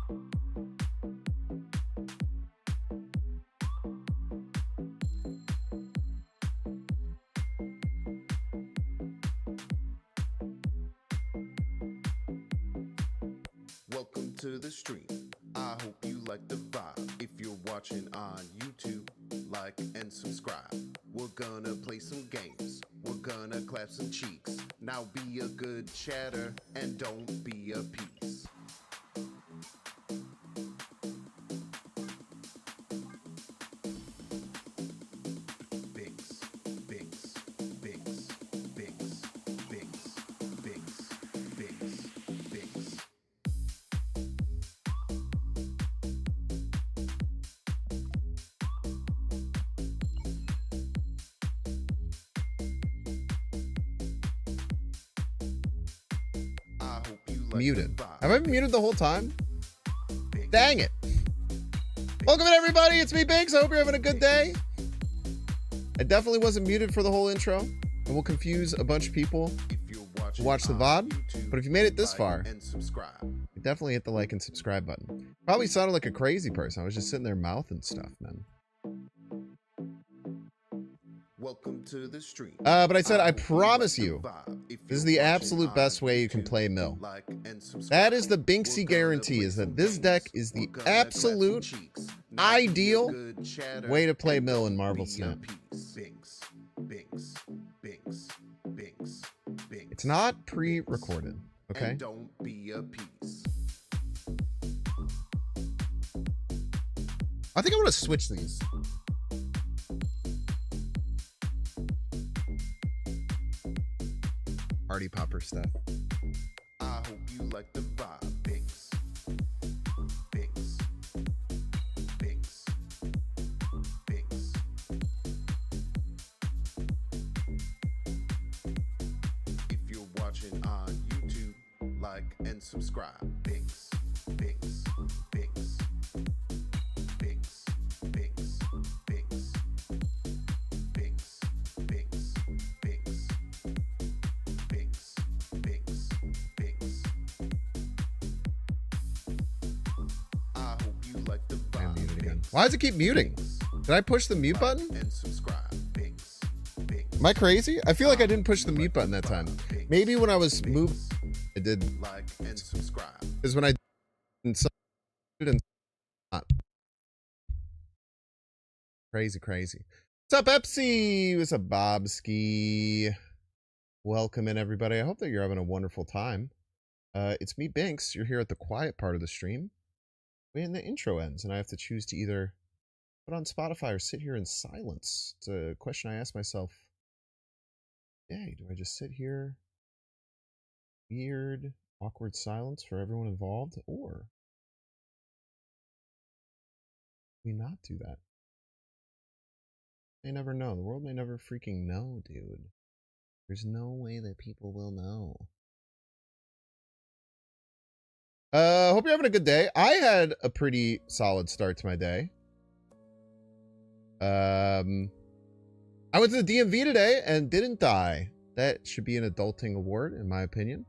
Welcome to the stream. I hope you like the vibe. If you're watching on YouTube, like and subscribe. We're gonna play some games. We're gonna clap some cheeks. Now be a good chatter and don't be a piece. Binks, binks, binks, binks, binks, binks, binks, binks. Muted. Have I been muted the whole time? Dang it. Welcome in, everybody. It's me, Binks. I hope you're having a good day. I definitely wasn't muted for the whole intro, and we'll confuse a bunch of people who watch the VOD. But if you made it this far, you definitely hit the like and subscribe button. Probably sounded like a crazy person. I was just sitting there mouthing stuff, man. Welcome to the stream. But I said, I promise you, this is the absolute best way you can play Mill. That is the Binksy guarantee, is that this deck is the absolute ideal way to play Mill in Marvel Snap. It's not pre-recorded, okay? Don't be a piece. I think I'm gonna switch these. Party popper stuff. I hope you like the vibe. Binks. Binks. Binks. Binks. If you're watching on YouTube, like and subscribe. Binks. Binks. Binks. Binks. Binks. Binks. Binks. Binks. Binks. Binks, Binks, Binks. I hope you like the And vibe. mute it again. Binks, Why does it keep muting? Did I push the mute button? and subscribe. Binks, Binks. Am I crazy? I feel like I didn't push the mute button that time. Maybe when I was moved, I did. Like and subscribe. Because when I did not. Crazy. What's up, Epsi? What's up, Bobski? Welcome in, everybody. I hope that you're having a wonderful time. It's me, Binks. You're here at the quiet part of the stream. When the intro ends, and I have to choose to either put on Spotify or sit here in silence. It's a question I ask myself. Yay, do I just sit here? Weird, awkward silence for everyone involved? Or do we not do that? They never know. The world may never freaking know, dude. There's no way that people will know. Hope you're having a good day. I had a pretty solid start to my day. I went to the DMV today and didn't die. That should be an adulting award, in my opinion.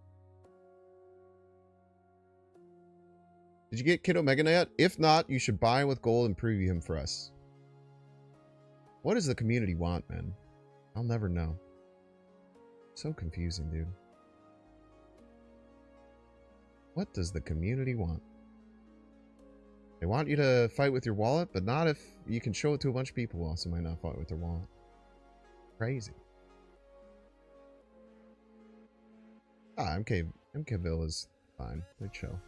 Did you get Kid Omega yet? If not, you should buy him with gold and preview him for us. What does the community want, man? I'll never know. So confusing, dude. What does the community want? They want you to fight with your wallet, but not if you can show it to a bunch of people who also might not fight with their wallet. Crazy. MKville is fine. They chill.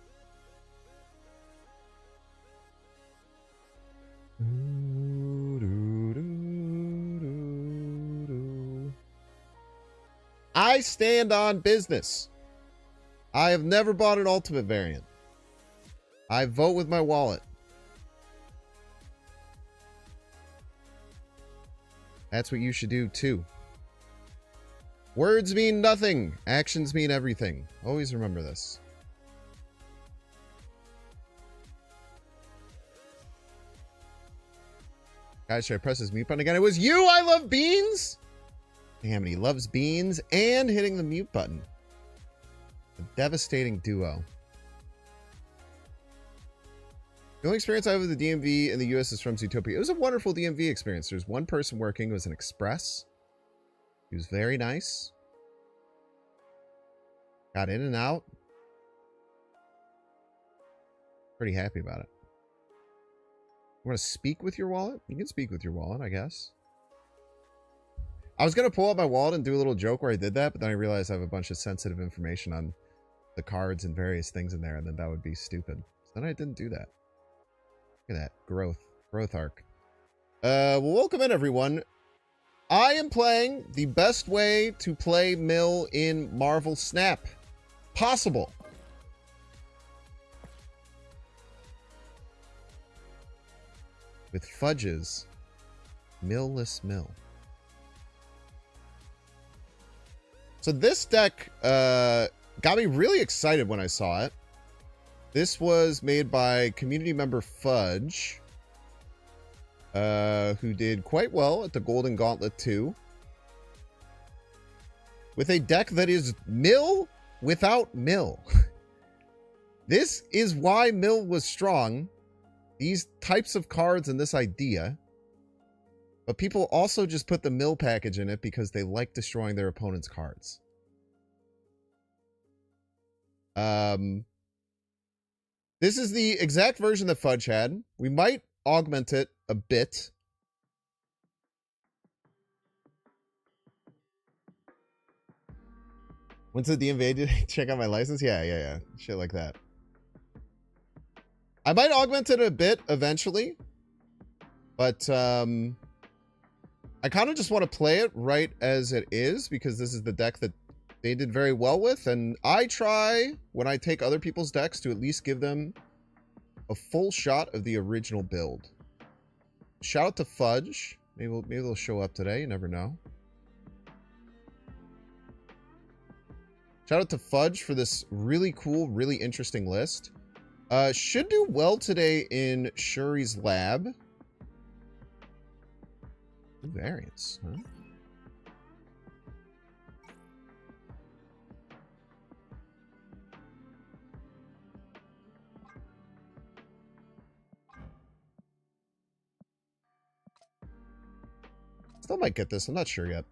I stand on business. I have never bought an ultimate variant. I vote with my wallet. That's what you should do too. Words mean nothing. Actions mean everything. Always remember this. Guys, should I press his mute button again? It was you, I love beans! Damn it, he loves beans and hitting the mute button. A devastating duo. The only experience I have with the DMV in the US is from Zootopia. It was a wonderful DMV experience. There's one person working. It was an express. He was very nice. Got in and out. Pretty happy about it. You want to speak with your wallet? You can speak with your wallet, I guess. I was going to pull out my wallet and do a little joke where I did that, but then I realized I have a bunch of sensitive information on the cards and various things in there, and then that would be stupid. So then I didn't do that. Look at that. Growth arc. Well, welcome in, everyone. I am playing the best way to play Mill in Marvel Snap possible. With Fudge's Millless Mill. So this deck got me really excited when I saw it. This was made by community member Fudge, who did quite well at the Golden Gauntlet 2. With a deck that is Mill without Mill. This is why Mill was strong. These types of cards and this idea. But people also just put the Mill package in it because they like destroying their opponent's cards. This is the exact version that Fudge had. We might augment it a bit. Went to the DMV to check out my license? Yeah. Shit like that. I might augment it a bit eventually. But, I kind of just want to play it right as it is because this is the deck that they did very well with. And I try, when I take other people's decks, to at least give them a full shot of the original build. Shout out to Fudge. Maybe they'll show up today. You never know. Shout out to Fudge for this really cool, really interesting list. Should do well today in Shuri's lab. Two variants, huh? Still might get this. I'm not sure yet.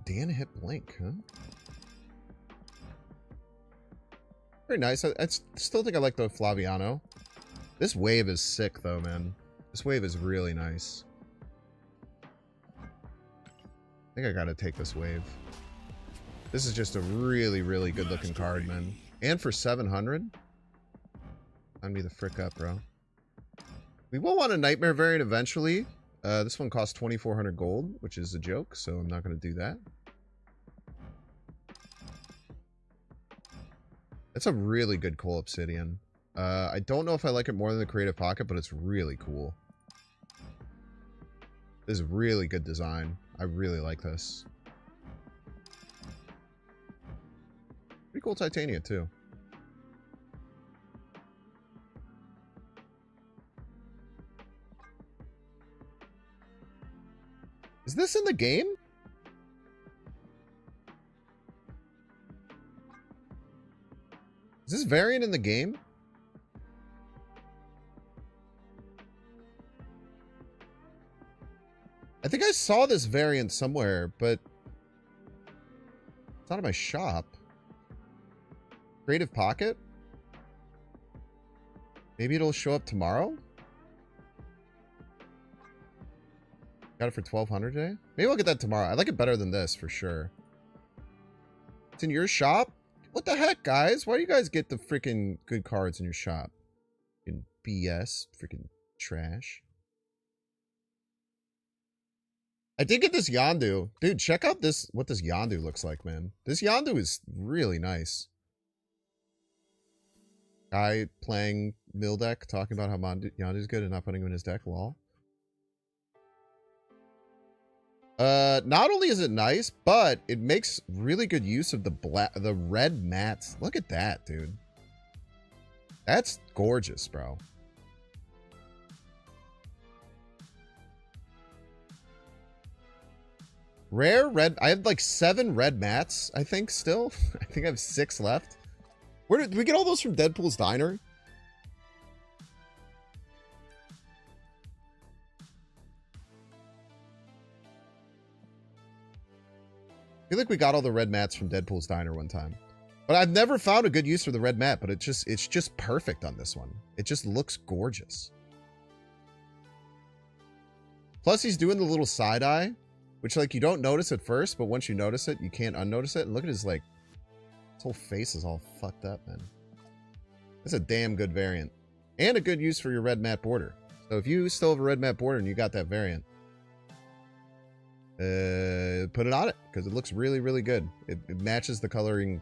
Dan hit Blink, huh? Very nice. I still think I like the Flaviano. This wave is sick, though, man. This wave is really nice. I think I gotta take this wave. This is just a really, really good-looking card, man. And for 700? Sign me the frick up, bro. We will want a Nightmare variant eventually. This one costs 2,400 gold, which is a joke, so I'm not going to do that. It's a really good Coal Obsidian. I don't know if I like it more than the Creative Pocket, but it's really cool. This is really good design. I really like this. Pretty cool Titania, too. Is this in the game? Is this variant in the game? I think I saw this variant somewhere, but it's not in my shop. Creative Pocket? Maybe it'll show up tomorrow? Got it for 1,200 today? Maybe I'll get that tomorrow. I like it better than this, for sure. It's in your shop? What the heck, guys? Why do you guys get the freaking good cards in your shop? Freaking BS. Freaking trash. I did get this Yondu. Dude, check out this. What this Yondu looks like, man. This Yondu is really nice. Guy playing Mill deck, talking about how Yondu's good and not putting him in his deck. Lol. Not only is it nice, but it makes really good use of the red mats. Look at that, dude. That's gorgeous, bro. Rare red. I have like 7 red mats, I think, still. I think I have 6 left. Where did we get all those from Deadpool's Diner? I feel like we got all the red mats from Deadpool's Diner one time. But I've never found a good use for the red mat, but it's just perfect on this one. It just looks gorgeous. Plus he's doing the little side eye, which like you don't notice at first, but once you notice it, you can't unnotice it. And look at his like, his whole face is all fucked up, man. It's a damn good variant. And a good use for your red matte border. So if you still have a red matte border and you got that variant, put it on it because it looks really, really good. It matches the coloring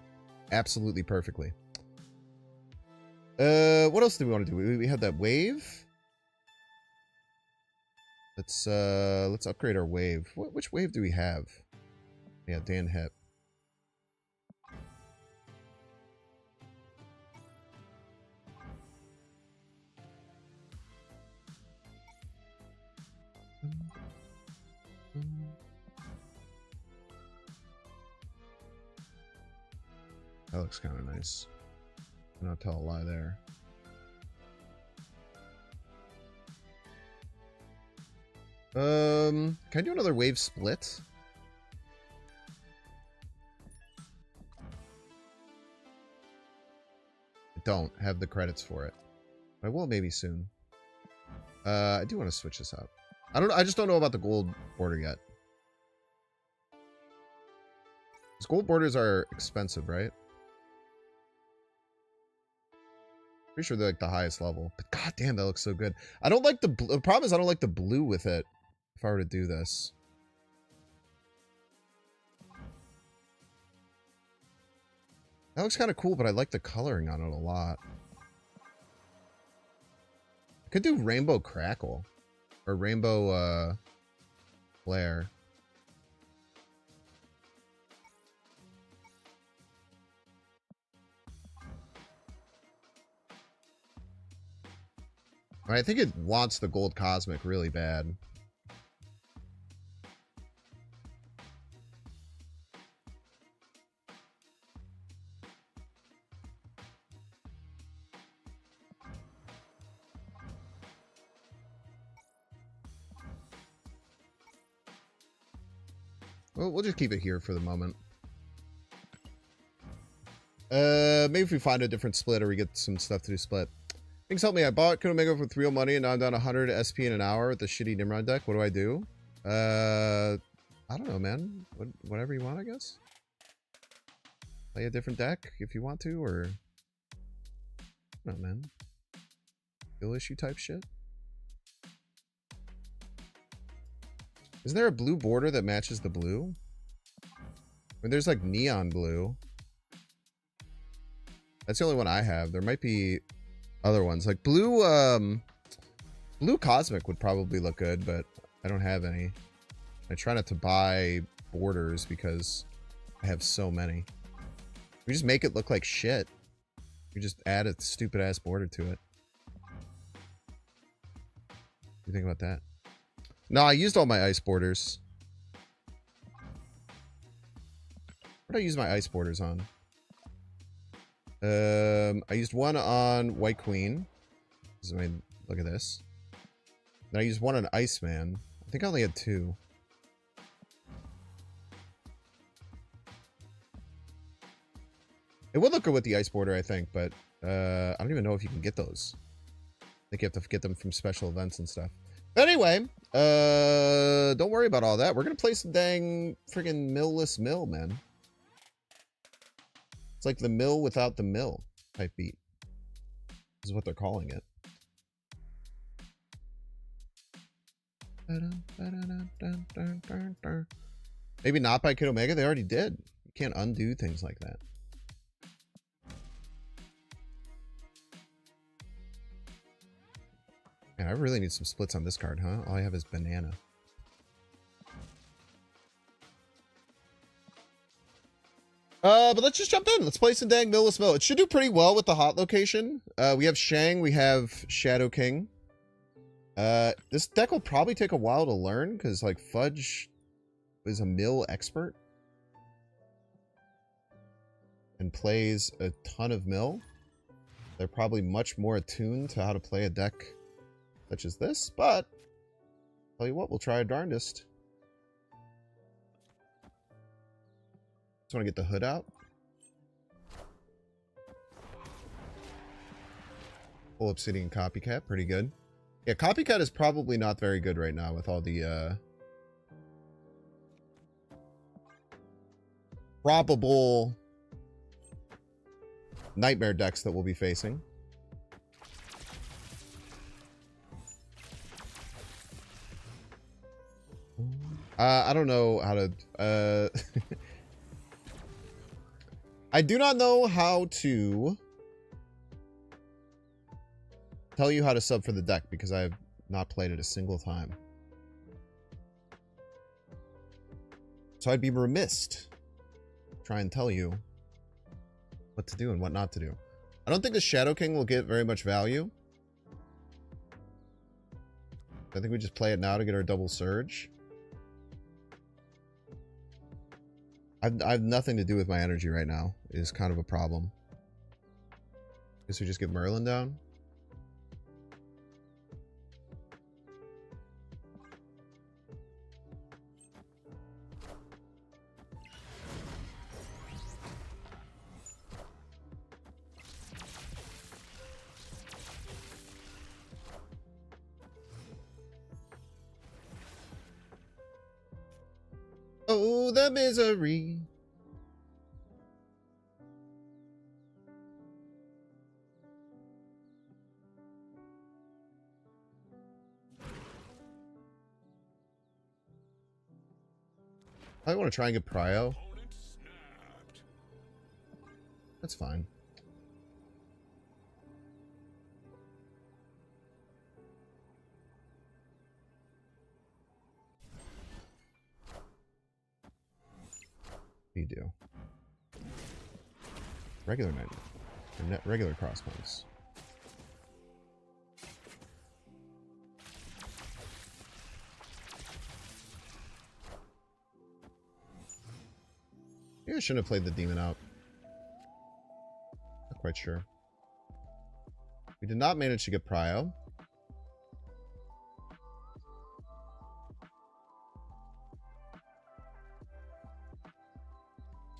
absolutely perfectly. What else do we want to do? We had that wave. Let's upgrade our wave. Which wave do we have? Yeah, Dan Hep. That looks kind of nice. I'll not tell a lie there. Can I do another wave split? I don't have the credits for it. I will maybe soon. I do want to switch this up. I just don't know about the gold border yet. These gold borders are expensive, right? Pretty sure they're like the highest level. But goddamn, that looks so good. I don't like the blue. The problem is I don't like the blue with it. If I were to do this. That looks kind of cool, but I like the coloring on it a lot. I could do Rainbow Crackle. Or Rainbow, Flare. I think it wants the gold cosmic really bad. Well, we'll just keep it here for the moment. Maybe if we find a different split or we get some stuff to do split. Things help me. I bought Kid Omega for real money and now I'm down 100 SP in an hour with the shitty Nimrod deck. What do I do? I don't know, man. Whatever you want, I guess. Play a different deck if you want to, or... I don't know, man. Skill issue type shit. Isn't there a blue border that matches the blue? I mean, there's like neon blue. That's the only one I have. There might be other ones. Like blue, blue cosmic would probably look good, but I don't have any. I try not to buy borders because I have so many. We just make it look like shit. We just add a stupid ass border to it. What do you think about that? No, I used all my ice borders. What did I use my ice borders on? I used one on White Queen. I mean, look at this. Then I used one on Iceman. I think I only had 2. It would look good with the ice border, I think, but I don't even know if you can get those. I think you have to get them from special events and stuff. But anyway, don't worry about all that. We're gonna play some dang friggin' millless mill, man. It's like the mill without the mill type beat. This is what they're calling it. Maybe not by Kid Omega. They already did. You can't undo things like that. Man, I really need some splits on this card, huh? All I have is banana. But let's just jump in. Let's play some dang millless mill. It should do pretty well with the hot location. We have Shang. We have Shadow King. This deck will probably take a while to learn because, like, Fudge is a mill expert and plays a ton of mill, they're probably much more attuned to how to play a deck such as this, but tell you what, we'll try our darndest. Just want to get the hood out. Full Obsidian Copycat, pretty good. Yeah, Copycat is probably not very good right now with all the probable Nightmare decks that we'll be facing. I don't know how to... I do not know how to tell you how to sub for the deck because I have not played it a single time. So I'd be remiss to try and tell you what to do and what not to do. I don't think the Shadow King will get very much value. I think we just play it now to get our double surge. I have nothing to do with my energy right now. It is kind of a problem. Guess we just get Merlin down. Oh, the misery. I want to try and get Prio. That's fine. You do. Regular knight. Or regular crossbones. Maybe I shouldn't have played the demon out. Not quite sure. We did not manage to get Prio.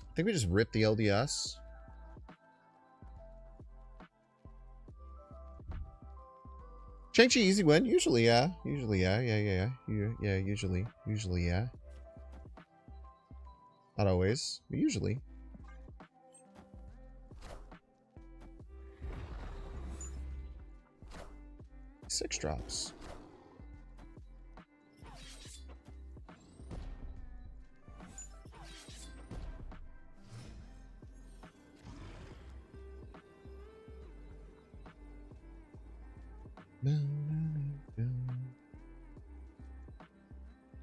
I think we just ripped the LDS. Shang-Chi easy win. Usually, yeah. Usually, yeah. Yeah, usually, yeah. Not always, but usually. Six drops.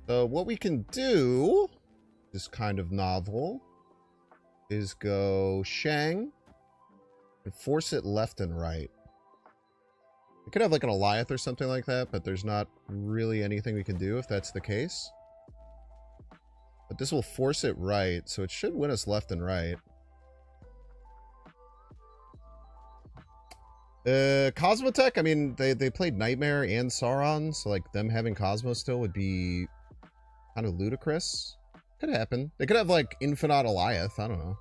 So what we can do, is kind of novel, is go Shang and force it left and right. We could have like an Alioth or something like that, but there's not really anything we can do if that's the case. But this will force it right, so it should win us left and right. Cosmotech, I mean, they played Nightmare and Sauron, so like them having Cosmo still would be kind of ludicrous. Could happen. They could have like Infinite Alioth, I don't know.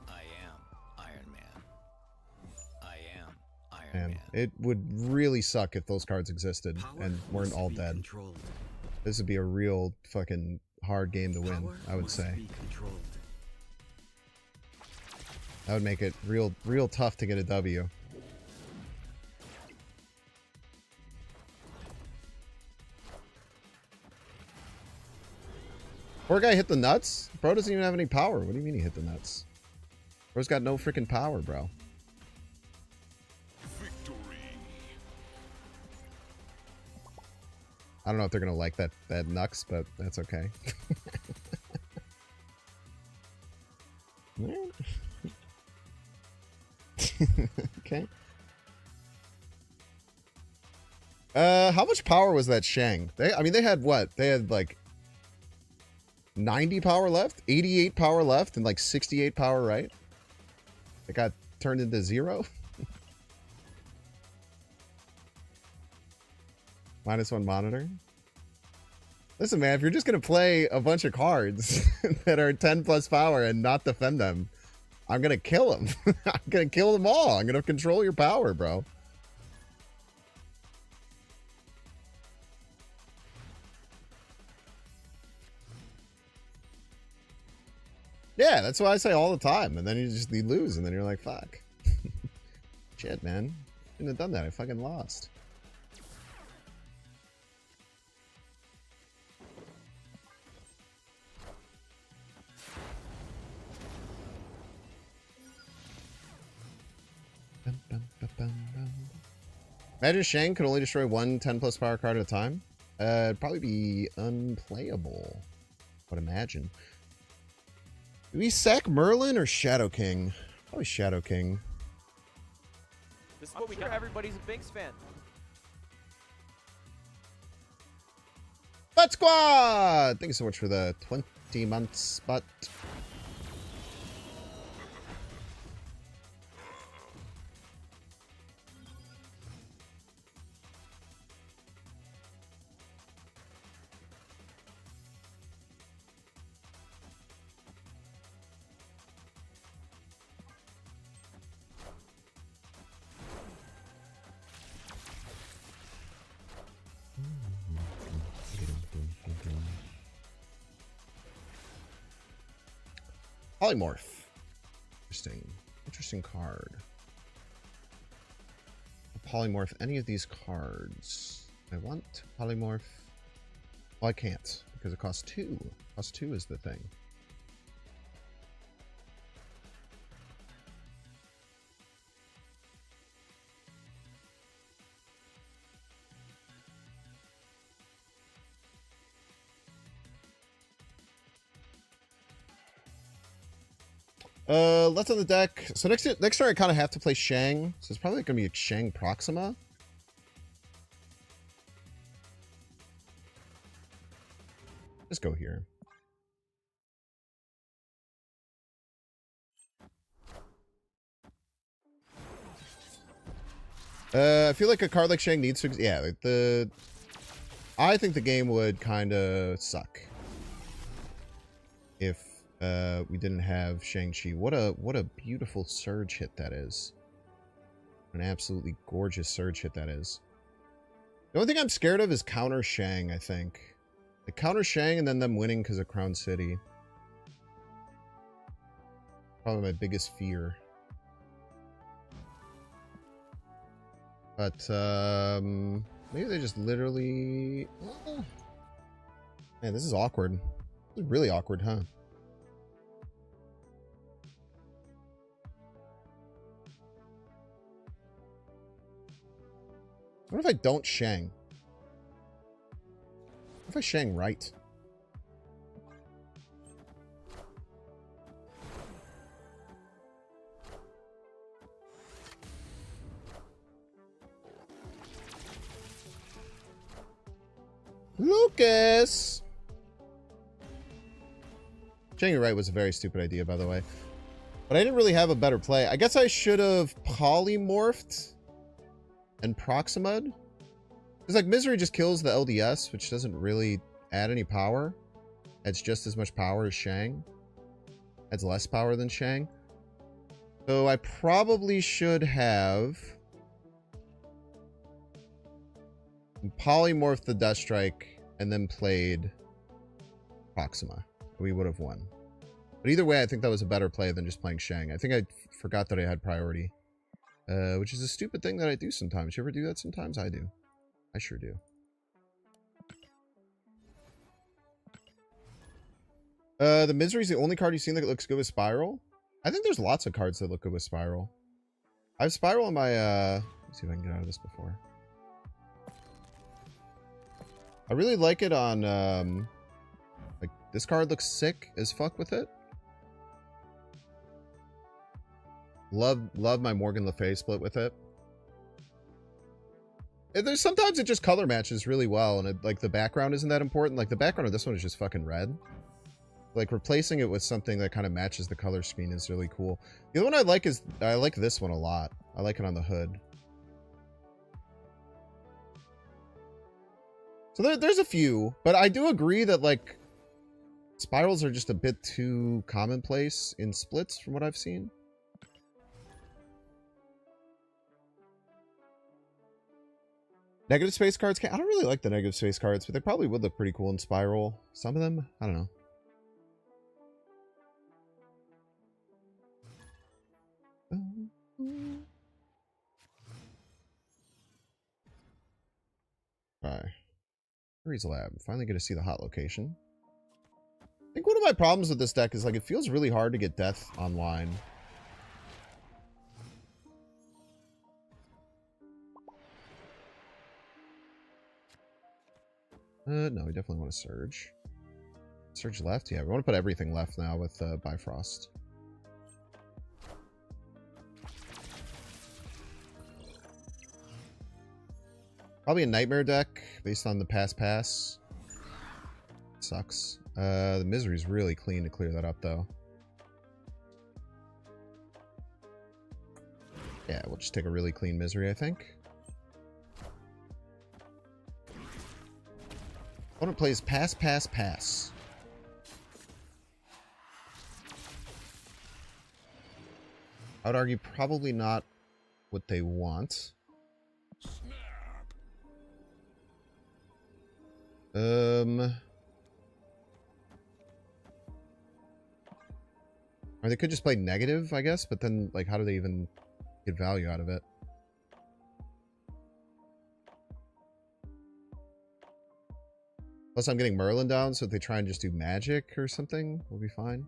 I am Iron Man. I am Iron Man. It would really suck if those cards existed and weren't all dead. Controlled. This would be a real fucking hard game to win, I would say. That would make it real tough to get a W. Poor guy hit the nuts? Bro doesn't even have any power. What do you mean he hit the nuts? Bro's got no freaking power, bro. Victory. I don't know if they're gonna like that Nux, but that's okay. Okay. How much power was that Shang? I mean, they had what? They had like 90 power left, 88 power left, and like 68 power right. It got turned into 0. -1 monitor. Listen, man, if you're just gonna play a bunch of cards that are 10 plus power and not defend them, I'm gonna kill them. I'm gonna kill them all. I'm gonna control your power, bro. Yeah, that's what I say all the time. And then you lose, and then you're like, fuck. Shit, man. Shouldn't have done that. I fucking lost. Imagine Shang could only destroy one 10 plus power card at a time. It'd probably be unplayable. I would imagine. Do we sack Merlin or Shadow King? Probably Shadow King. This is what we got. Everybody's a Binks fan. Butt Squad! Thank you so much for the 20 months, but. Polymorph. Interesting card. I'll polymorph any of these cards. I want to polymorph. Well, I can't because it costs 2. Cost 2 is the thing. Let's on the deck. So next turn I kind of have to play Shang. So it's probably going to be a Shang Proxima. Just go here. I feel like a card like Shang needs to... Yeah, like I think the game would kind of suck if we didn't have Shang-Chi. What a beautiful surge hit that is. An absolutely gorgeous surge hit that is. The only thing I'm scared of is counter Shang, I think. Like counter Shang and then them winning because of Crown City. Probably my biggest fear. But maybe they just literally... Man, this is awkward. This is really awkward, huh? What if I don't Shang? What if I Shang right? Lucas! Shanging right was a very stupid idea, by the way. But I didn't really have a better play. I guess I should have polymorphed and Proximud. Because like Misery just kills the LDS, which doesn't really add any power. Adds just as much power as Shang. Adds less power than Shang. So I probably should have polymorphed the Death Strike and then played Proxima. We would have won. But either way, I think that was a better play than just playing Shang. I think I forgot that I had priority. Which is a stupid thing that I do sometimes. You ever do that sometimes? I do. I sure do. The Misery is the only card you've seen that looks good with Spiral. I think there's lots of cards that look good with Spiral. I have Spiral on my... Let's see if I can get out of this before. I really like it on... like, this card looks sick as fuck with it. Love my Morgan Le Fay split with it. There's sometimes it just color matches really well, and like the background isn't that important. Like the background of this one is just fucking red. Like replacing it with something that kind of matches the color scheme is really cool. The other one I like is I like this one a lot. I like it on the hood. So there's a few, but I do agree that like spirals are just a bit too commonplace in splits from what I've seen. Negative space cards, I don't really like the negative space cards, but they probably would look pretty cool in Spiral. Some of them, I don't know. Alright. Freeze Lab. Finally get to see the hot location. I think one of my problems with this deck is like it feels really hard to get death online. No, we definitely want to Surge. Surge left? Yeah, we want to put everything left now with Bifrost. Probably a Nightmare deck based on the pass. Sucks. The Misery's really clean to clear that up, though. Yeah, we'll just take a really clean Misery, I think. Opponent plays pass. I would argue probably not what they want. Or they could just play negative, I guess, but then, like, how do they even get value out of it? Plus, I'm getting Merlin down, so if they try and just do magic or something, we'll be fine.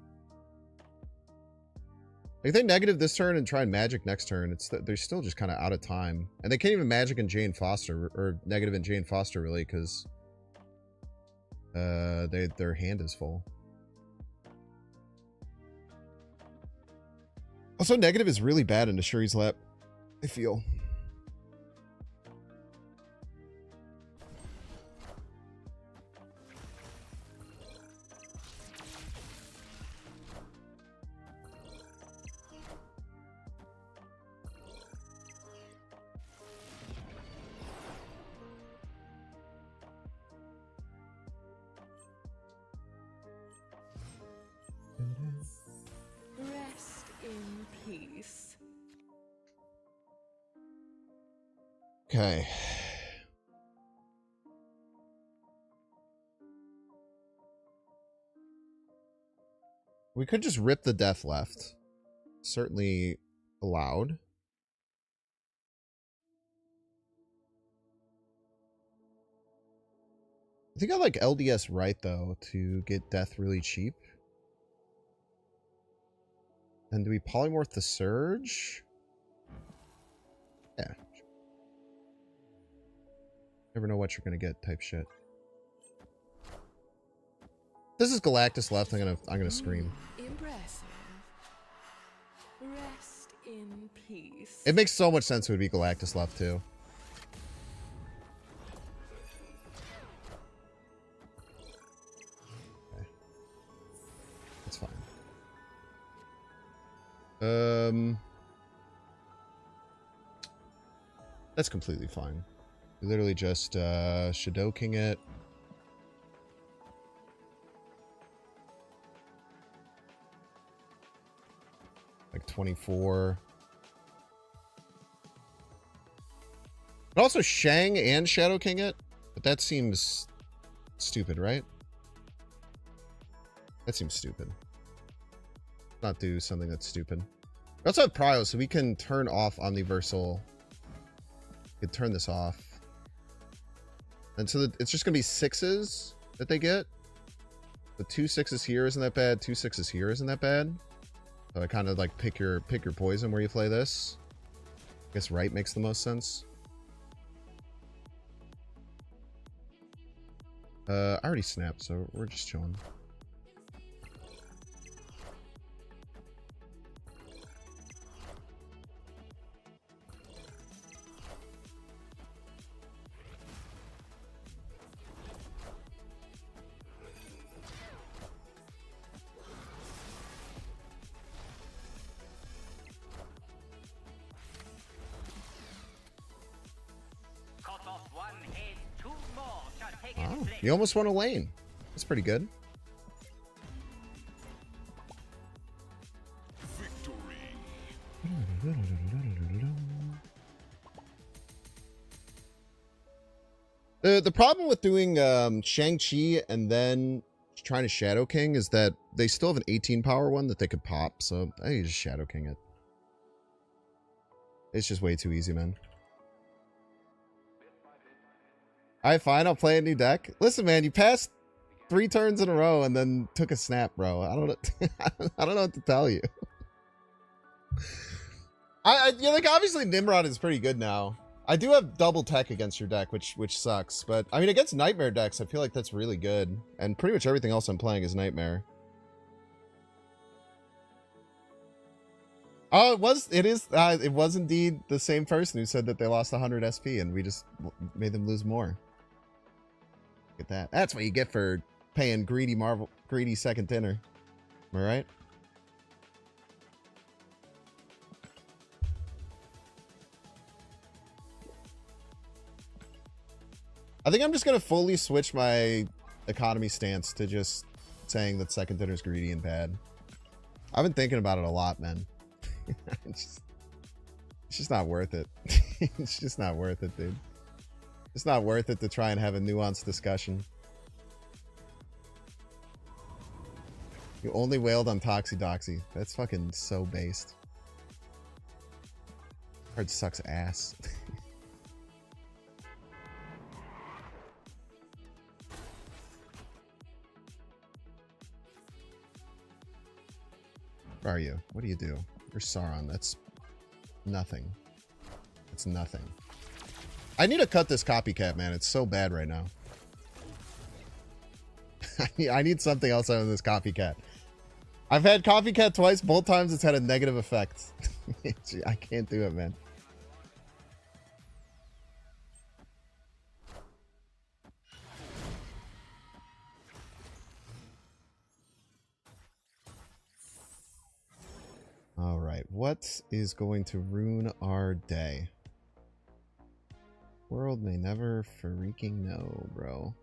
Like, if they negative this turn and try and magic next turn, they're still just kind of out of time. And they can't even magic in Jane Foster, or negative in Jane Foster, really, because their hand is full. Also, negative is really bad into Shuri's Lap, I feel. Rest in peace. Okay. We could just rip the death left. Certainly allowed. I think I like LDS right, though, to get death really cheap. And do we polymorph the Surge? Yeah. Never know what you're gonna get type shit. This is Galactus left, I'm gonna scream. Impressive. Rest in peace. It makes so much sense it would be Galactus left too. Okay. That's fine. That's completely fine. We literally just Shadow King it. Like 24. But also Shang and Shadow King it, but that seems stupid, right? That seems stupid. Not do something that's stupid. We also have Prio, so we can turn off Omniversal. We can turn this off. And so it's just going to be 6s that they get. The 2 6s here isn't that bad. 2 6s here isn't that bad. So I kind of like pick your poison where you play this. I guess right makes the most sense. I already snapped, so we're just chilling. You almost won a lane. That's pretty good. The problem with doing Shang-Chi and then trying to Shadow King is that they still have an 18 power one that they could pop, so I think you just Shadow King it. It's just way too easy, man. Alright, fine, I'll play a new deck. Listen, man, you passed 3 turns in a row and then took a snap, bro. I don't know. I don't know what to tell you. Like obviously Nimrod is pretty good now. I do have double tech against your deck, which sucks. But I mean, against Nightmare decks, I feel like that's really good. And pretty much everything else I'm playing is Nightmare. Oh, it was indeed the same person who said that they lost 100 SP, and we just made them lose more. Look at that. That's what you get for paying greedy second dinner. Am I right? I think I'm just going to fully switch my economy stance to just saying that second dinner's greedy and bad. I've been thinking about it a lot, man. It's just not worth it. It's just not worth it, dude. It's not worth it to try and have a nuanced discussion. You only wailed on Toxie. That's fucking so based. Card sucks ass. Where are you? What do you do? You're Sauron. That's nothing. It's nothing. I need to cut this copycat, man. It's so bad right now. I need something else other than this copycat. I've had copycat twice. Both times it's had a negative effect. I can't do it, man. All right, what is going to ruin our day? World may never freaking know, bro.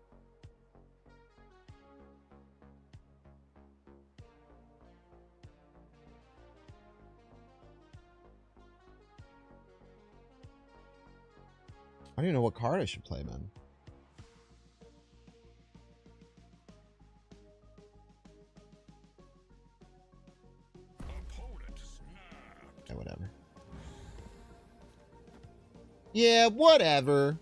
I don't even know what card I should play, man. Yeah, whatever. Yeah, whatever.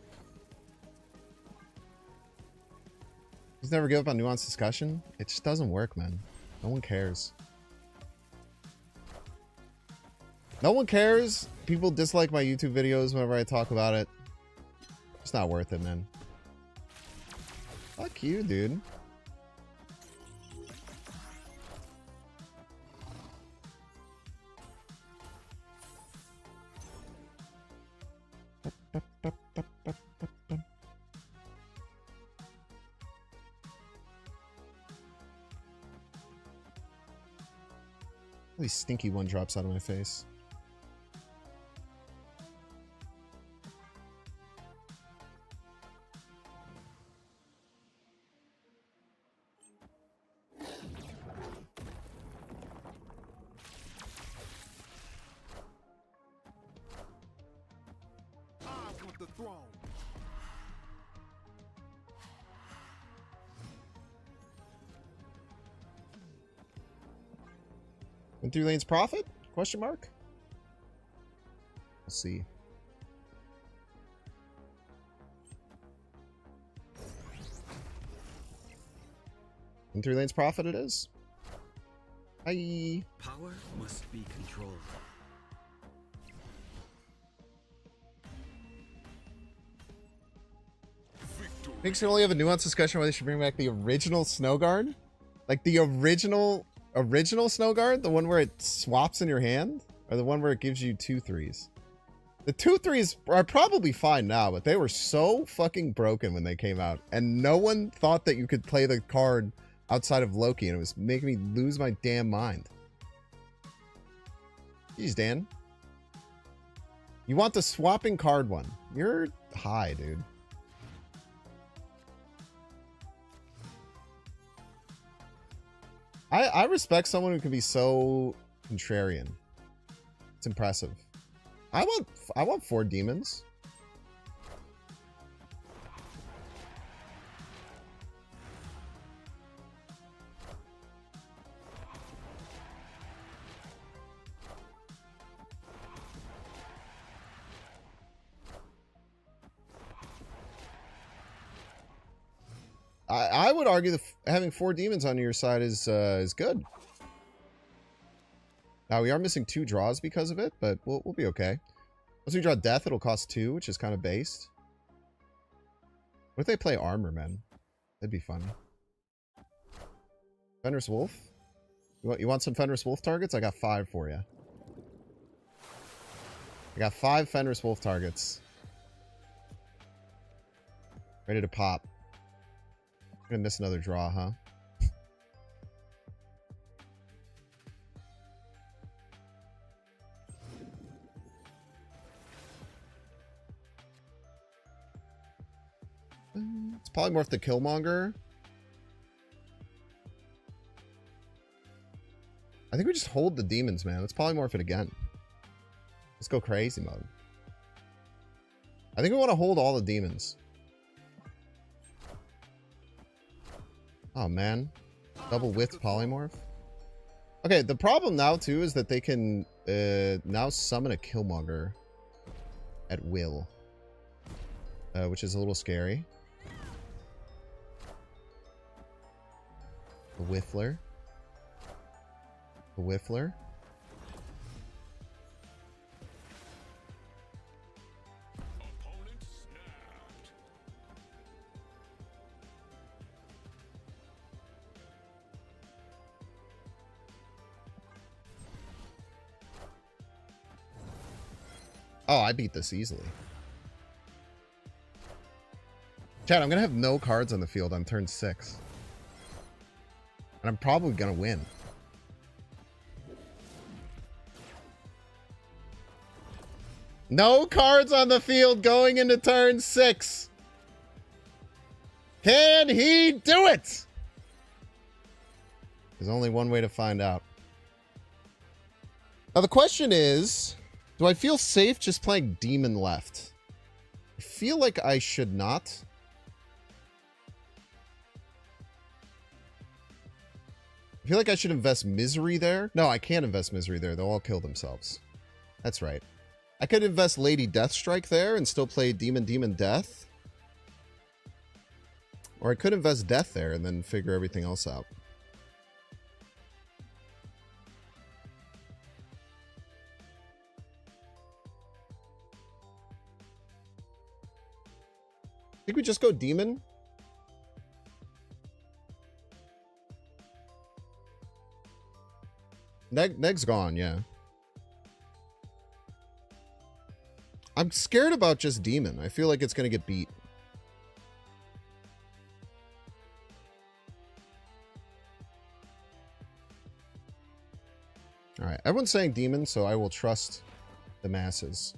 Just never give up on nuanced discussion. It just doesn't work, man. No one cares. No one cares. People dislike my YouTube videos whenever I talk about it. It's not worth it, man. Fuck you, dude. These stinky one drops out of my face. And 3 lanes profit? Question mark? We'll see. And 3 lanes profit it is. Hi. Power must be controlled. Makes you only have a nuanced discussion whether they should bring back the original Snow Guard? Like the original Snow Guard? The one where it swaps in your hand? Or the one where it gives you 2/3s? The 2/3s are probably fine now, but they were so fucking broken when they came out. And no one thought that you could play the card outside of Loki, and it was making me lose my damn mind. Jeez, Dan. You want the swapping card one. You're high, dude. I respect someone who can be so contrarian. It's impressive. I want 4 demons. I would argue that having 4 demons on your side is good. Now we are missing 2 draws because of it, but we'll be okay. Once we draw death, it'll cost 2, which is kind of based. What if they play armor, man? That'd be fun. Fenris Wolf? You want some Fenris Wolf targets? I got 5 for you. I got 5 Fenris Wolf targets. Ready to pop. I'm gonna miss another draw, huh? It's Polymorph the Killmonger. I think we just hold the demons, man. Let's polymorph it again. Let's go crazy mode. I think we want to hold all the demons. Oh, man. Double width polymorph. Okay, the problem now, too, is that they can now summon a Killmonger at will. Which is a little scary. The Whiffler. The Whiffler. Oh, I beat this easily. Chad, I'm going to have no cards on the field on turn 6. And I'm probably going to win. No cards on the field going into turn 6. Can he do it? There's only one way to find out. Now the question is, do I feel safe just playing Demon left? I feel like I should not. I feel like I should invest Misery there. No, I can't invest Misery there. They'll all kill themselves. That's right. I could invest Lady Deathstrike there and still play Demon Death. Or I could invest Death there and then figure everything else out. I think we just go Demon. Neg's gone, yeah. I'm scared about just Demon. I feel like it's going to get beat. Alright, everyone's saying Demon, so I will trust the masses.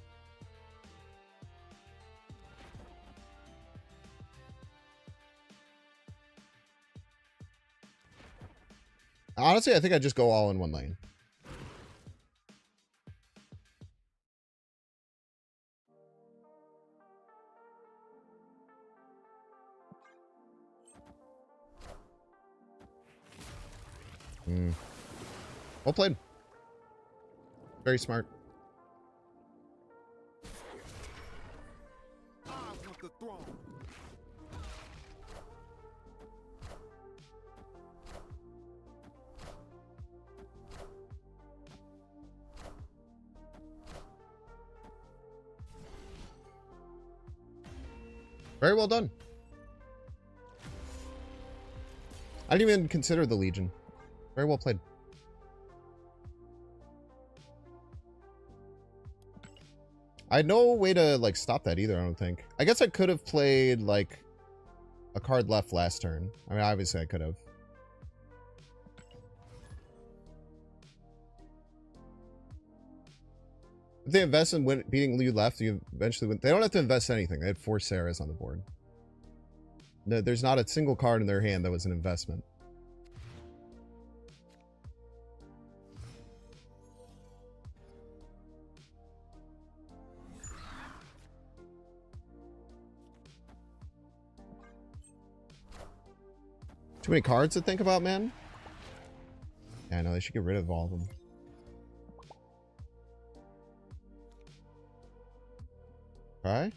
Honestly, I think I just go all in one lane. Well played. Very smart. I want the throne. Very well done. I didn't even consider the Legion. Very well played. I had no way to, like, stop that either, I don't think. I guess I could have played, like, a card left last turn. I mean, obviously I could have. If they invest in beating Liu left, you eventually win. They don't have to invest anything. They had 4 Sarahs on the board. No, there's not a single card in their hand that was an investment. Too many cards to think about, man. Yeah, no, they should get rid of all of them. Okay.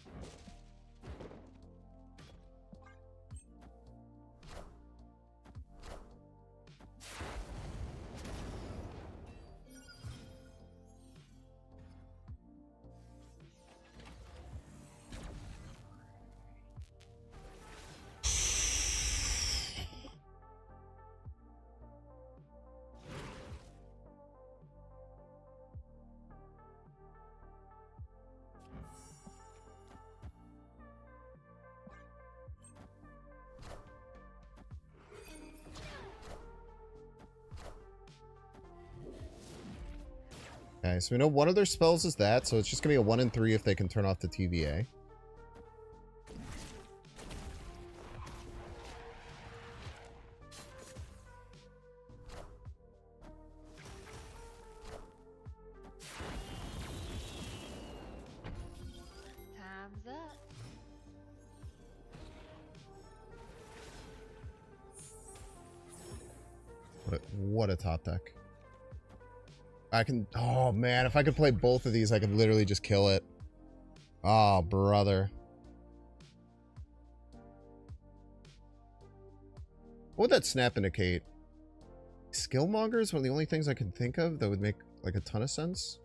Okay, so we know one of their spells is that, so it's just gonna be a 1 in 3 if they can turn off the TVA. Time's up. What a top deck. I can... Oh, man. If I could play both of these, I could literally just kill it. Oh, brother. What would that snap indicate? Skillmonger is one of the only things I can think of that would make, like, a ton of sense.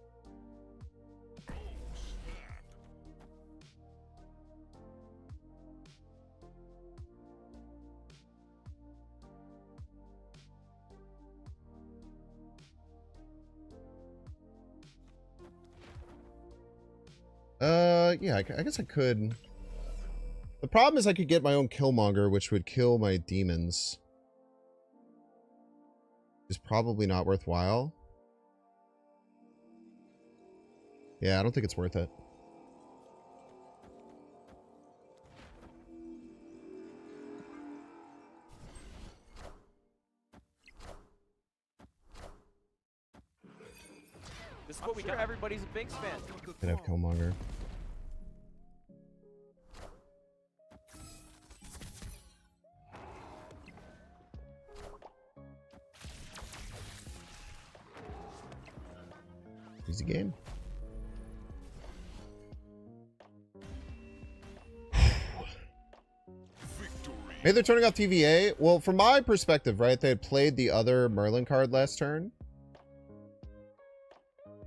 Yeah, I guess I could. The problem is I could get my own Killmonger, which would kill my demons. Is probably not worthwhile. Yeah, I don't think it's worth it. This is what we got. Everybody's a Binks fan. Could have Killmonger. Easy game. Maybe they're turning off TVA. Well, from my perspective, right, they had played the other Merlin card last turn.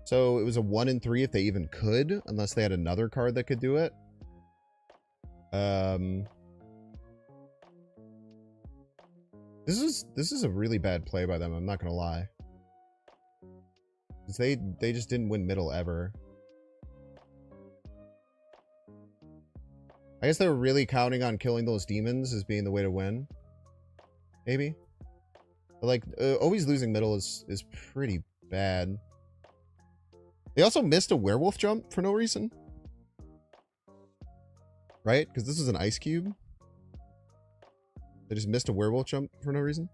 So it was a 1 in 3 if they even could, unless they had another card that could do it. This is a really bad play by them, I'm not gonna lie. They just didn't win middle ever. I guess they were really counting on killing those demons as being the way to win. Maybe. But like, always losing middle is pretty bad. They also missed a werewolf jump for no reason. Right? Because this is an ice cube. They just missed a werewolf jump for no reason.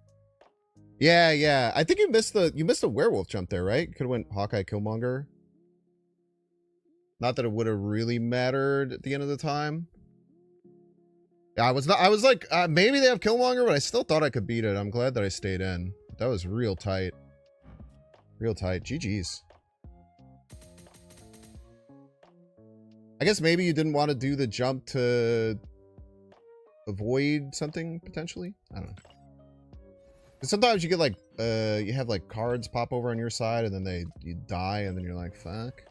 Yeah, yeah. I think you missed the werewolf jump there, right? Could have went Hawkeye Killmonger. Not that it would have really mattered at the end of the time. Yeah, I was like, maybe they have Killmonger, but I still thought I could beat it. I'm glad that I stayed in. That was real tight. Real tight. GG's. I guess maybe you didn't want to do the jump to avoid something, potentially? I don't know. Sometimes you get like, you have like cards pop over on your side and then you die and then you're like, fuck.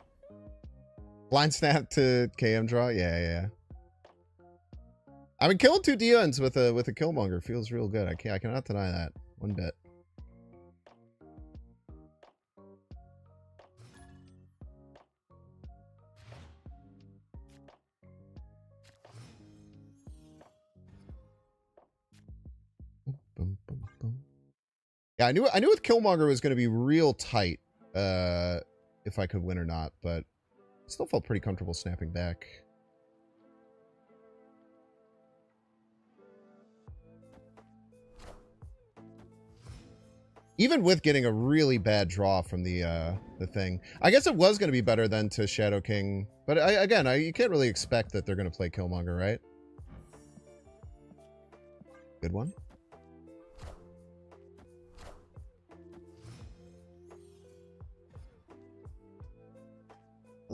Blind snap to KM draw? Yeah, yeah. I mean, killing 2 Deons with a Killmonger feels real good. I cannot deny that one bit. Yeah, I knew with Killmonger it was going to be real tight if I could win or not, but I still felt pretty comfortable snapping back. Even with getting a really bad draw from the thing. I guess it was going to be better than to Shadow King, but you can't really expect that they're going to play Killmonger, right? Good one.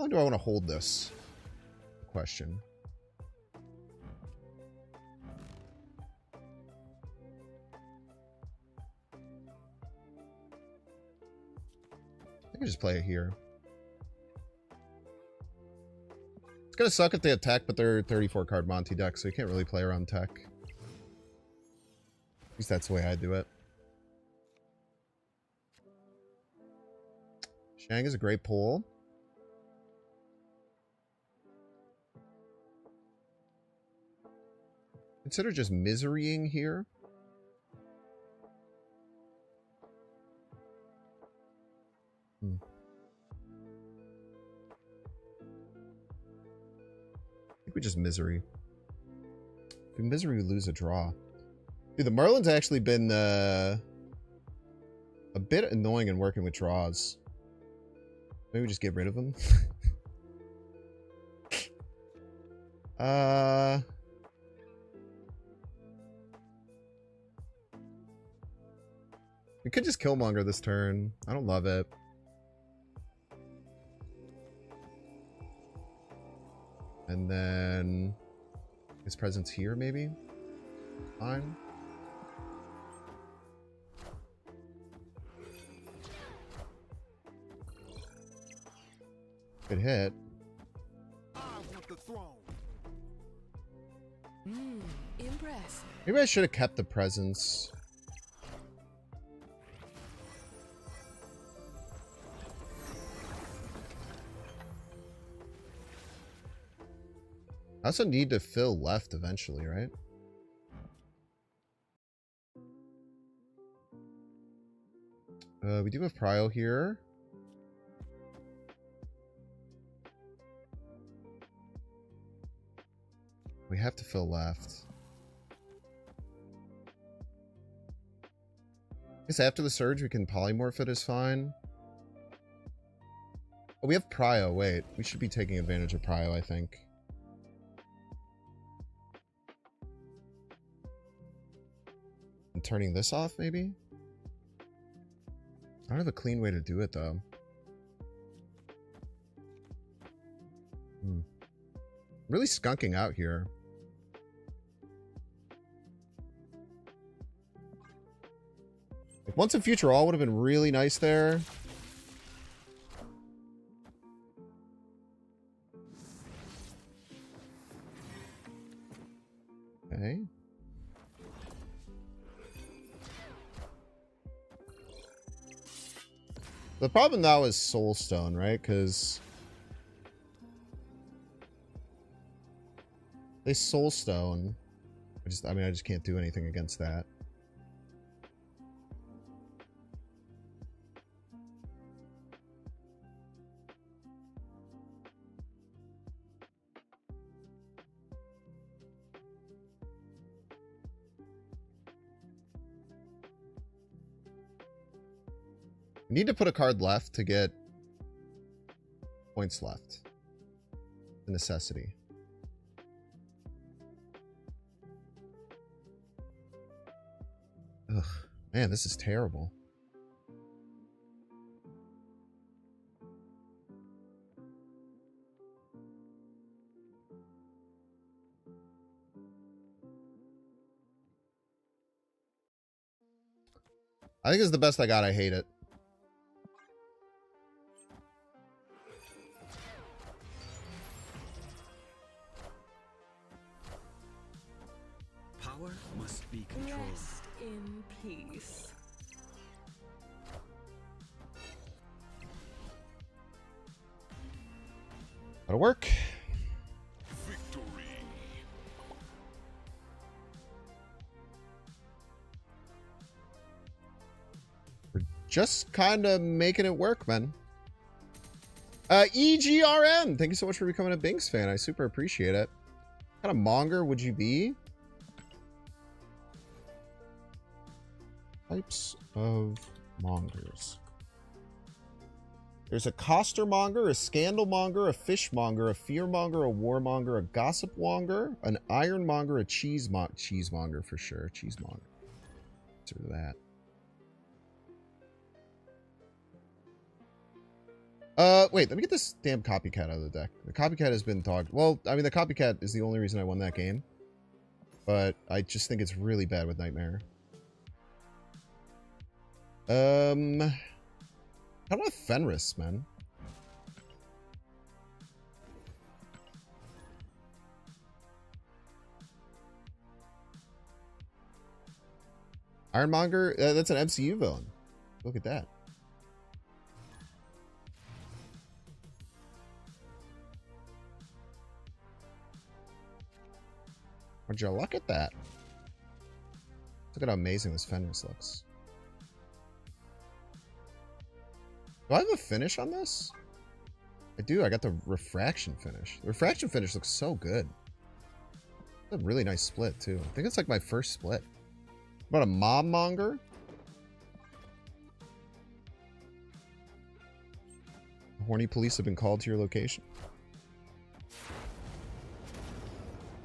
How long do I want to hold this? Question. I can just play it here. It's gonna suck if they attack, but they're 34 card Monty deck, so you can't really play around tech. At least that's the way I do it. Shang is a great pull. Consider just miserying here. I think we just misery. If we misery, we lose a draw. Dude, the Merlin's actually been a bit annoying in working with draws. Maybe we just get rid of them. We could just Killmonger this turn. I don't love it. And then his presence here, maybe? Fine. Good hit. Impressive. Maybe I should have kept the presence. I also need to fill left eventually, right? We do have Prio here. We have to fill left. I guess after the surge we can polymorph it is fine. Oh, we have Prio. Wait, we should be taking advantage of Prio, I think. And turning this off, maybe? I don't have a clean way to do it, though. Really skunking out here. Like, Once in Future All would have been really nice there. Okay. The problem now is Soulstone, right? Because they Soulstone. I mean, I just can't do anything against that. I need to put a card left to get points left. A necessity. Ugh, man, this is terrible. I think it's the best I got. I hate it. Power must be controlled. Rest in peace. That'll work. We're just kind of making it work, man. EGRM, thank you so much for becoming a Binks fan. I super appreciate it. What kind of monger would you be? Types of mongers. There's a costermonger, a scandalmonger, a fishmonger, a fearmonger, a warmonger, a gossipmonger, an ironmonger, a cheesemonger for sure. Cheesemonger. Consider that. Wait, let me get this damn copycat out of the deck. The copycat has been dogged. Well, I mean, the copycat is the only reason I won that game. But I just think it's really bad with Nightmare. How about Fenris, man? Ironmonger? That's an MCU villain. Look at that. Would you look at that? Look at how amazing this Fenris looks. Do I have a finish on this? I do. I got the refraction finish. The refraction finish looks so good. It's a really nice split, too. I think it's like my first split. What about a Mobmonger? Horny police have been called to your location.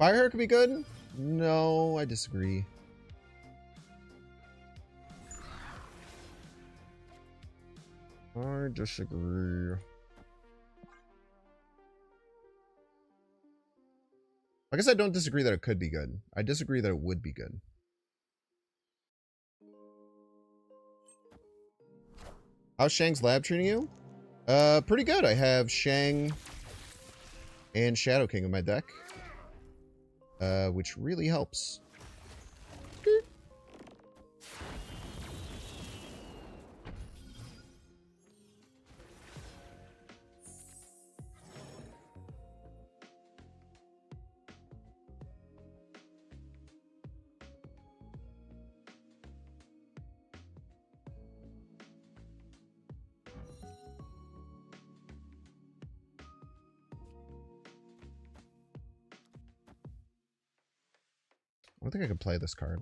Firehair could be good? No, I disagree. I disagree. I guess I don't disagree that it could be good. I disagree that it would be good. How's Shang's lab treating you? Pretty good. I have Shang and Shadow King in my deck. Which really helps. I don't think I can play this card.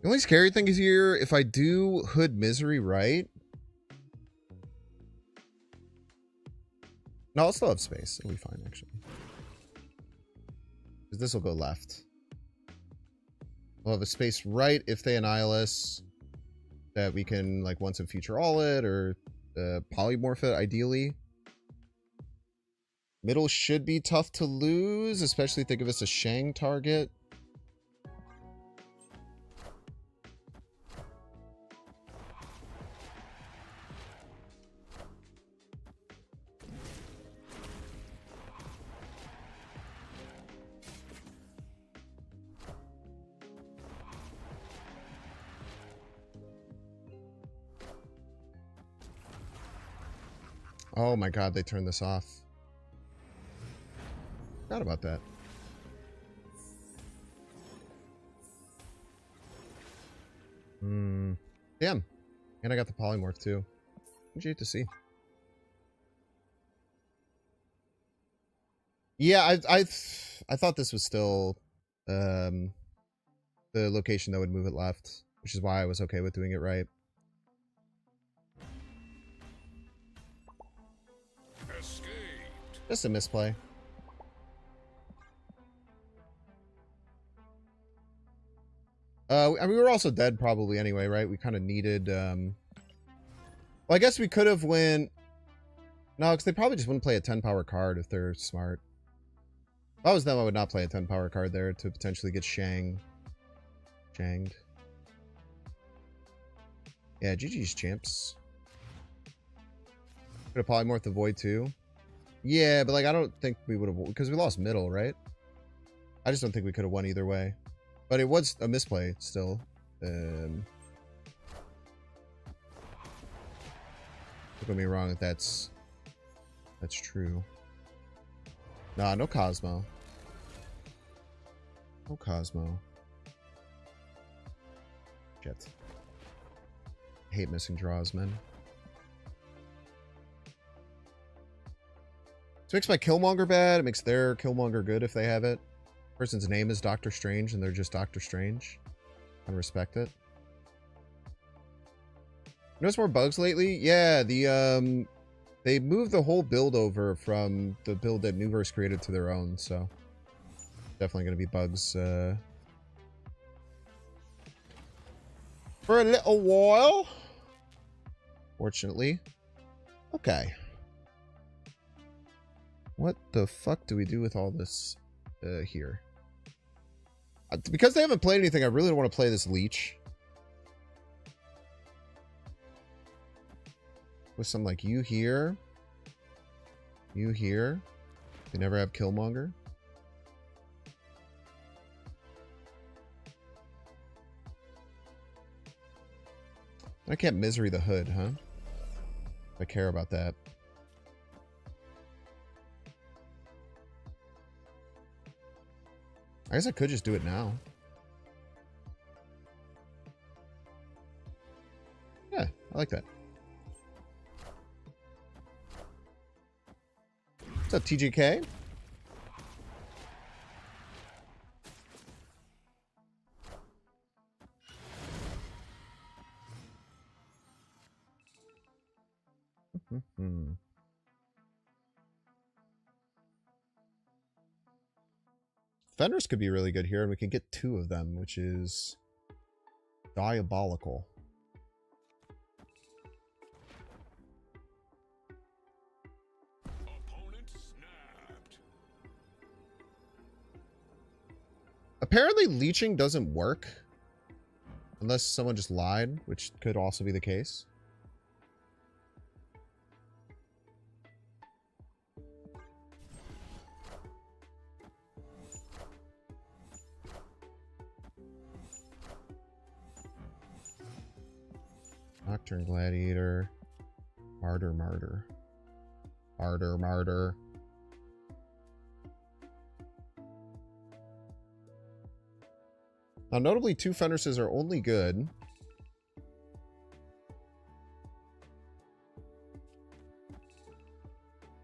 The only scary thing is here, if I do Hood Misery right. No, I'll still have space. It'll be fine, actually. Because this will go left. We'll have a space right if they annihilate us. That we can, like, once in future all it or polymorph it, ideally. Middle should be tough to lose, especially if they give us a Shang target. Oh my god, they turned this off. Forgot about that. Damn. And I got the polymorph too. What'd you hate to see? Yeah, I thought this was still the location that would move it left, which is why I was okay with doing it right. Just a misplay. We were also dead probably anyway, right? We kind of needed, well, I guess we could have went... No, because they probably just wouldn't play a 10 power card if they're smart. If I was them, I would not play a 10 power card there to potentially get Shanged. Yeah, GG's, champs. Could have polymorphed the Void too. Yeah, but like I don't think we would have, because we lost middle, right? I just don't think we could have won either way. But it was a misplay still. Don't get me wrong, that's true. Nah, no Cosmo. No Cosmo. Shit. I hate missing draws, man. So it makes my Killmonger bad. It makes their Killmonger good if they have it. Person's name is Doctor Strange and they're just Doctor Strange. I respect it. Notice more bugs lately? Yeah, they moved the whole build over from the build that Newverse created to their own, so definitely gonna be bugs for a little while. Fortunately. Okay. What the fuck do we do with all this here? Because they haven't played anything, I really don't want to play this leech. With some like you here. You here. They never have Killmonger. I can't misery the hood, huh? I care about that. I guess I could just do it now. Yeah, I like that. What's up, TGK? Fenris could be really good here, and we can get 2 of them, which is diabolical. Opponent snapped. Apparently leeching doesn't work unless someone just lied, which could also be the case. Nocturne Gladiator. Martyr. Martyr. Now, notably, 2 Fenrises are only good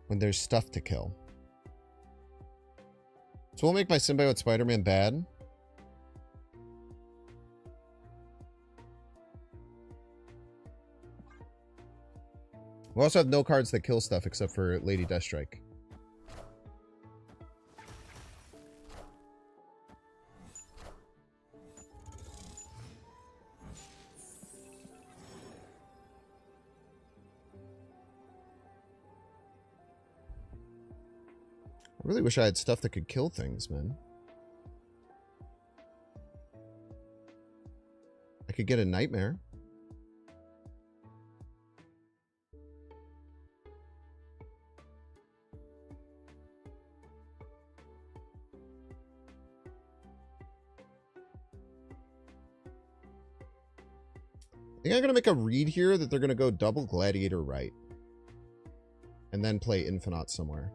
when there's stuff to kill. So we'll make my Symbiote Spider-Man bad. We also have no cards that kill stuff except for Lady Deathstrike. I really wish I had stuff that could kill things, man. I could get a Nightmare. I think I'm going to make a read here that they're going to go double Gladiator right. And then play Infinite somewhere.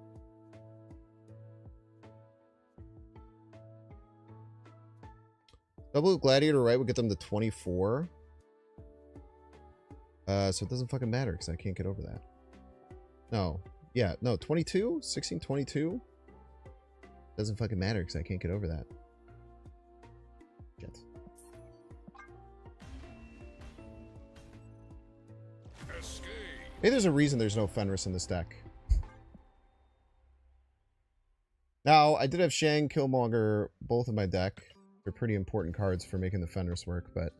Double Gladiator right would get them to 24. So it doesn't fucking matter because I can't get over that. No. Yeah, no, 22? 16, 22? Doesn't fucking matter because I can't get over that. Shit. Maybe there's a reason there's no Fenris in this deck. Now, I did have Shang, Killmonger, both in my deck. They're pretty important cards for making the Fenris work, but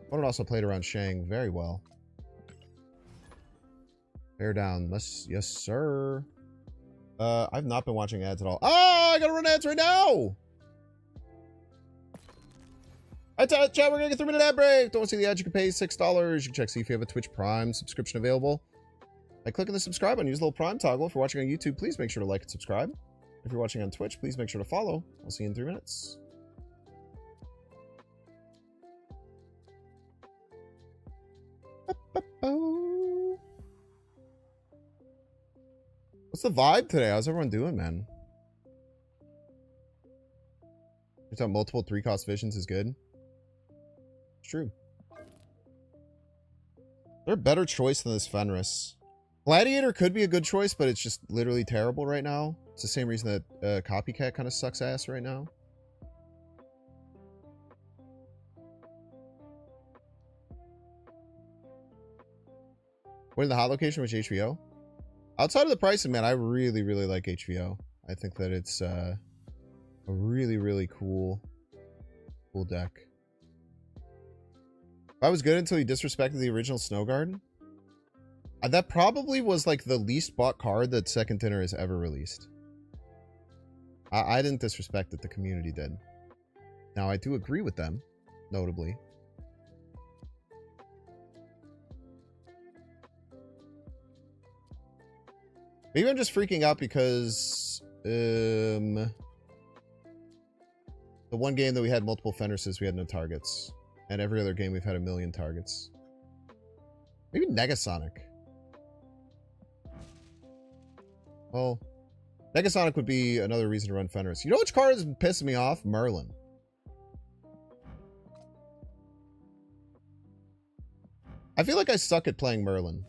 opponent also played around Shang very well. Bear down. Yes, sir. I've not been watching ads at all. Ah, I gotta run ads right now! Alright, chat, we're gonna get 3-minute ad break. Don't want to see the ads, you can pay $6. You can check, see if you have a Twitch Prime subscription available. By clicking the subscribe button, use the little Prime toggle. If you're watching on YouTube, please make sure to like and subscribe. If you're watching on Twitch, please make sure to follow. I'll see you in 3 minutes. What's the vibe today? How's everyone doing, man? You thought multiple 3-cost visions is good? It's true. They're a better choice than this Fenris. Gladiator could be a good choice, but it's just literally terrible right now. It's the same reason that Copycat kind of sucks ass right now. What in the hot location was HVO? Outside of the pricing, man, I really, really like HVO. I think that it's a really, really cool deck. I was good until you disrespected the original Snow Garden. That probably was like the least bought card that Second Dinner has ever released. I didn't disrespect it, the community did. Now I do agree with them, notably. Maybe I'm just freaking out because the one game that we had multiple Fenrises, we had no targets. And every other game we've had 1,000,000 targets. Maybe Negasonic. Well, Negasonic would be another reason to run Fenris. You know which card is pissing me off? Merlin. I feel like I suck at playing Merlin.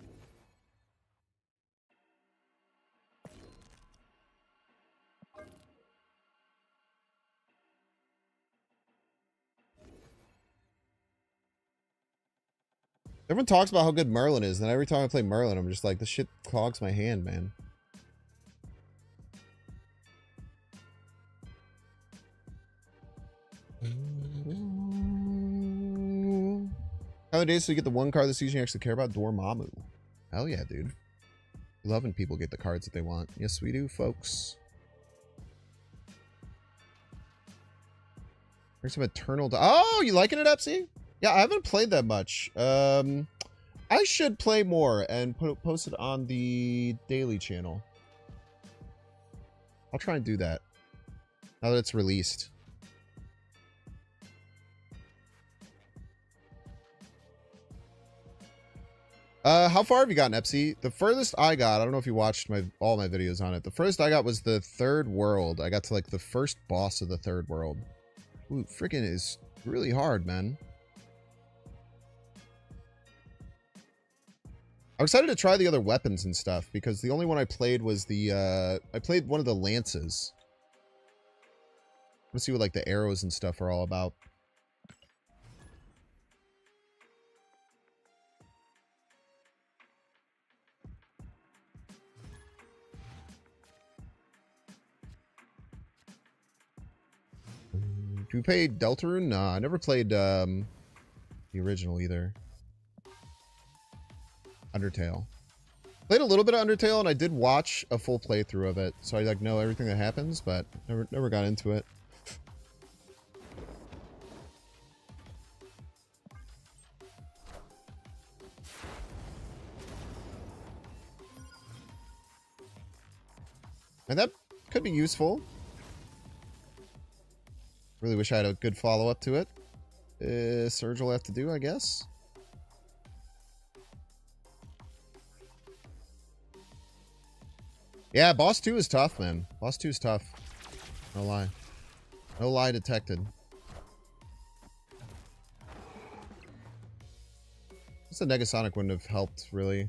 Everyone talks about how good Merlin is, and every time I play Merlin, I'm just like, this shit clogs my hand, man. How many days do you get the one card this season you actually care about? Dormammu. Hell yeah, dude. Loving people get the cards that they want. Yes, we do, folks. There's some Eternal... Oh, you liking it, Epsy? Yeah, I haven't played that much. I should play more and post it on the daily channel. I'll try and do that now that it's released. How far have you gotten, Epsy? The furthest I got, I don't know if you watched all my videos on it. The furthest I got was the third world. I got to like the first boss of the third world. Ooh, freaking is really hard, man. I'm excited to try the other weapons and stuff because the only one I played was the I played one of the lances. Let's see what like the arrows and stuff are all about. Do we play Deltarune? Nah, I never played the original either. Undertale. Played a little bit of Undertale, and I did watch a full playthrough of it, so I like know everything that happens, but never got into it. And that could be useful. Really wish I had a good follow-up to it. Surge will have to do, I guess. Yeah, Boss 2 is tough, man. Boss 2 is tough. No lie. No lie detected. Just the Negasonic wouldn't have helped, really.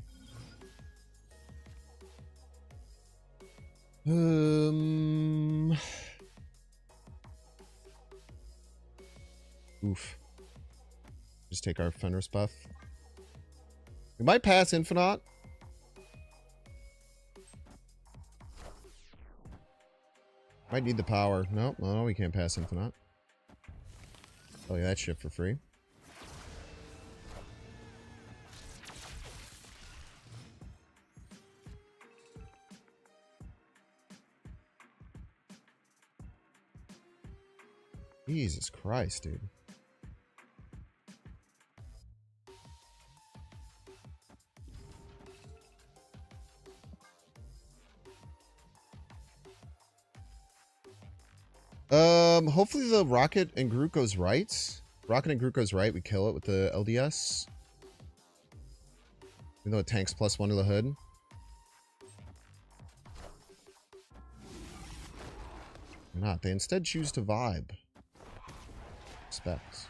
Oof. Just take our Fenris buff. We might pass Infinite. Might need the power. No, we can't pass Infinite. Oh yeah, that shit for free. Jesus Christ, dude. Hopefully the Rocket and Groot goes right. Rocket and Groot goes right, we kill it with the LDS. Even though it tanks +1 to the hood. Or not. They instead choose to vibe. Respects.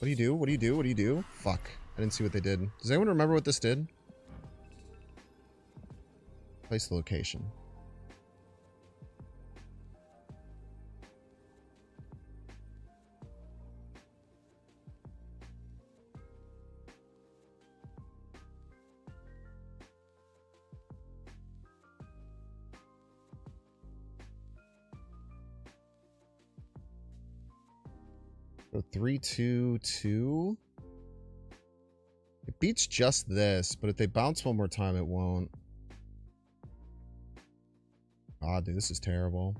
What do you do? What do you do? What do you do? Fuck. I didn't see what they did. Does anyone remember what this did? Place the location. So 3-2-2. It beats just this, but if they bounce one more time, it won't. Ah, dude, this is terrible.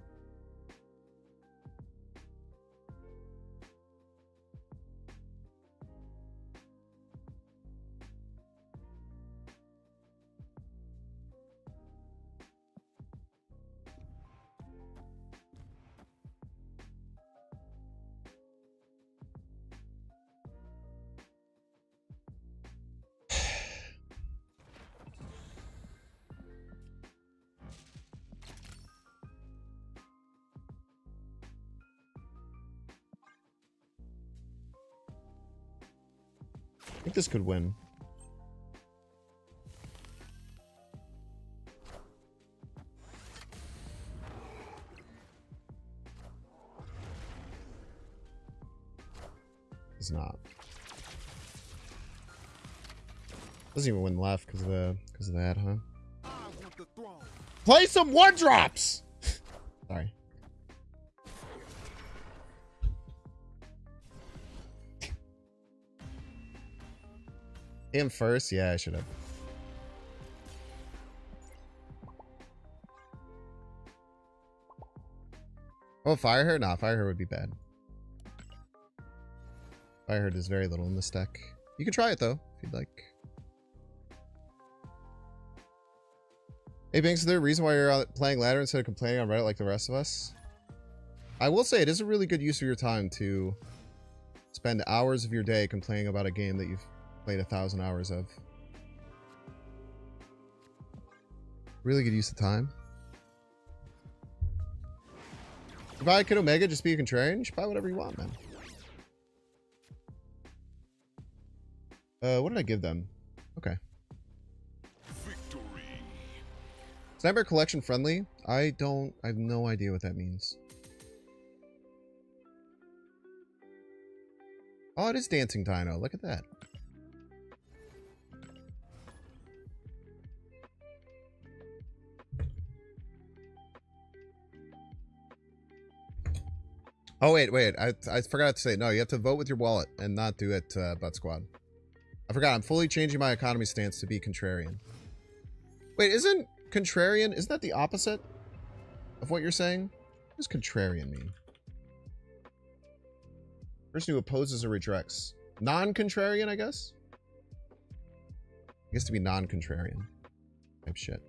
I think this could win. It's not. Doesn't even win left because of that, huh? Play some one drops. Sorry. Him first? Yeah, I should have. Oh, Fire Herd? Nah, Fire Herd would be bad. Fire Herd is very little in this deck. You can try it, though, if you'd like. Hey, Binks, is there a reason why you're playing ladder instead of complaining on Reddit like the rest of us? I will say it is a really good use of your time to spend hours of your day complaining about a game that you've played 1,000 hours of. Really good use of time. If you buy a Kid Omega, just be a contrarian. You should buy whatever you want, man. What did I give them? Okay. Victory. Sniper collection friendly? I have no idea what that means. Oh, it is Dancing Dino. Look at that. Oh, wait. I forgot to say, no, you have to vote with your wallet and not do it, Butt Squad. I forgot, I'm fully changing my economy stance to be contrarian. Wait, isn't that the opposite of what you're saying? What does contrarian mean? Person who opposes or rejects. Non-contrarian, I guess? I guess to be non-contrarian type shit.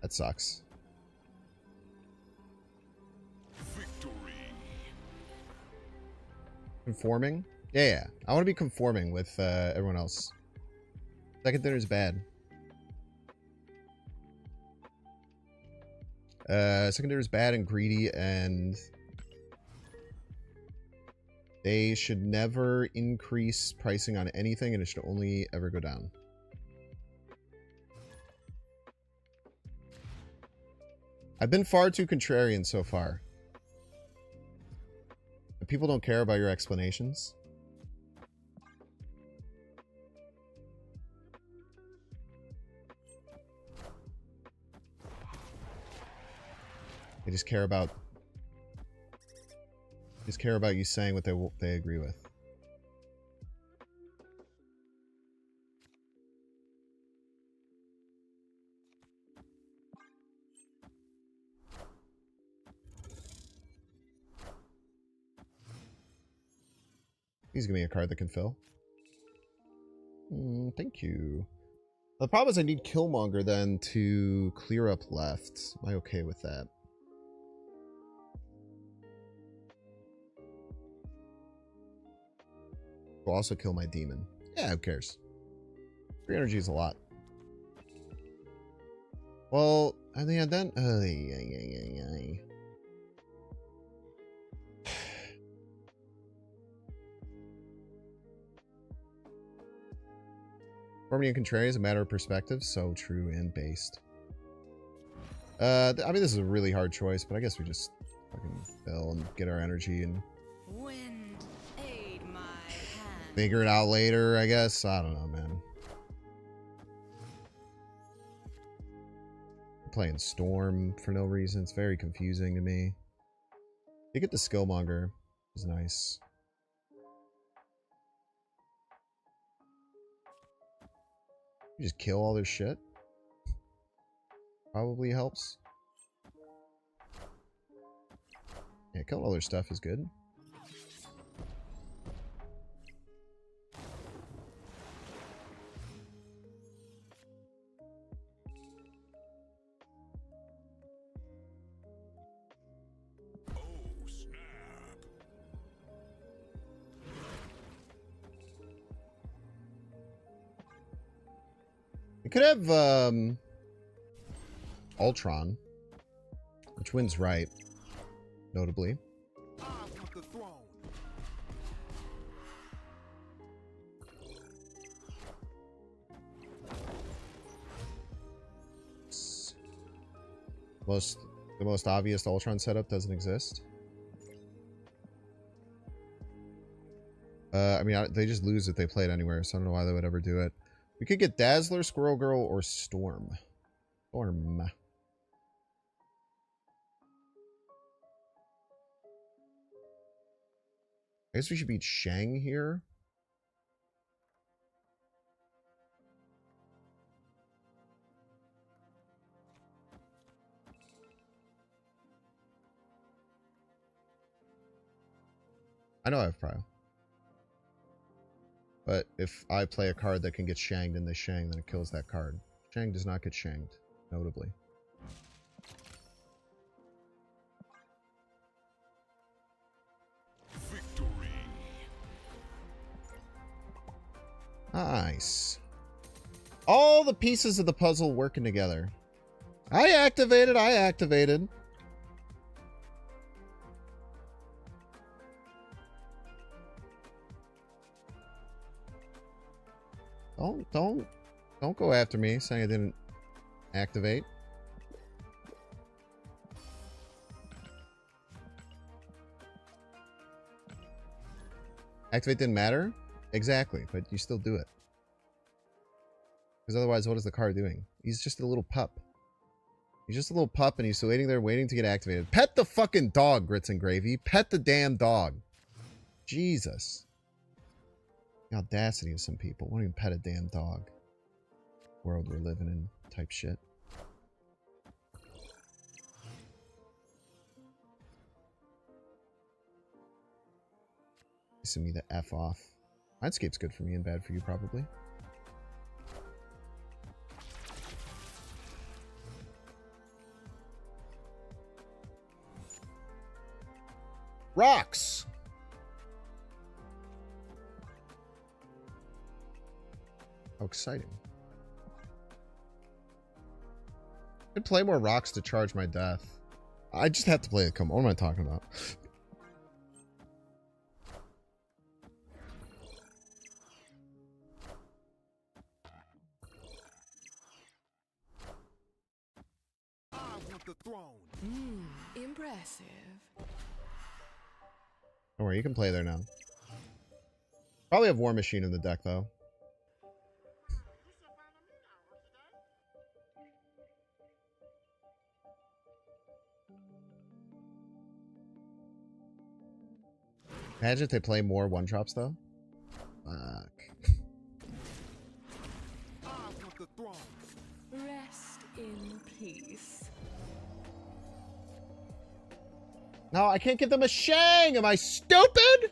That sucks. Victory. Conforming? Yeah. I want to be conforming with everyone else. Second dinner is bad. Second dinner is bad and greedy, and they should never increase pricing on anything, and it should only ever go down. I've been far too contrarian so far. People don't care about your explanations. They just care about you saying what they agree with. Please give me a card that can fill. Thank you. The problem is I need Killmonger then to clear up left. Am I okay with that? Will also kill my demon. Yeah, who cares? 3 energy is a lot. Well, I think then. Harmony and contrary is a matter of perspective. So true and based. I mean, this is a really hard choice, but I guess we just fucking fill and get our energy and Wind, aid my hand. figure it out later, I guess. I don't know, man. I'm playing Storm for no reason. It's very confusing to me. You get the Skillmonger. Is nice. You just kill all their shit. Probably helps. Yeah, killing all their stuff is good. Oh, snap. We could have Ultron, which wins right, notably. I want the throne. The most obvious Ultron setup doesn't exist. I mean, they just lose if they play it anywhere, so I don't know why they would ever do it. We could get Dazzler, Squirrel Girl, or Storm. Storm. I guess we should beat Shang here. I know I have Prio. But if I play a card that can get shanged and they shang, then it kills that card. Shang does not get shanged, notably. Victory. Nice. All the pieces of the puzzle working together. I activated. Don't go after me saying I didn't activate. Activate didn't matter? Exactly, but you still do it. Because otherwise, what is the card doing? He's just a little pup. He's just a little pup and he's waiting there waiting to get activated. Pet the fucking dog, Grits and Gravy. Pet the damn dog. Jesus. The audacity of some people. Won't even pet a damn dog. World we're living in type shit. Pissing me the F off. Mindscape's good for me and bad for you, probably. Rocks! How exciting. Could play more rocks to charge my death. I just have to play it. Come on, what am I talking about? I want the throne. Impressive. Don't worry, you can play there now. Probably have War Machine in the deck, though. Imagine if they play more one-drops, though. Fuck. I want the throne. Rest in peace. No, I can't give them a Shang! Am I stupid?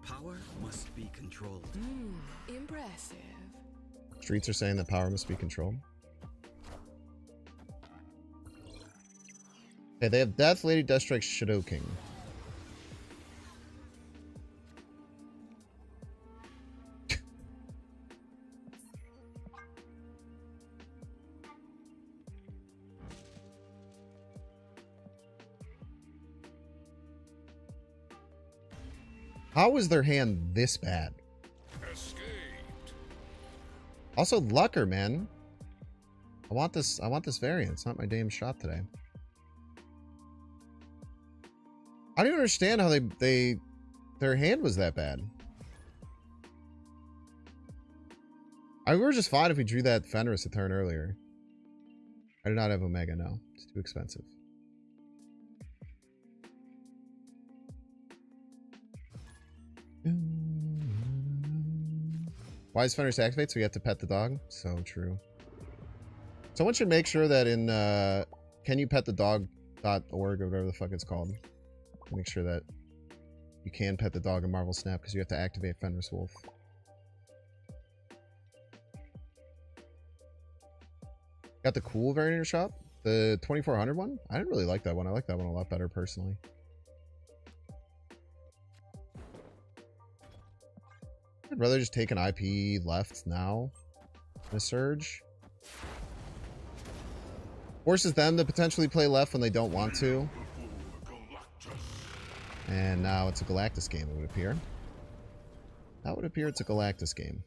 Power must be controlled. Impressive. Streets are saying that power must be controlled. Okay, they have Death, Lady Deathstrike, Shadow King. How is their hand this bad? Also, Lucker, man. I want this variant. It's not my damn shot today. I don't even understand how their hand was that bad. We were just fine if we drew that Fenris a turn earlier. I do not have Omega, no. It's too expensive. Why is Fenris activate? So we have to pet the dog? So true. Someone should make sure that in canyoupetthedog.org or whatever the fuck it's called. Make sure that you can pet the dog in Marvel Snap because you have to activate Fenris Wolf. Got the cool variant in your shop? The 2400 one? I didn't really like that one. I like that one a lot better personally. I'd rather just take an IP left now. In a surge. Forces them to potentially play left when they don't want to. And now it's a Galactus game, it would appear. That would appear it's a Galactus game.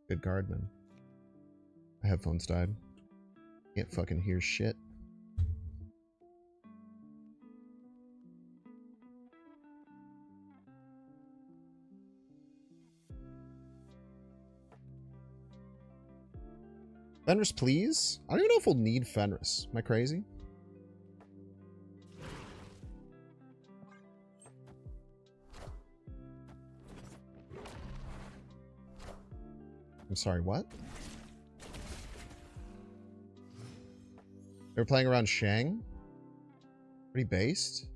Good guardman. My headphones died. Can't fucking hear shit. Fenris, please? I don't even know if we'll need Fenris. Am I crazy? I'm sorry, what? They were playing around Shang? Pretty based?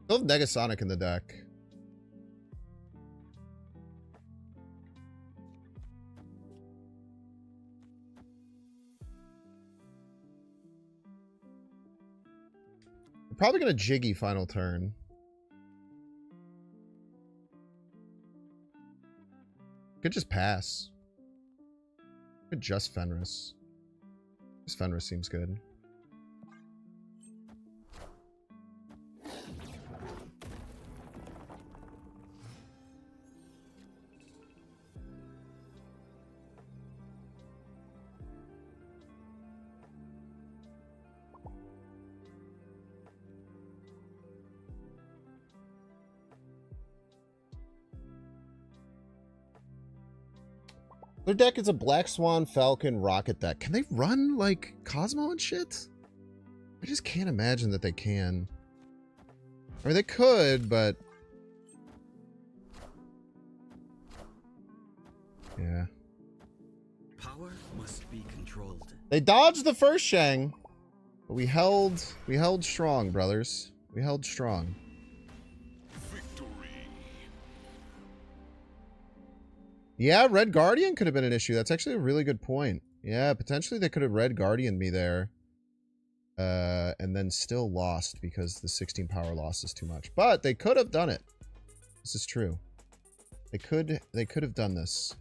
Still have Negasonic in the deck. Probably gonna Jiggy final turn. Could just pass. Could just Fenris. Just Fenris seems good. Their deck is a Black Swan, Falcon, Rocket deck. Can they run, like, Cosmo and shit? I just can't imagine that they can. I mean, they could, but... yeah. Power must be controlled. They dodged the first Shang. But we held strong, brothers. We held strong. Yeah, Red Guardian could have been an issue. That's actually a really good point. Yeah, potentially they could have Red Guardian me there. And then still lost because the 16 power loss is too much. But they could have done it. This is true. They could have done this.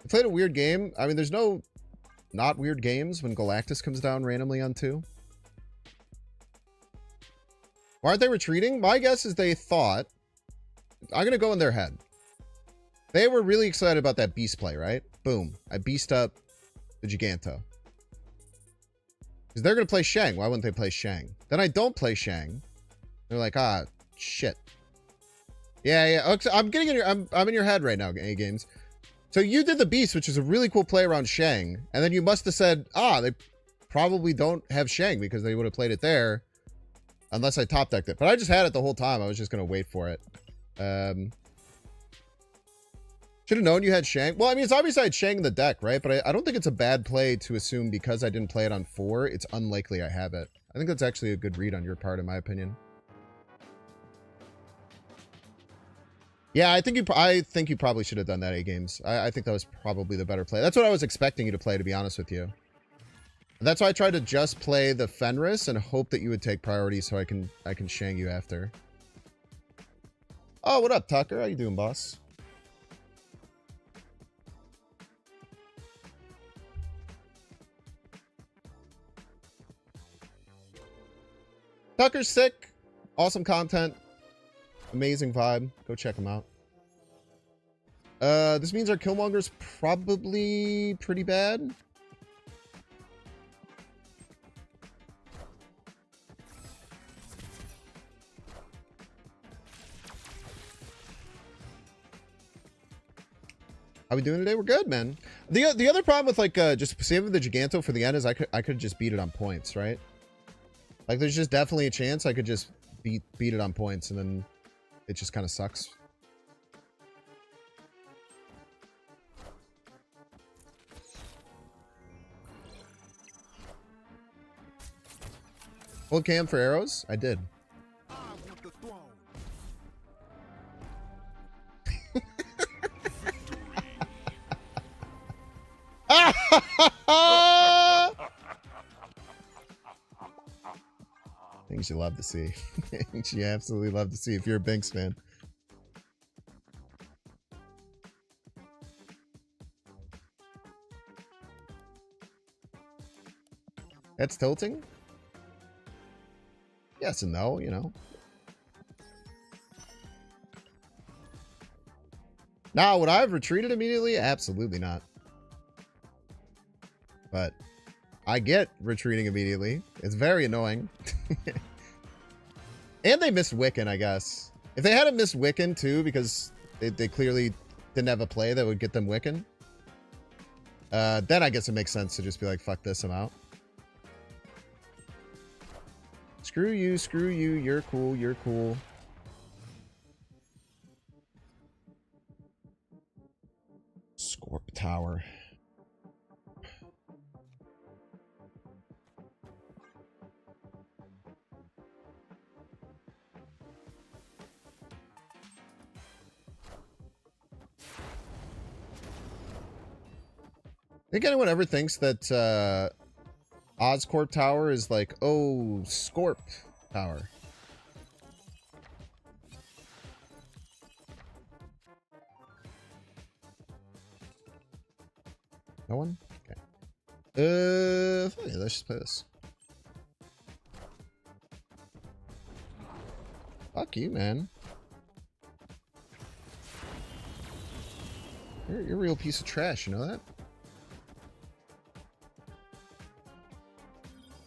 They played a weird game. I mean, there's no not weird games when Galactus comes down randomly on 2. Why aren't they retreating? My guess is they thought I'm gonna go in their head. They were really excited about that beast play, right? Boom. I beast up the Giganto. Because they're gonna play Shang. Why wouldn't they play Shang? Then I don't play Shang. They're like, ah, shit. Yeah. Okay, I'm getting in your I'm in your head right now, A Games. So you did the beast, which is a really cool play around Shang, and then you must have said, they probably don't have Shang because they would have played it there. Unless I top decked it. But I just had it the whole time. I was just going to wait for it. Should have known you had Shang. Well, I mean, it's obvious I had Shang in the deck, right? But I don't think it's a bad play to assume because I didn't play it on 4, it's unlikely I have it. I think that's actually a good read on your part, in my opinion. Yeah, I think you probably should have done that, A Games. I think that was probably the better play. That's what I was expecting you to play, to be honest with you. That's why I tried to just play the Fenris and hope that you would take priority so I can Shang you after. Oh, what up, Tucker? How you doing, boss? Tucker's sick. Awesome content. Amazing vibe. Go check him out. This means our Killmonger's probably pretty bad. How we doing today? We're good, man. The other problem with like just saving the Giganto for the end is I could just beat it on points, right? Like there's just definitely a chance I could just beat it on points and then it just kind of sucks. Hold cam for arrows? I did. I want the throne. Things you love to see. Things you absolutely love to see if you're a Binks fan. That's tilting? Yes and no, you know. Now, would I have retreated immediately? Absolutely not. But I get retreating immediately. It's very annoying. And they missed Wiccan, I guess. If they hadn't missed Wiccan too, because they clearly didn't have a play that would get them Wiccan, then I guess it makes sense to just be like, fuck this, I'm out. Screw you, you're cool, you're cool. Scorp Tower. Think anyone ever thinks that Oscorp Tower is like, oh, Scorp Tower? No one? Okay. Yeah, let's just play this. Fuck you, man. You're a real piece of trash, you know that?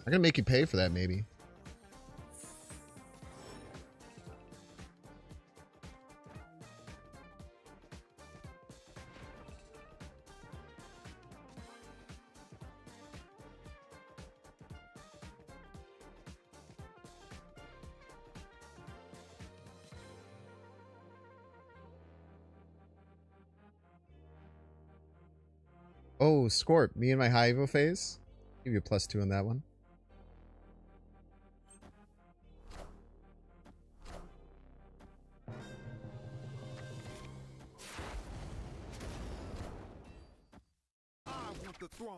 I'm gonna make you pay for that, maybe. Oh, Scorp, me and my high Evo phase. Give you a +2 on that one. The throne.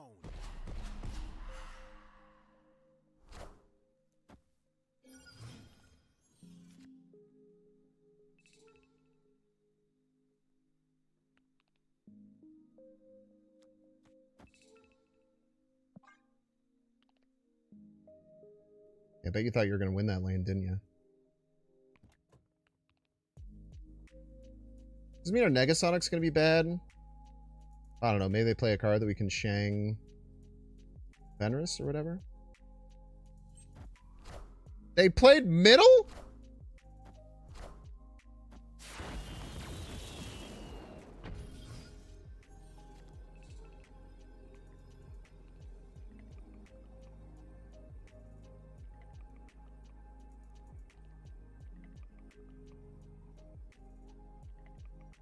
I bet you thought you were going to win that lane, didn't you? Does it mean our Negasonic's gonna be bad? I don't know. Maybe they play a card that we can Shang Fenris or whatever. They played middle?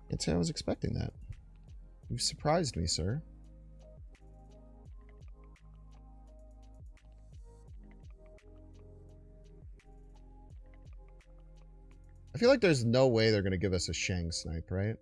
Can't say I was expecting that. You've surprised me, sir. I feel like there's no way they're going to give us a Shang snipe, right?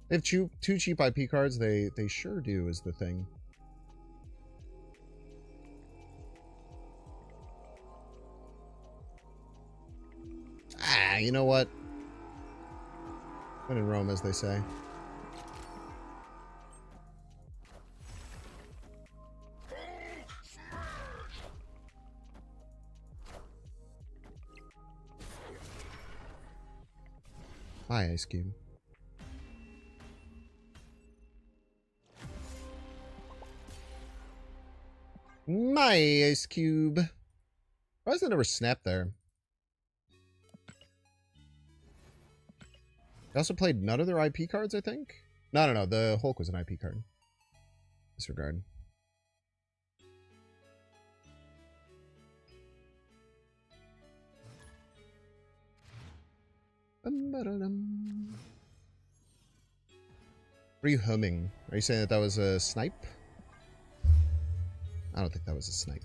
They have two cheap IP cards. They sure do, is the thing. Ah, you know what? When in Rome, as they say. Hi, Ice Cube. My Ice Cube. Why does it never snap there? They also played none of their IP cards, I think? No. The Hulk was an IP card. Disregard. What are you humming? Are you saying that was a snipe? I don't think that was a snipe.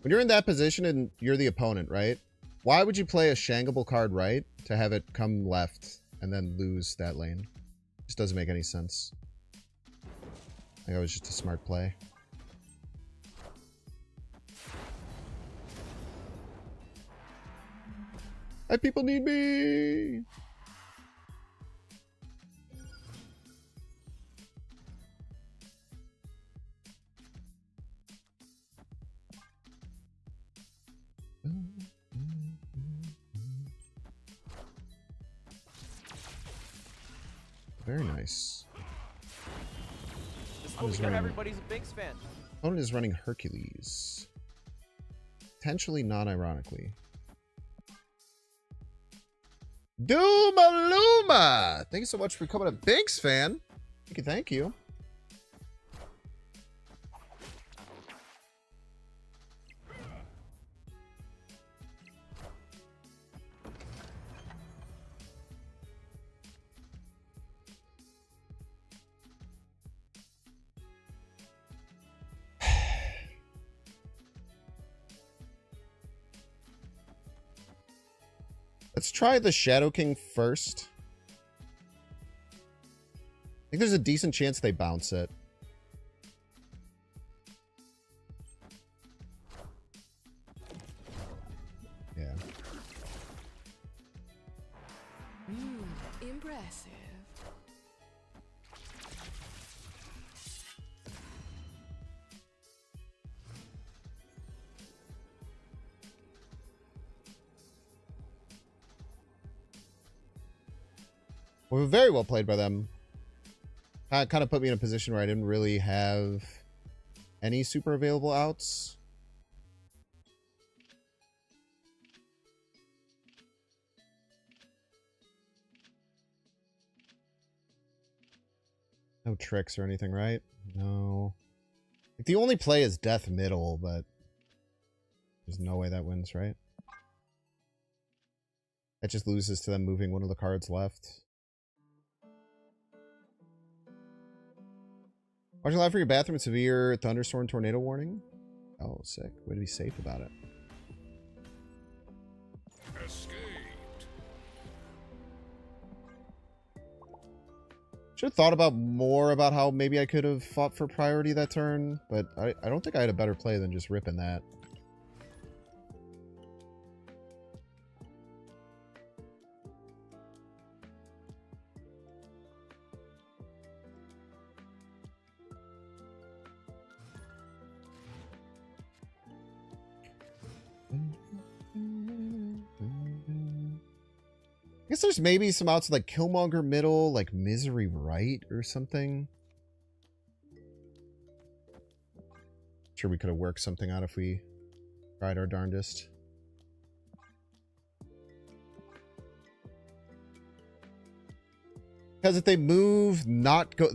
When you're in that position and you're the opponent, right? Why would you play a Shangable card right to have it come left and then lose that lane? Just doesn't make any sense. I think it was just a smart play. My people need me! Very nice. This is what we get. Everybody's a Binks fan. Opponent is running Hercules. Potentially non-ironically. Doomaluma! Thank you so much for becoming a Binks fan. Thank you. Let's try the Shadow King first. I think there's a decent chance they bounce it. Yeah. Impressive. Well, very well played by them. Kind of put me in a position where I didn't really have any super available outs. No tricks or anything, right? No. Like, the only play is death middle, but there's no way that wins, right? That just loses to them moving one of the cards left. Watching live for your bathroom, severe thunderstorm tornado warning. Oh, sick. Way to be safe about it. Should have thought about more about how maybe I could have fought for priority that turn, but I don't think I had a better play than just ripping that. I guess there's maybe some outs like Killmonger middle, like Misery right or something. Sure, we could have worked something out if we tried our darndest. Because if they move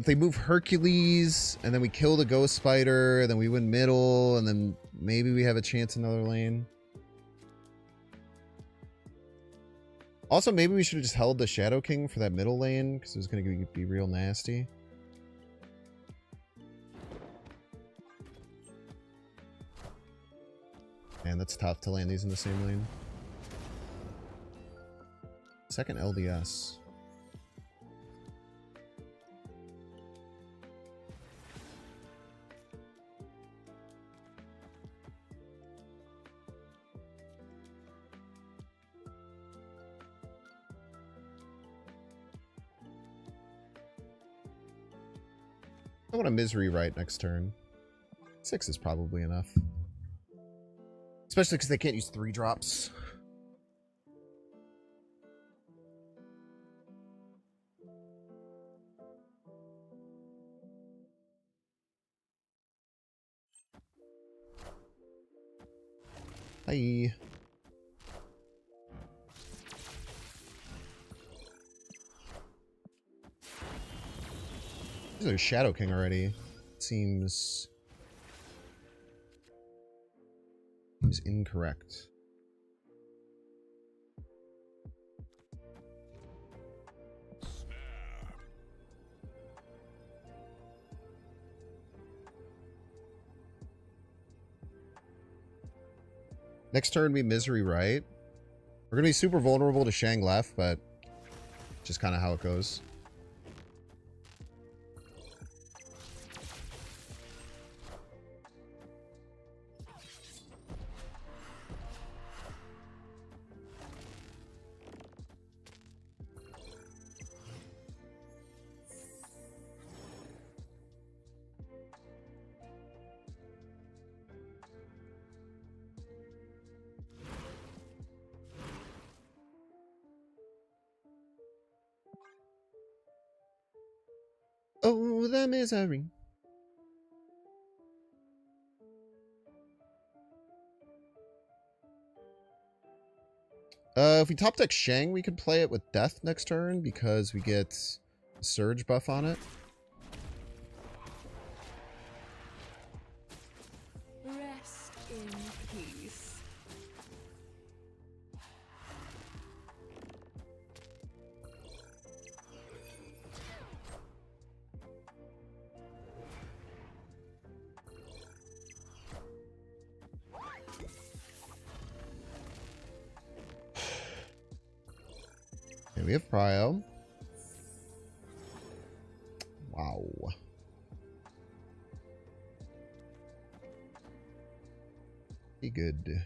they move Hercules, and then we kill the Ghost Spider, and then we win middle, and then maybe we have a chance in another lane. Also, maybe we should have just held the Shadow King for that middle lane, because it was going to be real nasty. Man, that's tough to land these in the same lane. Second LDS. I want a Misery right next turn. 6 is probably enough. Especially because they can't use 3 drops. Hi. There's a Shadow King already. Seems incorrect. Next turn be Misery right. We're gonna be super vulnerable to Shang left, but just kind of how it goes. Oh, the misery. If we top deck Shang, we could play it with Death next turn because we get a Surge buff on it. Rest in peace. Okay, we have Prio. Wow. Be good.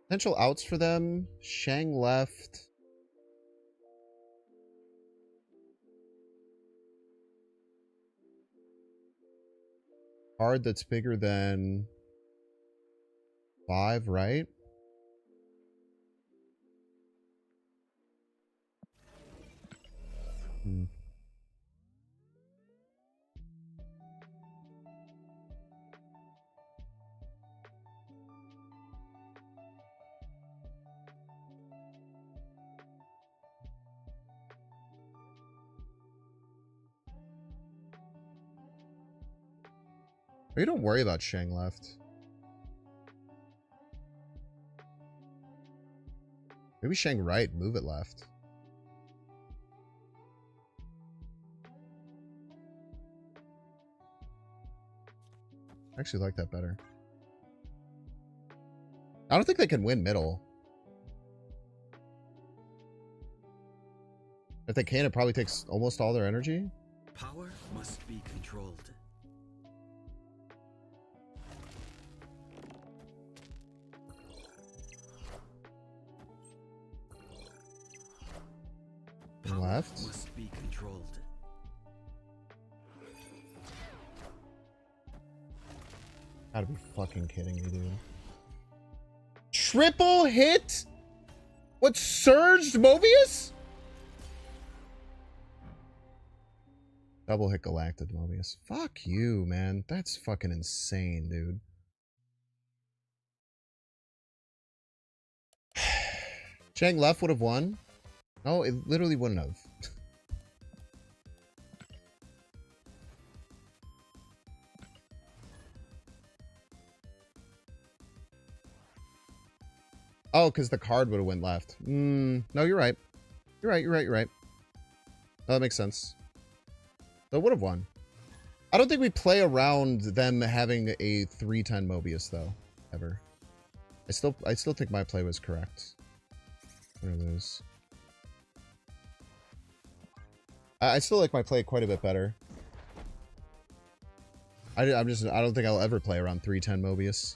Potential outs for them. Shang left. Card that's bigger than 5, right? Hmm. Maybe don't worry about Shang left. Maybe Shang right, move it left. I actually like that better. I don't think they can win middle. If they can, it probably takes almost all their energy. Power must be controlled. Power Left. must be controlled. Gotta be fucking kidding me, dude. Triple hit? What, surged Mobius? Double hit Galactic Mobius. Fuck you, man. That's fucking insane, dude. Chang left would have won. No, it literally wouldn't have. Oh, because the card would have went left. No, you're right. You're right. Oh, that makes sense. So it would have won. I don't think we play around them having a 310 Mobius, though. Ever. I still think my play was correct. What are those? I still like my play quite a bit better. I don't think I'll ever play around 310 Mobius.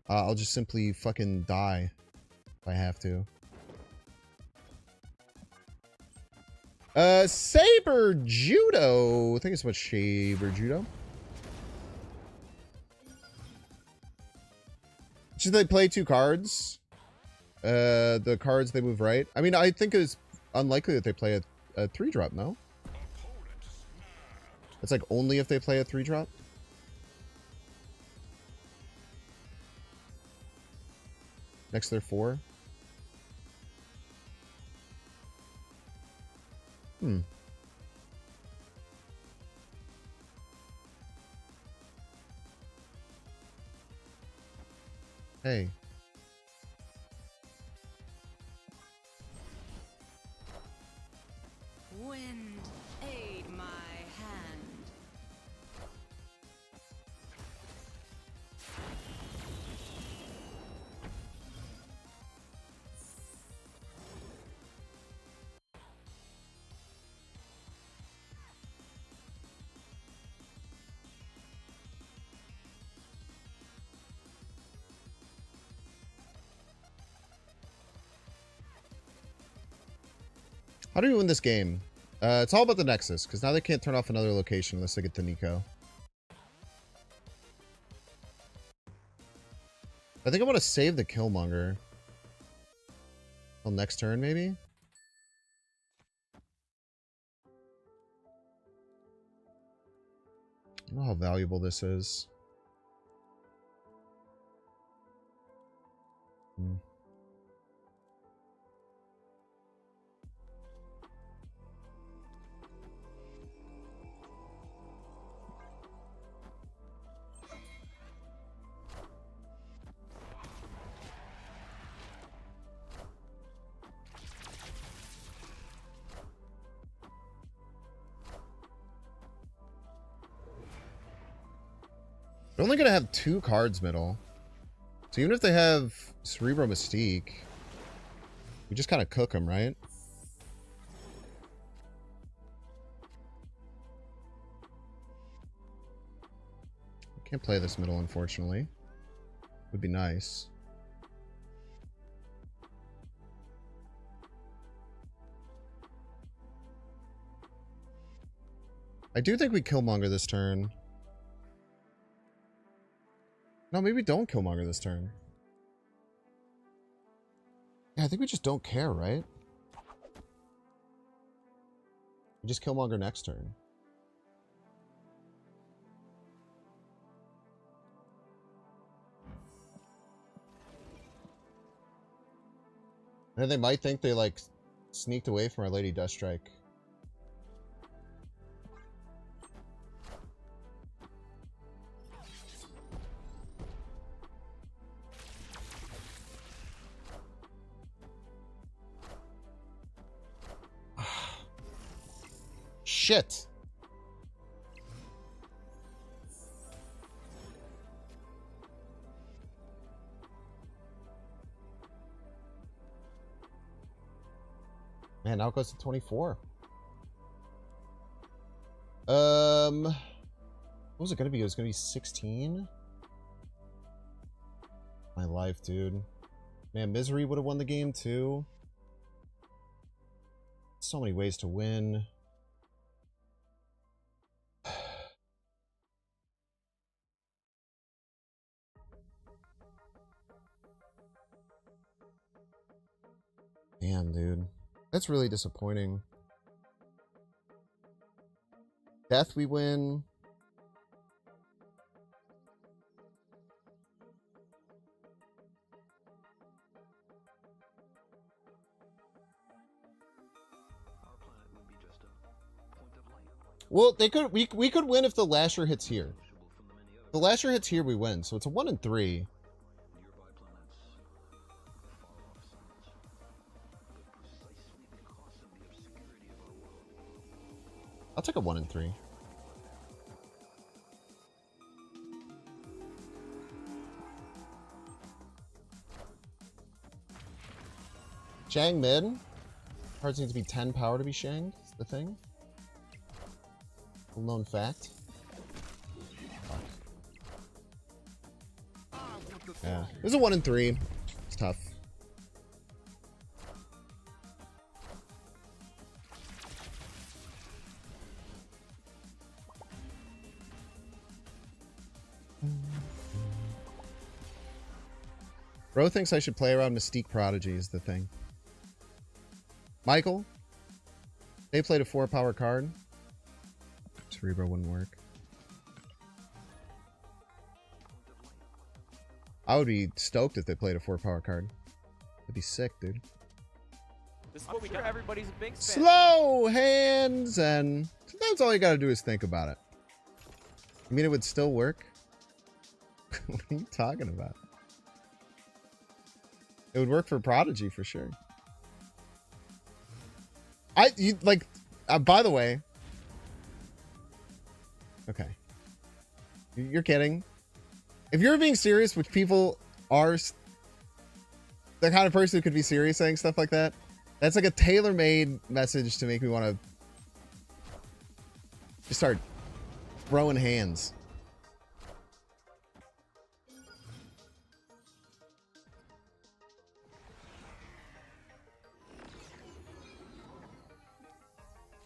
I'll just simply fucking die if I have to. Saber Judo. I think it's about Saber Judo. Should they play 2 cards? The cards they move right. I mean, I think it's unlikely that they play a 3-drop, no? It's like only if they play a 3-drop. Next, they're 4. Hey. Wind, aid my hand. How do we win this game? It's all about the Nexus, because now they can't turn off another location unless they get to Nico. I think I want to save the Killmonger. Till next turn, maybe? I don't know how valuable this is. They're only going to have 2 cards middle. So even if they have Cerebro Mystique, we just kind of cook them, right? Can't play this middle, unfortunately. Would be nice. I do think we Killmonger this turn. No, maybe we don't Killmonger this turn. Yeah, I think we just don't care, right? We just Killmonger next turn. And they might think they, like, sneaked away from our Lady Deathstrike. shit. Man, now it goes to 24. What was it gonna be? It was gonna be 16? My life, dude. Man, Misery would have won the game too. So many ways to win. Damn, dude. That's really disappointing. Death we win. Well, they could we could win if the Lasher hits here. If the Lasher hits here, we win. So it's a 1 in 3. I'll take a 1 in 3. Shang mid. Cards need to be 10 power to be shanged. Is the thing. Well known fact. Yeah. It was a 1 in 3. It's tough. Bro thinks I should play around Mystique Prodigy is the thing. Michael, they played a 4-power card. Cerebro wouldn't work. I would be stoked if they played a 4-power card. That'd be sick, dude. This is what we do. Everybody's a Binks fan. Slow hands, and sometimes all you gotta do is think about it. You mean it would still work? What are you talking about? It would work for Prodigy for sure. By the way. Okay. You're kidding. If you're being serious, which people are, the kind of person who could be serious saying stuff like that, that's like a tailor-made message to make me want to just start throwing hands.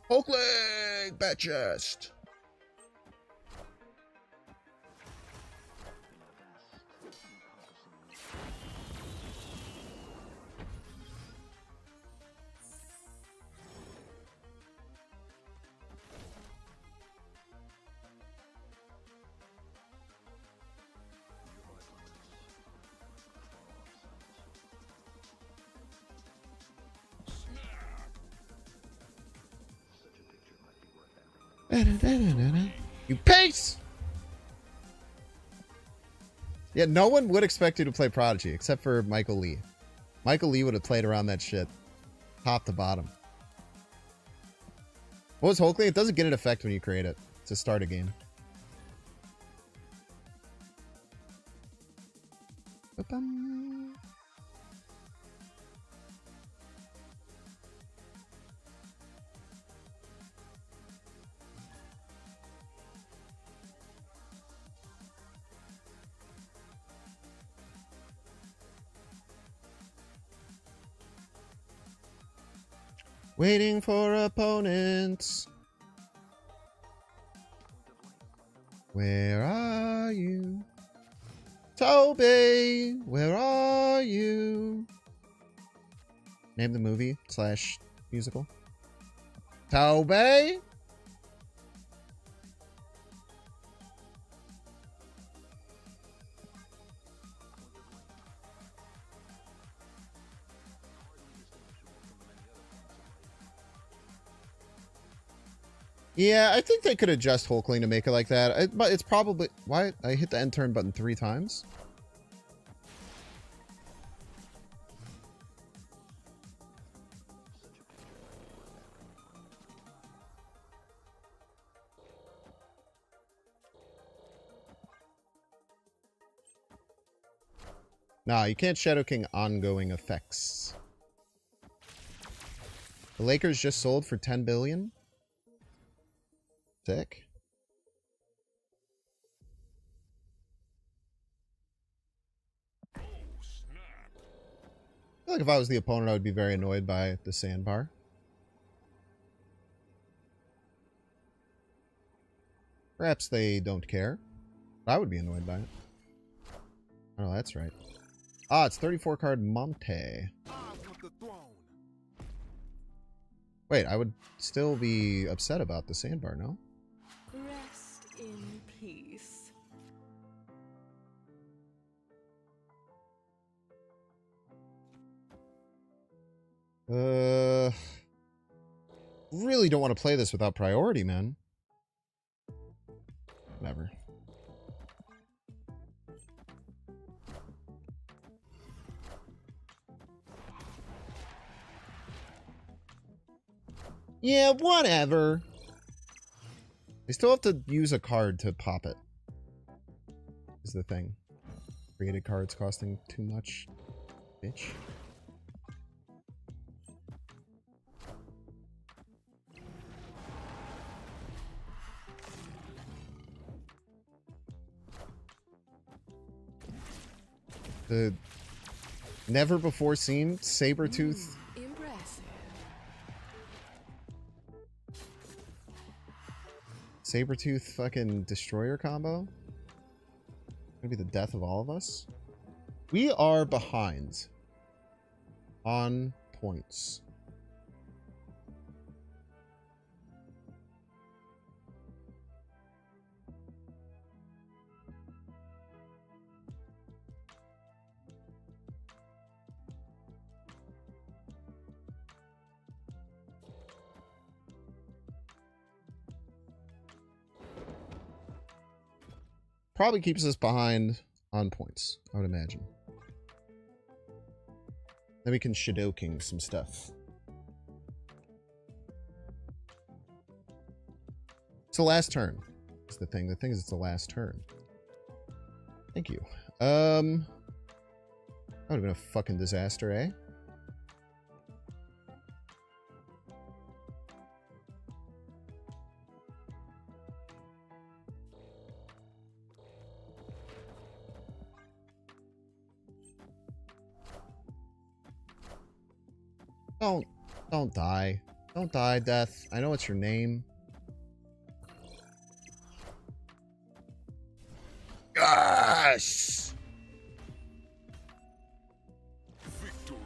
Hulkling! Bat chest! You pace! Yeah, no one would expect you to play Prodigy except for Michael Lee. Michael Lee would have played around that shit top to bottom. What was Hulkling? It doesn't get an effect when you create it to start a game. Ba-bum. Waiting for opponents. Where are you? Toby, where are you? Name the movie / musical. Toby? Yeah, I think they could adjust Hulkling to make it like that. But it's probably... Why? I hit the end turn button 3 times. Nah, you can't Shadow King ongoing effects. The Lakers just sold for 10 billion. Sick. I feel like if I was the opponent, I would be very annoyed by the sandbar. Perhaps they don't care. I would be annoyed by it. Oh, that's right. Ah, it's 34 card Monte. I want the throne. Wait, I would still be upset about the sandbar, no? Rest in peace. Really don't want to play this without priority, man. Whatever. Yeah, whatever. They still have to use a card to pop it. Is the thing. Created cards costing too much. Bitch. The never before seen Sabertooth. Impressive. Sabertooth fucking destroyer combo. Gonna be the death of all of us. We are behind on points. Probably keeps us behind on points, I would imagine. Then we can Shadow King some stuff. It's the last turn. That's the thing. The thing is, it's the last turn. Thank you. That would have been a fucking disaster, eh? Don't die. Don't die, Death. I know it's your name. Gosh! Victory.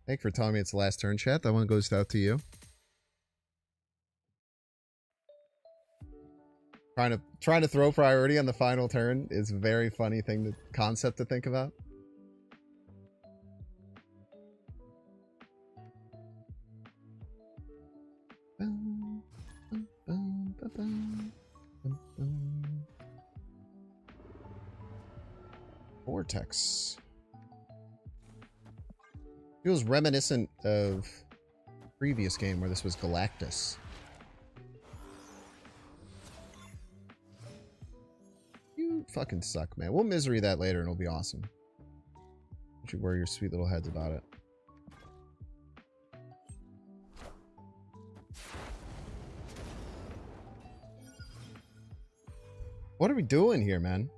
Thank you for telling me it's the last turn, chat. That one goes out to you. Trying to throw priority on the final turn is a very funny concept to think about. Vortex. Feels reminiscent of previous game where this was Galactus. You fucking suck, man. We'll misery that later and it'll be awesome. You should worry your sweet little heads about it. What are we doing here, man?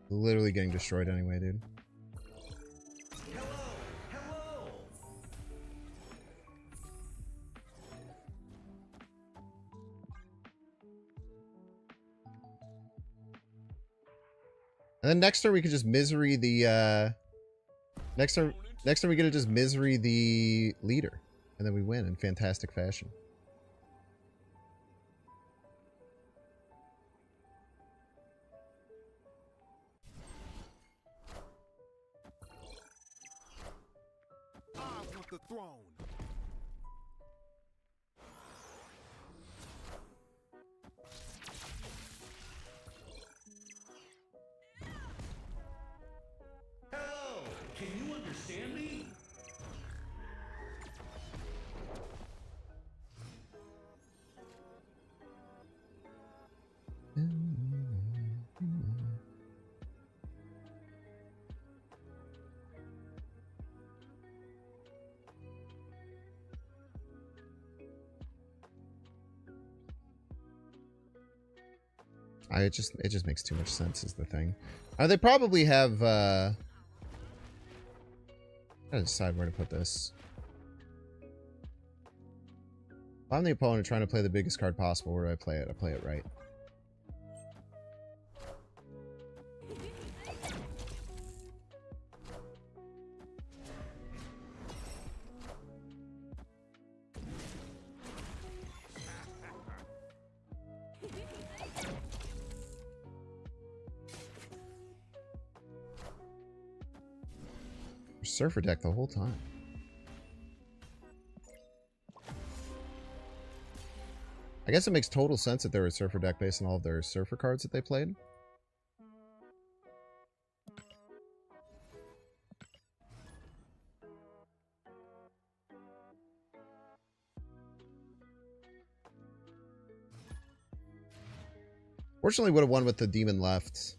Literally getting destroyed anyway, dude. And then next turn we could just misery the next turn we could just misery the leader. And then we win in fantastic fashion. I want the throne. Can you understand me? It just makes too much sense is the thing. They probably have I gotta decide where to put this. If I'm the opponent trying to play the biggest card possible, where do I play it? I play it right. Surfer deck the whole time. I guess it makes total sense that they were a Surfer deck based on all of their Surfer cards that they played. Fortunately, would have won with the demon left.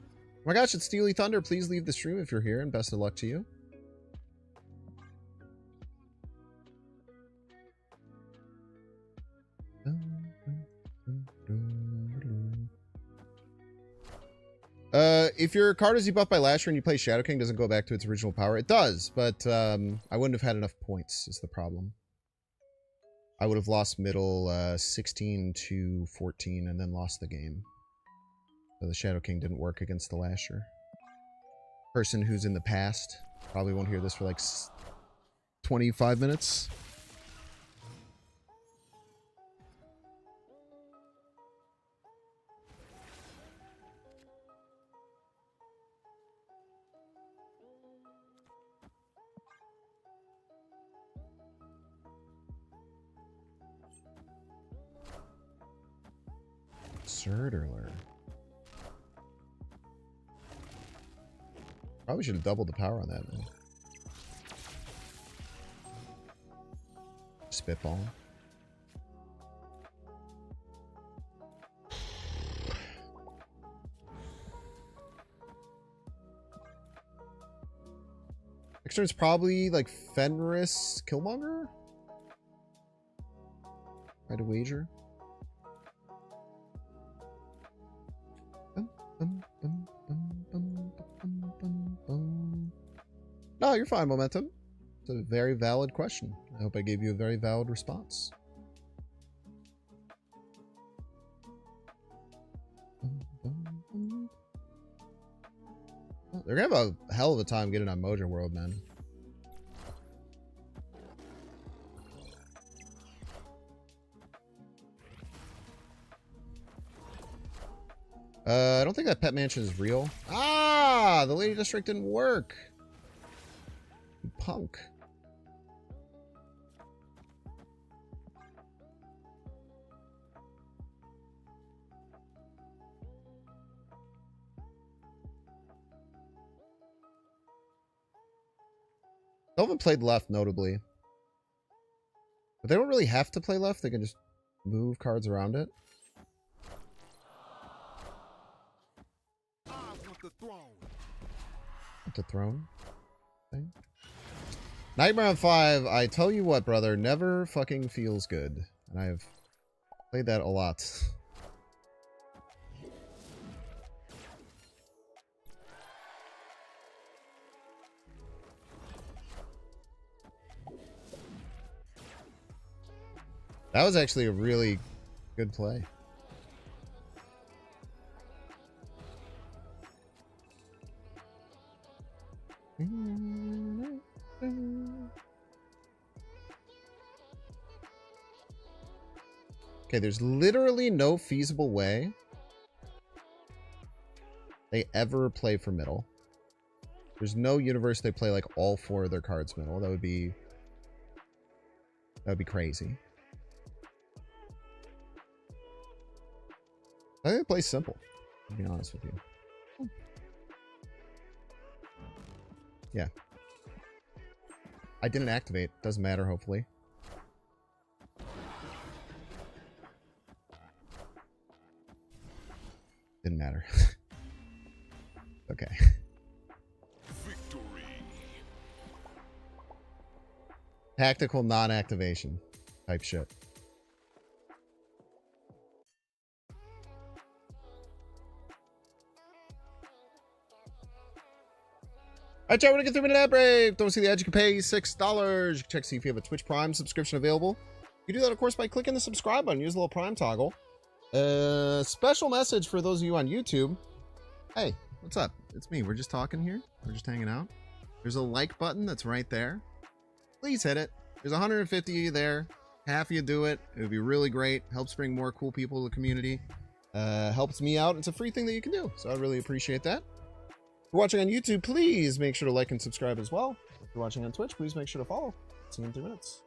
Oh my gosh, it's Steely Thunder. Please leave the stream if you're here, and best of luck to you. If your card is debuffed by Lasher and you play Shadow King, doesn't go back to its original power. It does, but I wouldn't have had enough points is the problem. I would have lost middle 16 to 14 and then lost the game. So the Shadow King didn't work against the Lasher. Person who's in the past probably won't hear this for like 25 minutes. Surturler. Probably should have doubled the power on that, man. Spitball. Next turn's probably like Fenris Killmonger? Try to wager. No, you're fine, Momentum. It's a very valid question. I hope I gave you a very valid response. They're gonna have a hell of a time getting on Mojo World, man. I don't think that Pet Mansion is real. Ah, the Lady District didn't work. You punk. Sylvan played left, notably. But they don't really have to play left. They can just move cards around it. The throne. The throne thing. Nightmare on 5, I tell you what, brother, never fucking feels good. And I have played that a lot. That was actually a really good play. Okay, there's literally no feasible way they ever play for middle. There's no universe they play like all 4 of their cards middle. That would be crazy. I think they play simple, to be honest with you. Yeah. I didn't activate. Doesn't matter, hopefully. Didn't matter. Okay. Victory. Tactical non-activation type shit. All right, chat, we're gonna get 3-minute ad break. Don't see the ad, you can pay $6. You can check to see if you have a Twitch Prime subscription available. You do that, of course, by clicking the subscribe button. Use the little Prime toggle. Special message for those of you on YouTube. Hey, what's up? It's me. We're just talking here. We're just hanging out. There's a like button that's right there. Please hit it. There's 150 of you there. Half of you do it. It would be really great. Helps bring more cool people to the community. Helps me out. It's a free thing that you can do. So I really appreciate that. If you're watching on YouTube, please make sure to like and subscribe as well. If you're watching on Twitch, please make sure to follow. See you in 3 minutes.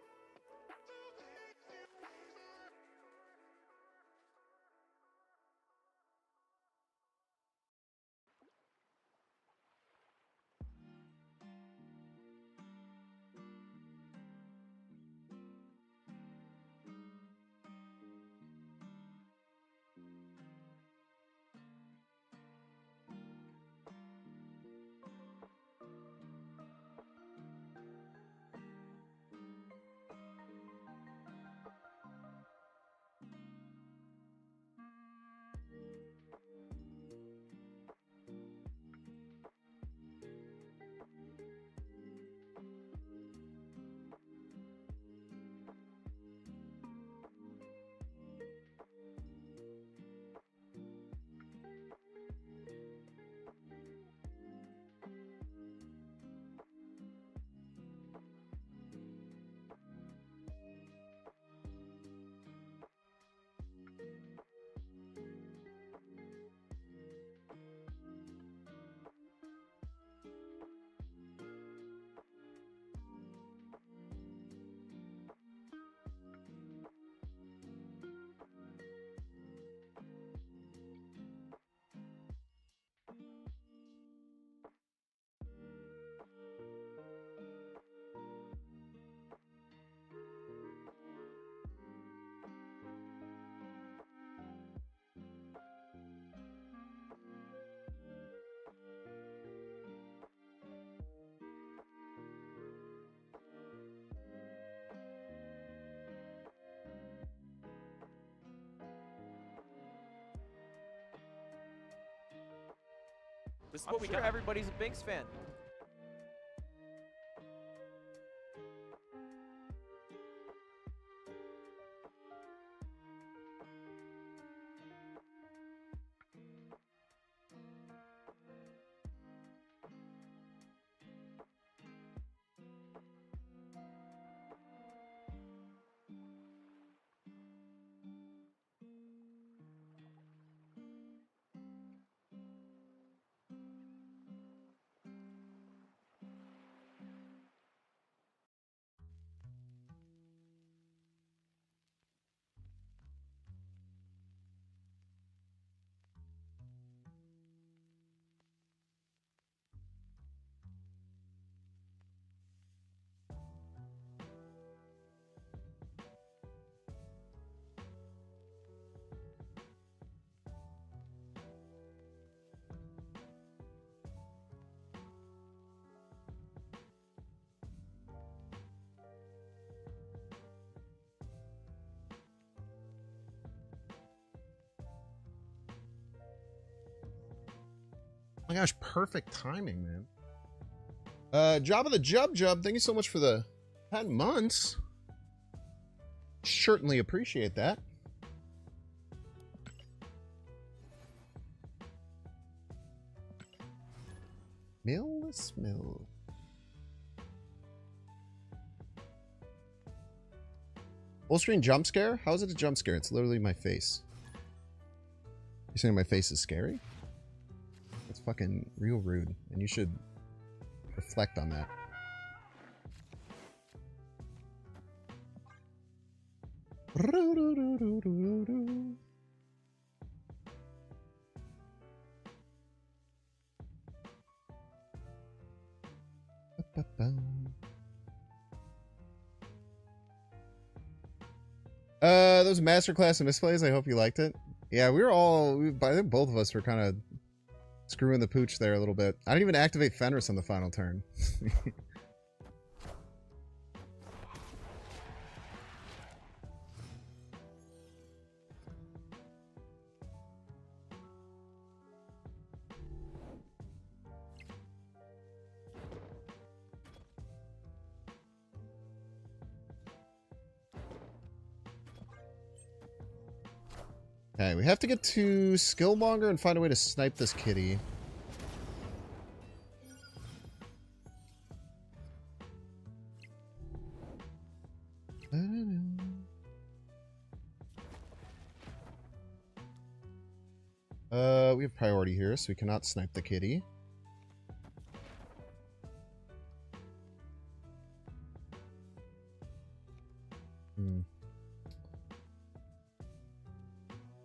This is what we got. Everybody's a Binks fan. Oh my gosh, perfect timing, man. Job of the Jub, thank you so much for the 10 months. Certainly appreciate that. Millis Mill. Full screen jump scare? How is it a jump scare? It's literally my face. You're saying my face is scary? That's fucking real rude, and you should reflect on that. That was a masterclass in misplays. I hope you liked it. Yeah, I think both of us were kind of screwing the pooch there a little bit. I didn't even activate Fenris on the final turn. Okay, we have to get to Skillmonger and find a way to snipe this kitty. We have priority here, so we cannot snipe the kitty.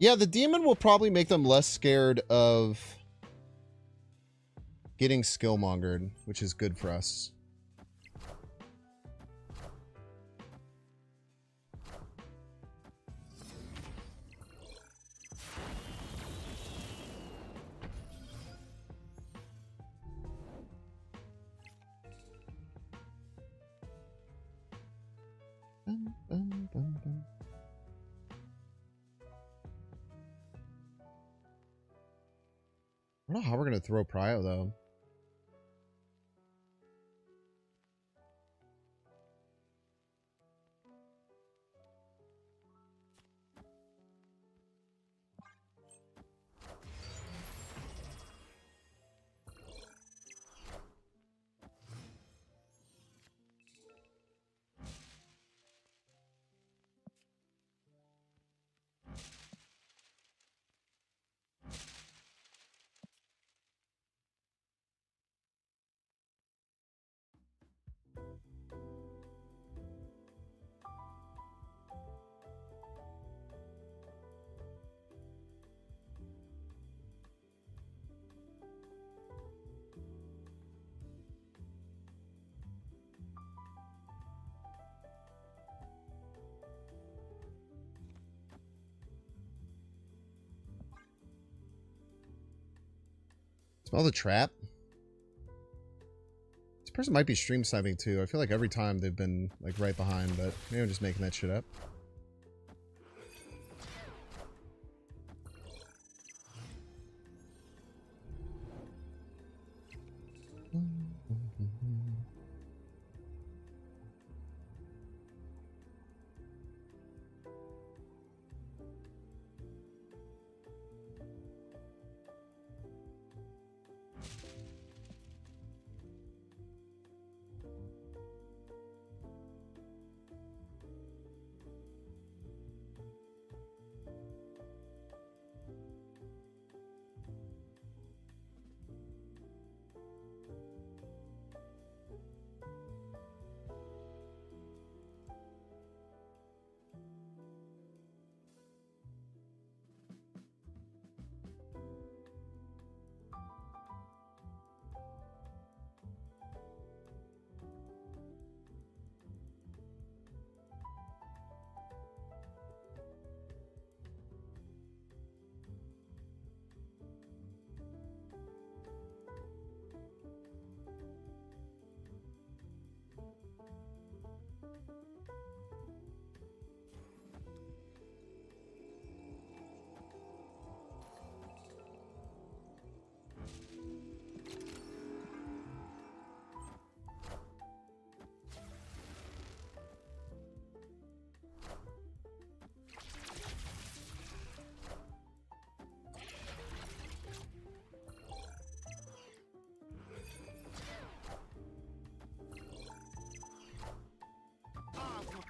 Yeah, the demon will probably make them less scared of getting Skillmongered, which is good for us. I don't know how we're going to throw Prio, though. Smell the trap? This person might be stream sniping too. I feel like every time they've been like right behind, but maybe I'm just making that shit up.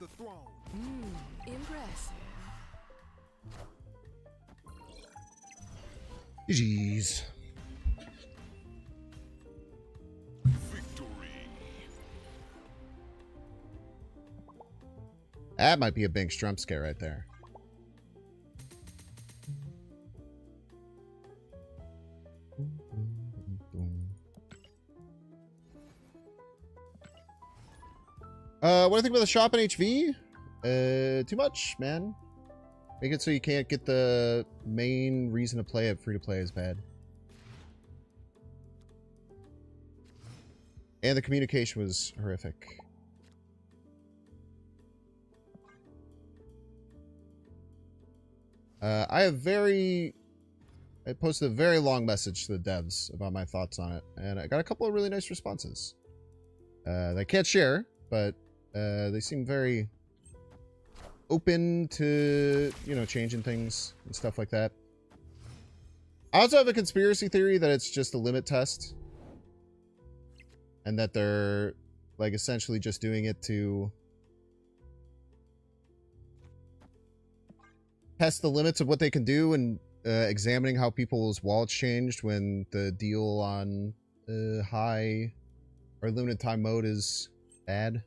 the throne. Impressive. GG's. Victory. That might be a Binks jump scare right there. What do you think about the shop in HV? Too much, man. Make it so you can't get the main reason to play it. Free to play is bad. And the communication was horrific. I posted a very long message to the devs about my thoughts on it, and I got a couple of really nice responses. They can't share, but they seem very open to, you know, changing things and stuff like that. I also have a conspiracy theory that it's just a limit test, and that they're like essentially just doing it to test the limits of what they can do, and examining how people's wallets changed when the deal on high or limited time mode is bad.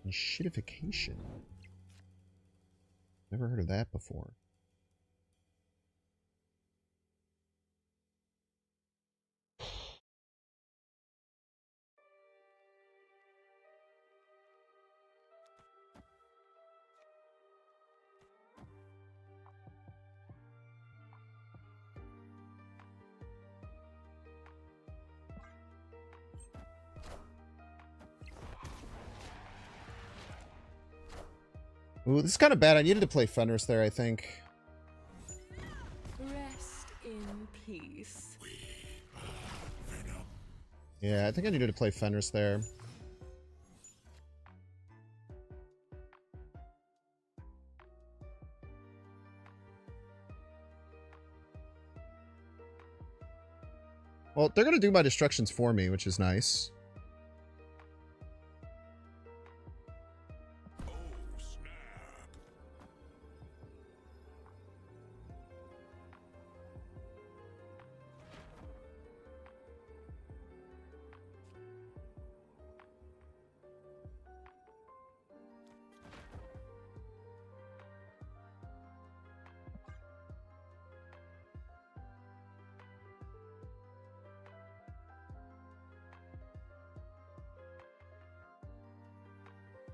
And shitification. Never heard of that before. Ooh, this is kind of bad. I needed to play Fenris there, I think. Rest in peace. Yeah, I think I needed to play Fenris there. Well, they're going to do my destructions for me, which is nice.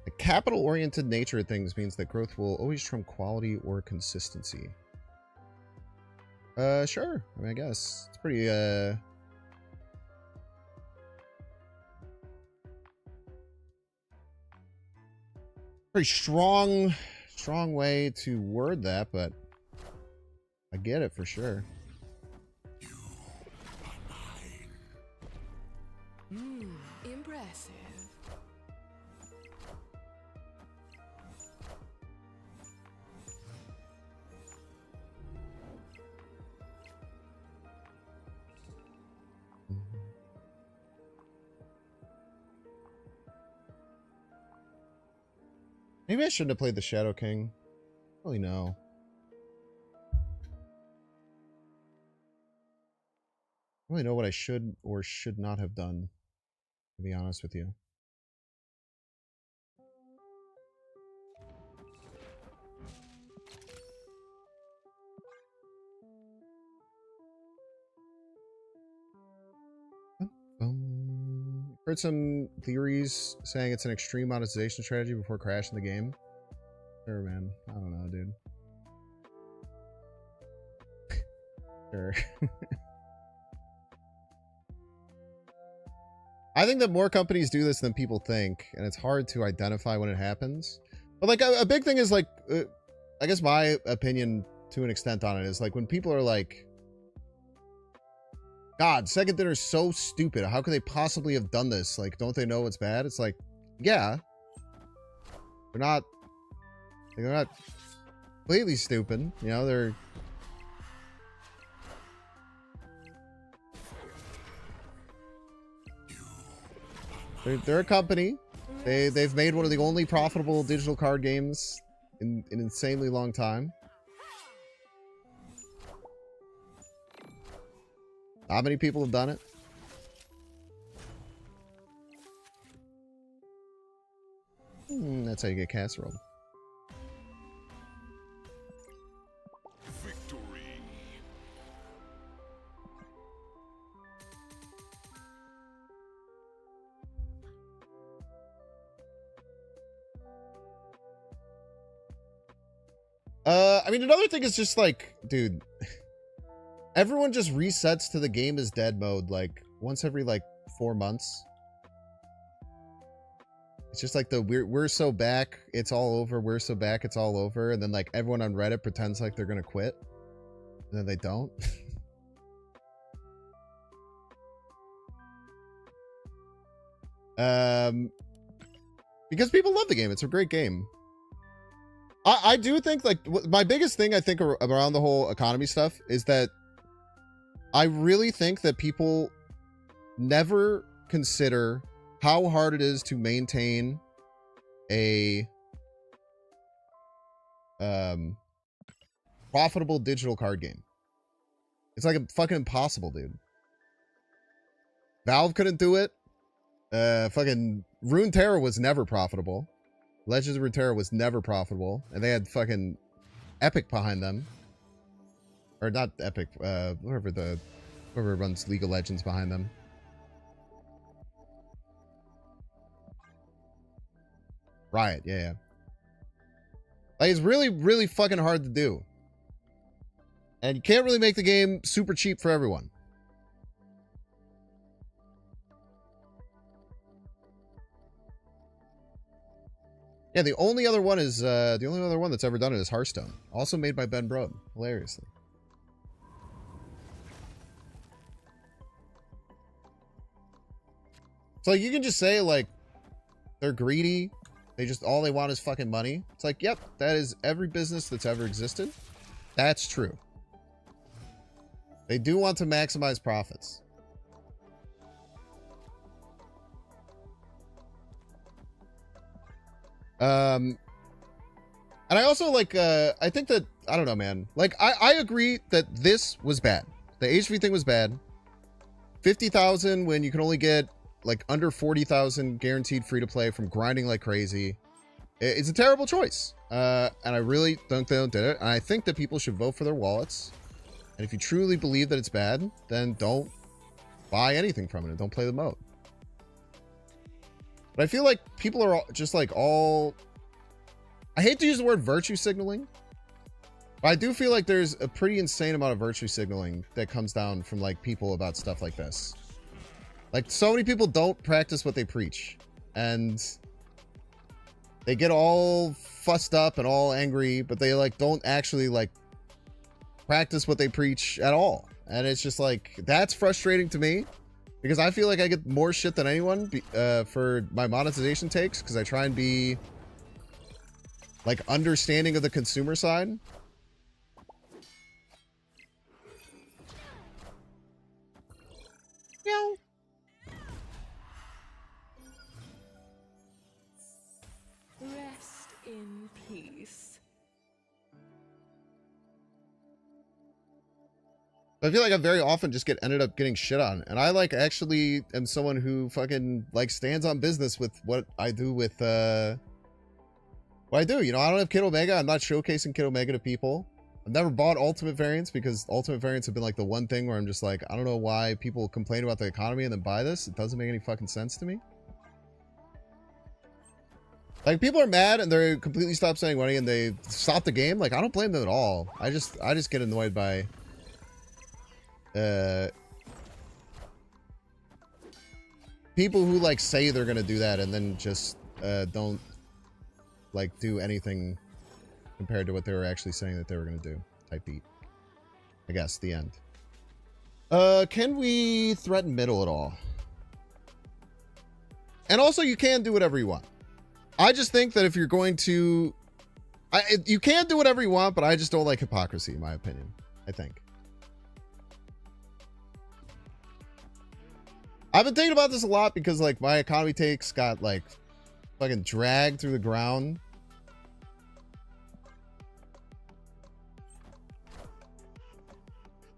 The capital-oriented nature of things means that growth will always trump quality or consistency. Sure. I mean, I guess. It's pretty, pretty strong way to word that, but I get it for sure. Impressive. Maybe I shouldn't have played the Shadow King. Really, no. I don't really know what I should or should not have done, to be honest with you. Heard some theories saying it's an extreme monetization strategy before crashing the game. Sure, man. I don't know, dude. Sure. I think that more companies do this than people think, and it's hard to identify when it happens. But like a big thing is like, I guess my opinion to an extent on it is like when people are like, God, Second Dinner is so stupid. How could they possibly have done this? Like, don't they know it's bad? It's like, yeah. They're not completely stupid. You know, they're... They're a company. They've made one of the only profitable digital card games in an insanely long time. How many people have done it? That's how you get casserole. Victory. I mean, another thing is just like, dude, everyone just resets to the game is dead mode like once every like 4 months. It's just like the we're so back, it's all over. We're so back, it's all over. And then like everyone on Reddit pretends like they're gonna quit, and then they don't. Because people love the game. It's a great game. I do think like my biggest thing I think around the whole economy stuff is that I really think that people never consider how hard it is to maintain a profitable digital card game. It's like a fucking impossible, dude. Valve couldn't do it. Fucking Runeterra was never profitable. Legends of Runeterra was never profitable, and they had fucking Epic behind them, or not Epic, whoever runs League of Legends behind them. Riot, yeah. Like, it's really, really fucking hard to do, and you can't really make the game super cheap for everyone. Yeah, the only other one that's ever done it is Hearthstone, also made by Ben Brode, hilariously. So you can just say like they're greedy, all they want is fucking money. It's like, yep, that is every business that's ever existed. That's true. They do want to maximize profits. And I also like, I think that, I don't know, man. Like, I agree that this was bad. The HV thing was bad. 50,000 when you can only get like under 40,000 guaranteed free to play from grinding like crazy. It's a terrible choice. And I really think they did it. And I think that people should vote for their wallets. And if you truly believe that it's bad, then don't buy anything from it and don't play the mode. But I feel like people are just like all... I hate to use the word virtue signaling, but I do feel like there's a pretty insane amount of virtue signaling that comes down from like people about stuff like this. Like, so many people don't practice what they preach, and they get all fussed up and all angry, but they like don't actually like practice what they preach at all. And it's just like, that's frustrating to me. Because I feel like I get more shit than anyone for my monetization takes, because I try and be like understanding of the consumer side. Meow. Rest in peace. I feel like I very often just ended up getting shit on, and I like actually am someone who fucking like stands on business with what I do with what I do. You know, I don't have Kid Omega. I'm not showcasing Kid Omega to people. I've never bought Ultimate Variants because Ultimate Variants have been like the one thing where I'm just like, I don't know why people complain about the economy and then buy this. It doesn't make any fucking sense to me. Like, people are mad and they completely stop spending money and they stop the game. Like, I don't blame them at all. I just get annoyed by people who like say they're gonna do that and then just don't like do anything compared to what they were actually saying that they were gonna do. Type beat. I guess the end. Can we threaten middle at all? And also, you can do whatever you want. I just think that if you're going to, you can do whatever you want, but I just don't like hypocrisy, in my opinion. I think. I've been thinking about this a lot because like my economy takes got like fucking dragged through the ground.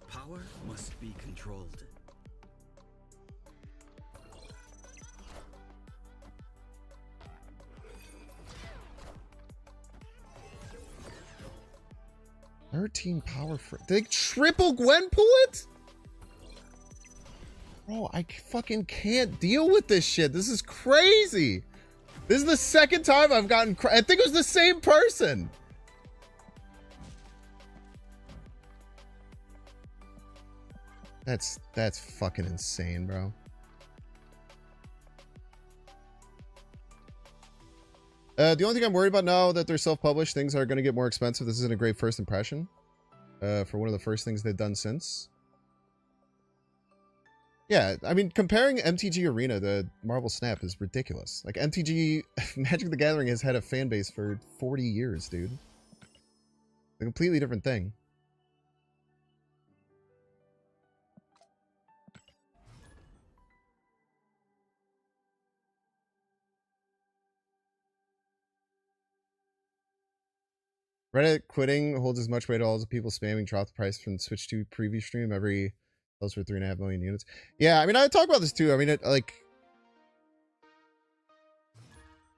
Power must be controlled. They triple Gwenpool it? Bro, I fucking can't deal with this shit. This is crazy. This is the second time I've gotten... I think it was the same person. That's fucking insane, bro. The only thing I'm worried about now that they're self-published, things are going to get more expensive. This isn't a great first impression for one of the first things they've done since. Yeah, I mean, comparing MTG Arena to Marvel Snap is ridiculous. Like, MTG Magic the Gathering has had a fan base for 40 years, dude. A completely different thing. Reddit quitting holds as much weight as people spamming drop the price from the Switch 2 preview stream every sells for 3.5 million units. Yeah, I mean, I talk about this too. I mean,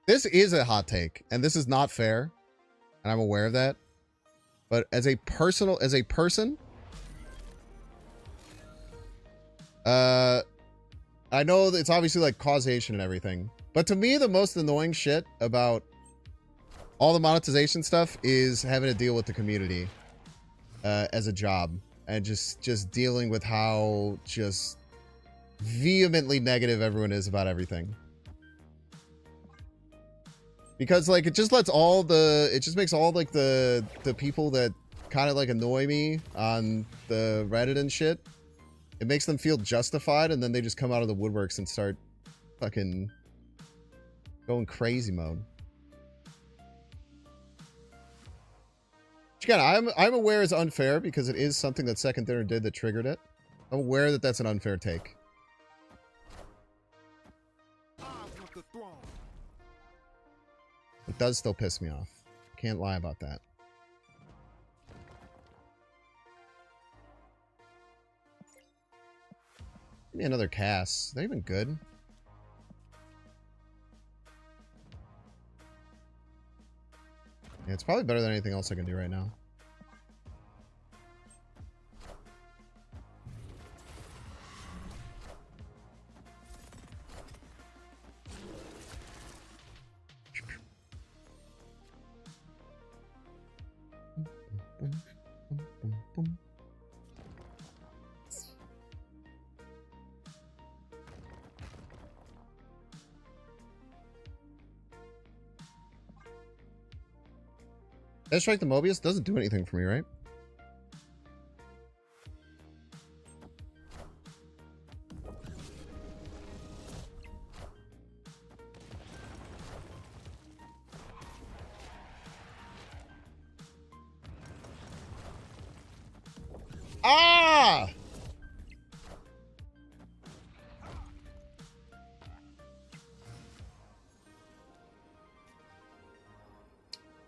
this is a hot take, and this is not fair, and I'm aware of that. But as a person, I know that it's obviously like causation and everything, but to me, the most annoying shit about all the monetization stuff is having to deal with the community as a job. And just dealing with how just vehemently negative everyone is about everything. Because like it just makes all like the people that kind of like annoy me on the Reddit and shit, it makes them feel justified, and then they just come out of the woodworks and start fucking going crazy mode. Again, I'm aware it's unfair because it is something that Second Dinner did that triggered it. I'm aware that that's an unfair take. I want the throne. It does still piss me off. Can't lie about that. Give me another cast. They're even good. Yeah, it's probably better than anything else I can do right now. Deathstrike the Mobius doesn't do anything for me, right? Ah!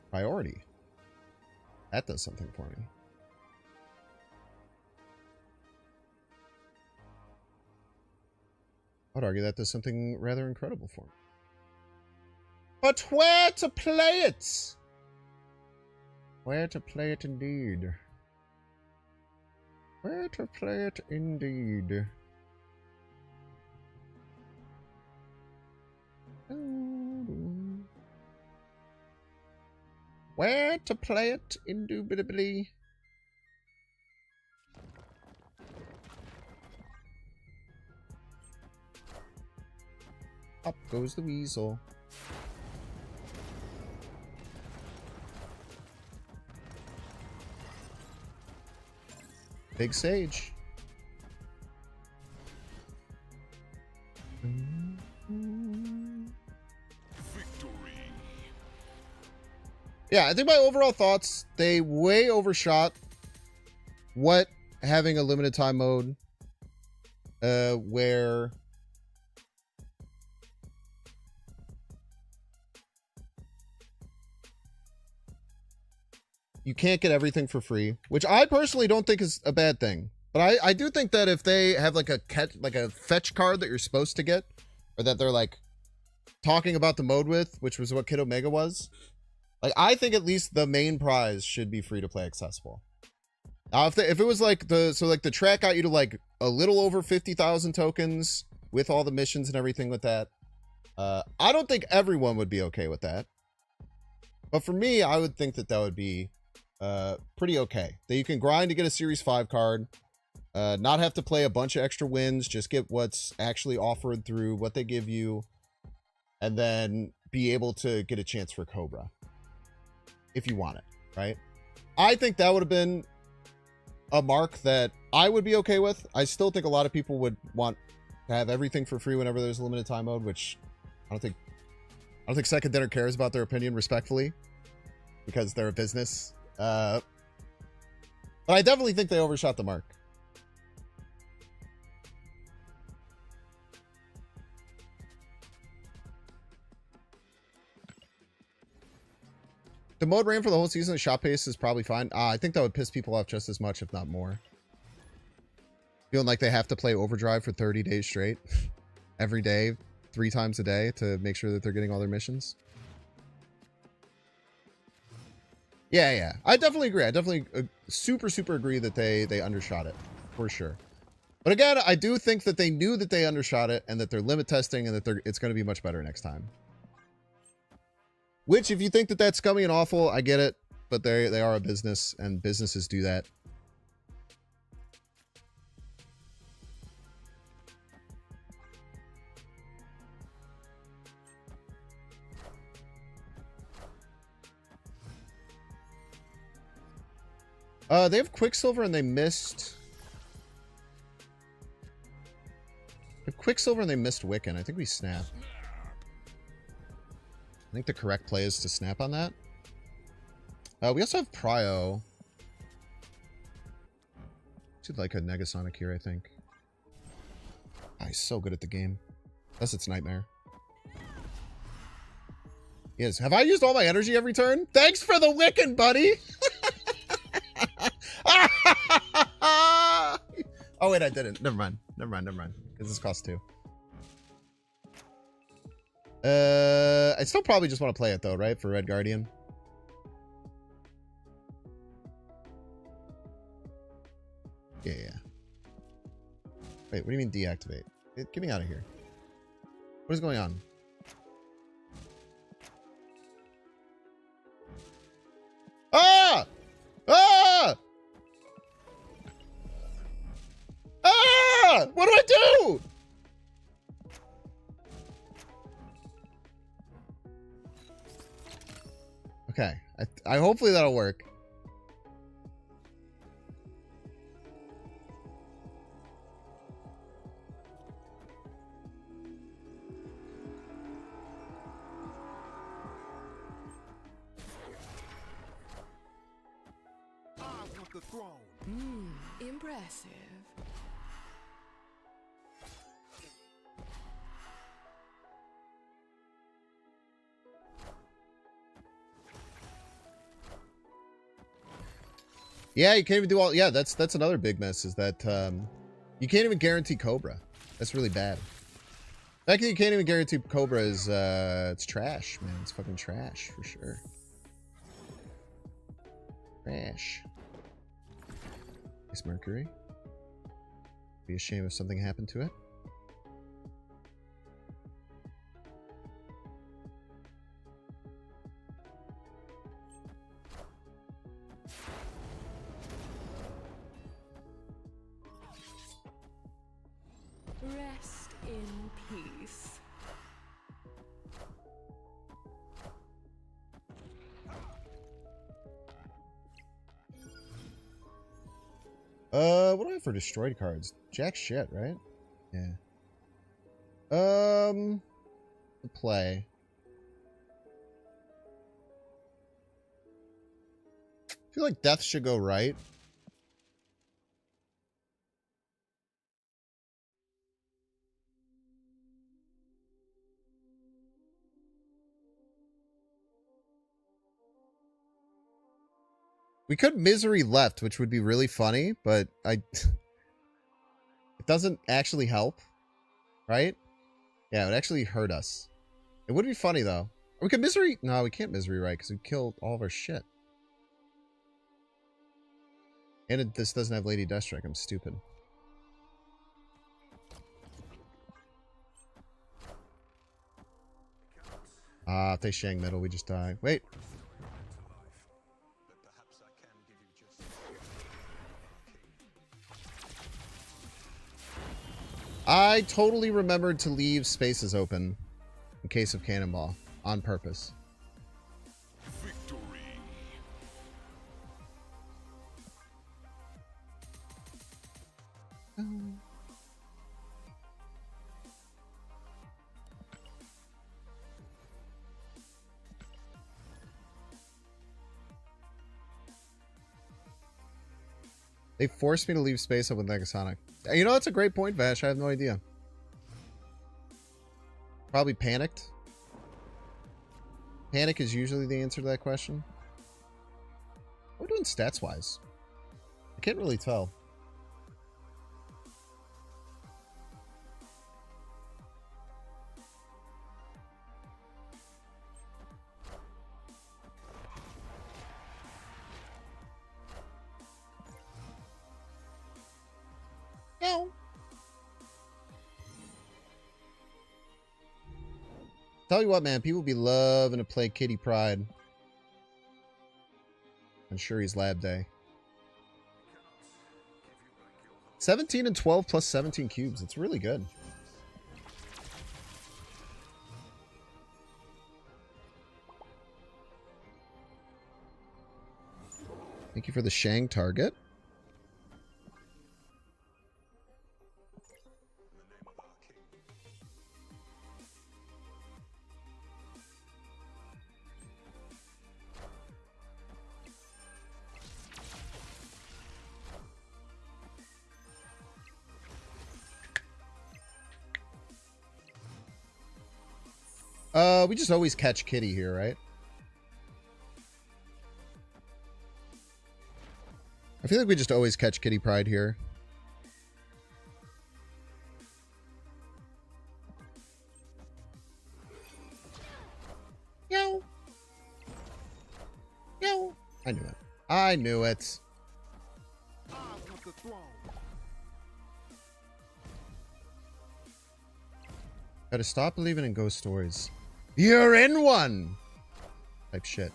Priority. That does something for me. I'd argue that does something rather incredible for me. But where to play it? Where to play it indeed? Where to play it indeed? Where to play it, indubitably. Up goes the weasel. Big Sage. Yeah, I think my overall thoughts, they way overshot what having a limited time mode where you can't get everything for free, which I personally don't think is a bad thing. But I do think that if they have like a fetch card that you're supposed to get, or that they're like talking about the mode with, which was what Kid Omega was, like I think at least the main prize should be free to play accessible. Now, if it was like the track got you to like a little over 50,000 tokens with all the missions and everything with that, I don't think everyone would be okay with that. But for me, I would think that would be pretty okay. That you can grind to get a Series 5 card, not have to play a bunch of extra wins, just get what's actually offered through what they give you, and then be able to get a chance for Cobra if you want it, right? I think that would have been a mark that I would be okay with. I still think a lot of people would want to have everything for free whenever there's a limited time mode, which I don't think Second Dinner cares about their opinion, respectfully, because they're a business. But I definitely think they overshot the mark. The mode ran for the whole season. The shop pace is probably fine. I think that would piss people off just as much, if not more. Feeling like they have to play Overdrive for 30 days straight. Every day, 3 times a day to make sure that they're getting all their missions. Yeah. I definitely agree. I definitely super agree that they undershot it. For sure. But again, I do think that they knew that they undershot it and that they're limit testing and that it's going to be much better next time. Which, if you think that that's scummy and awful, I get it. But they are a business, and businesses do that. They have Quicksilver and they missed... They have Quicksilver and they missed Wiccan. I think we snap. I think the correct play is to snap on that. We also have Prio. Should like a Negasonic here, I think. Oh, he's so good at the game. Unless it's Nightmare. Yes. Have I used all my energy every turn? Thanks for the Wiccan, buddy! Oh, wait, I didn't. Never mind. Because this costs 2. I still probably just want to play it, though, right? For Red Guardian. Yeah. Wait, what do you mean deactivate? Get me out of here. What is going on? Ah! Ah! Ah! What do I do? Okay. I hopefully that'll work. I want the throne. Impressive. Yeah, you can't even do all... Yeah, that's another big mess, is that you can't even guarantee Cobra. That's really bad. The fact that you can't even guarantee Cobra is... it's trash, man. It's fucking trash, for sure. Trash. It's Mercury. Be a shame if something happened to it. Rest in peace. What do I have for destroyed cards? Jack shit, right? Yeah. Play. I feel like death should go right. We could misery left, which would be really funny, but it doesn't actually help, right? Yeah, it would actually hurt us. It would be funny though. We could misery. No, we can't misery right because we killed all of our shit. And this doesn't have Lady Deathstrike. I'm stupid. If they Shang middle, we just die. Wait. I totally remembered to leave spaces open in case of cannonball on purpose. Victory. They forced me to leave space up with Negasonic. You know, that's a great point, Vash. I have no idea. Probably panicked. Panic is usually the answer to that question. What are we doing stats-wise? I can't really tell. No. Tell you what, man, people be loving to play Kitty Pride on Shuri's Lab Day. 17 and 12 plus 17 cubes. It's really good. Thank you for the Shang target. We just always catch Kitty here, right? I feel like we just always catch Kitty Pride here. Yo. Yo. I knew it. I knew it. I want the throne. Gotta stop believing in ghost stories. You're in one! Type shit.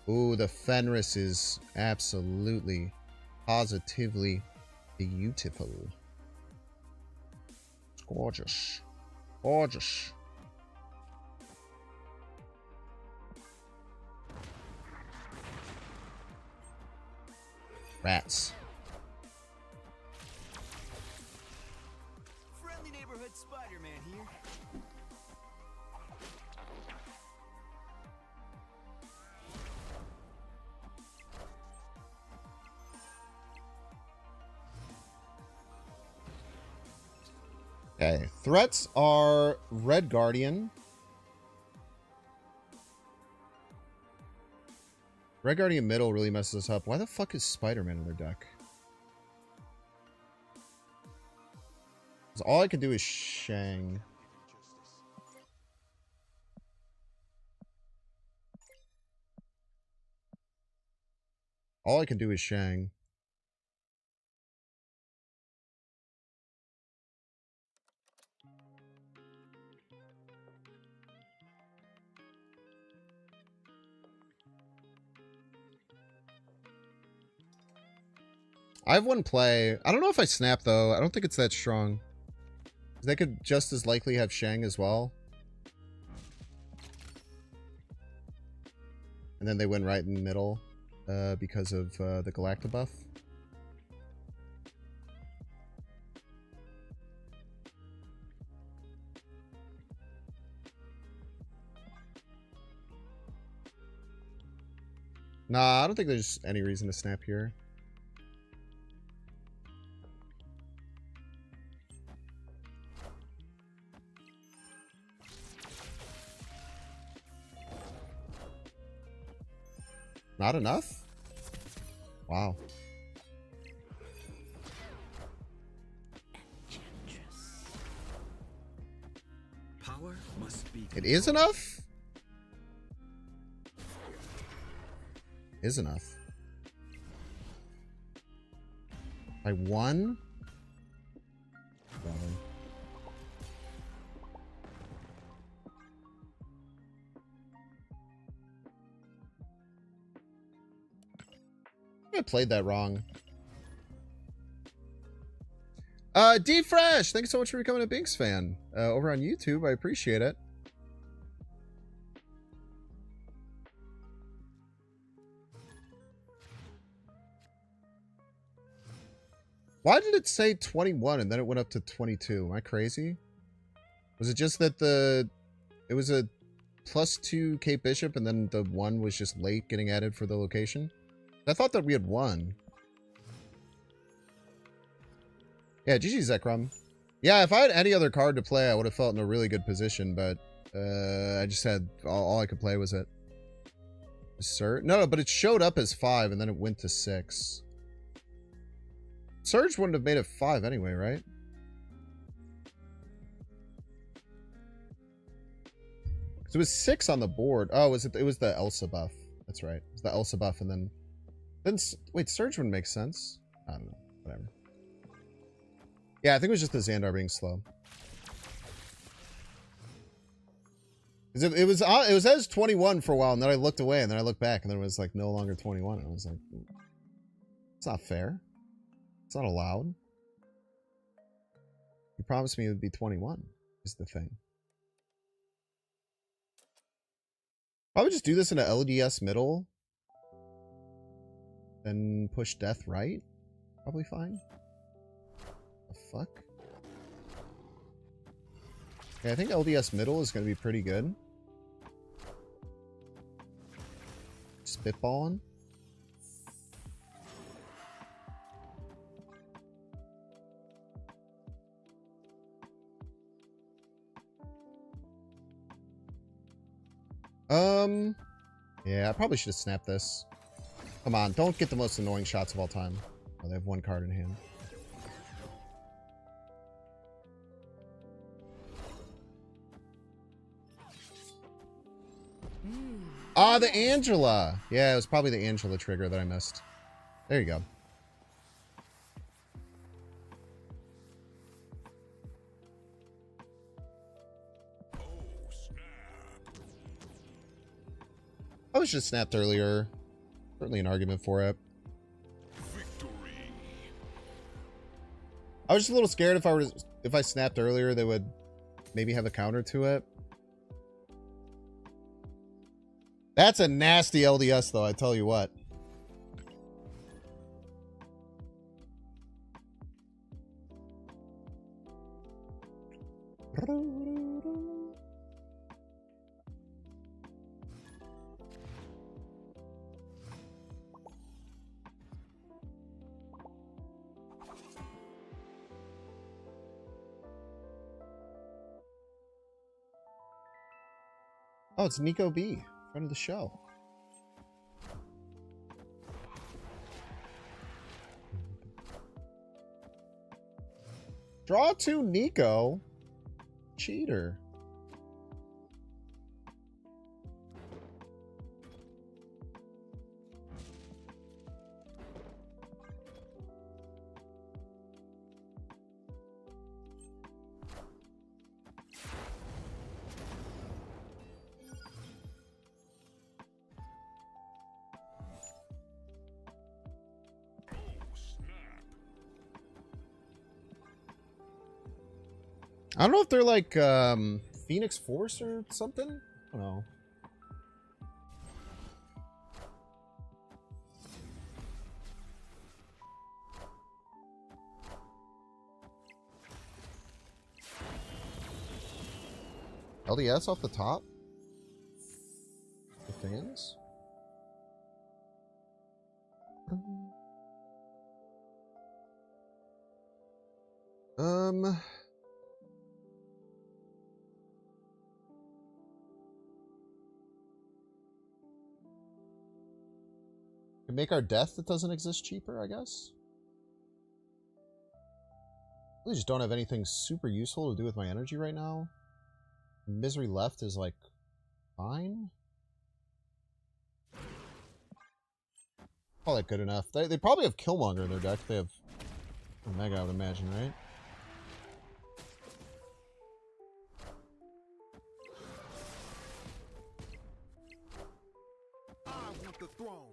Ooh, the Fenris is absolutely, positively beautiful. It's gorgeous. Gorgeous. Rats. Friendly neighborhood Spider-Man here. Okay, threats are Red Guardian. Red Guardian middle really messes us up. Why the fuck is Spider-Man in their deck? 'Cause all I can do is Shang. All I can do is Shang. I have one play. I don't know if I snap though. I don't think it's that strong. They could just as likely have Shang as well. And then they win right in the middle because of the Galacta buff. Nah, I don't think there's any reason to snap here. Not enough? Wow. Power must be. It is enough? Is enough. By one? Probably. I played that wrong. D Fresh, thanks so much for becoming a Binks fan over on YouTube. I appreciate it. Why did it say 21 and then it went up to 22? Am I crazy? Was it just that it was a +2 Cape Bishop and then the 1 was just late getting added for the location? I thought that we had 1. Yeah, GG Zekrom. Yeah, if I had any other card to play, I would have felt in a really good position, but I just had all I could play was it. Sir? No, but it showed up as 5 and then it went to 6. Surge wouldn't have made it 5 anyway, right? Because it was 6 on the board. Oh, was it? It was the Elsa buff. That's right. It was the Elsa buff, and then wait, Surge wouldn't make sense. I don't know. Whatever. Yeah, I think it was just the Xandar being slow. It was as 21 for a while, and then I looked away, and then I looked back, and then it was like no longer 21. And I was like, it's not fair. It's not allowed. You promised me it would be 21, is the thing. I would just do this in an LDS middle. Then push death right. Probably fine. The fuck? Yeah, I think LDS middle is going to be pretty good. Spitballing. Yeah, I probably should have snapped this. Come on, don't get the most annoying shots of all time. Oh, they have 1 card in hand. Ah, the Angela! Yeah, it was probably the Angela trigger that I missed. There you go. I was just snapped earlier. Certainly an argument for it. Victory. I was just a little scared if I snapped earlier, they would maybe have a counter to it. That's a nasty LDS though, I tell you what. Oh, it's Nico B, friend of the show. Draw 2 Nico. Cheater. I don't know if they're like Phoenix Force or something. I don't know. LDS off the top? The fans? We make our death that doesn't exist cheaper, I guess. I really just don't have anything super useful to do with my energy right now. Misery left is like fine. Call that good enough. They probably have Killmonger in their deck. They have Omega, I would imagine, right? I want the throne.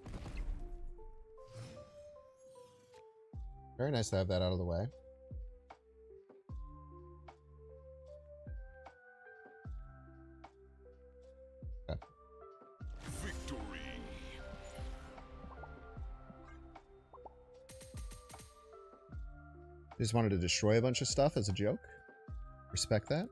Very nice to have that out of the way. Okay. Victory. Just wanted to destroy a bunch of stuff as a joke. Respect that.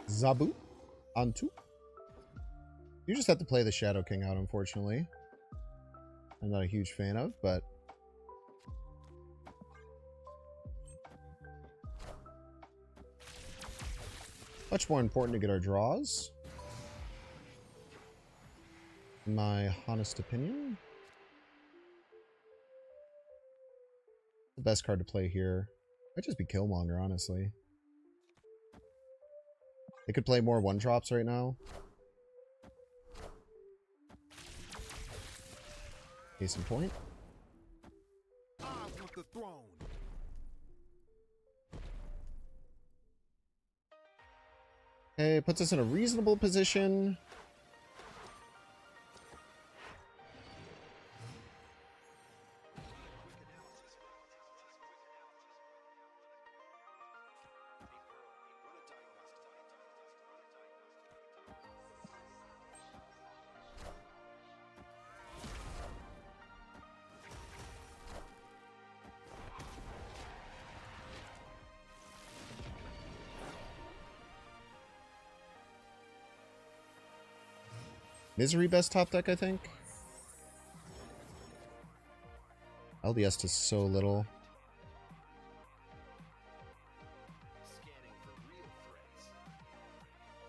Zabu. Antu. You just have to play the Shadow King out, unfortunately. I'm not a huge fan of, but... much more important to get our draws. In my honest opinion. The best card to play here might just be Killmonger, honestly. They could play more one-drops right now. Case in point. I want the throne. Okay, puts us in a reasonable position. Misery best top deck, I think. LDS does so little.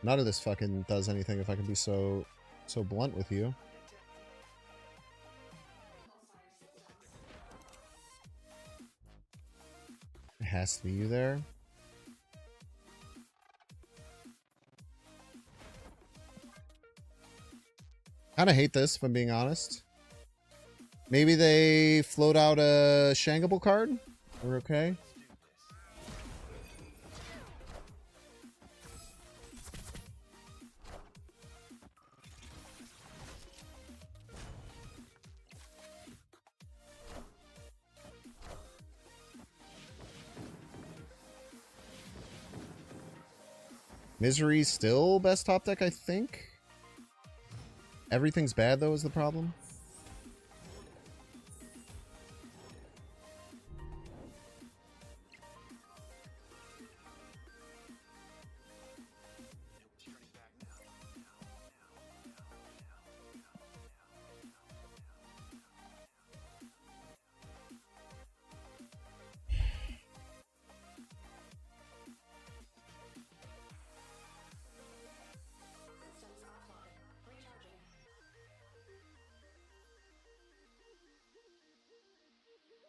None of this fucking does anything, if I can be so blunt with you. It has to be you there. Kind of hate this, if I'm being honest. Maybe they float out a Shangable card. We're okay. Misery still best top deck, I think. Everything's bad, though, is the problem.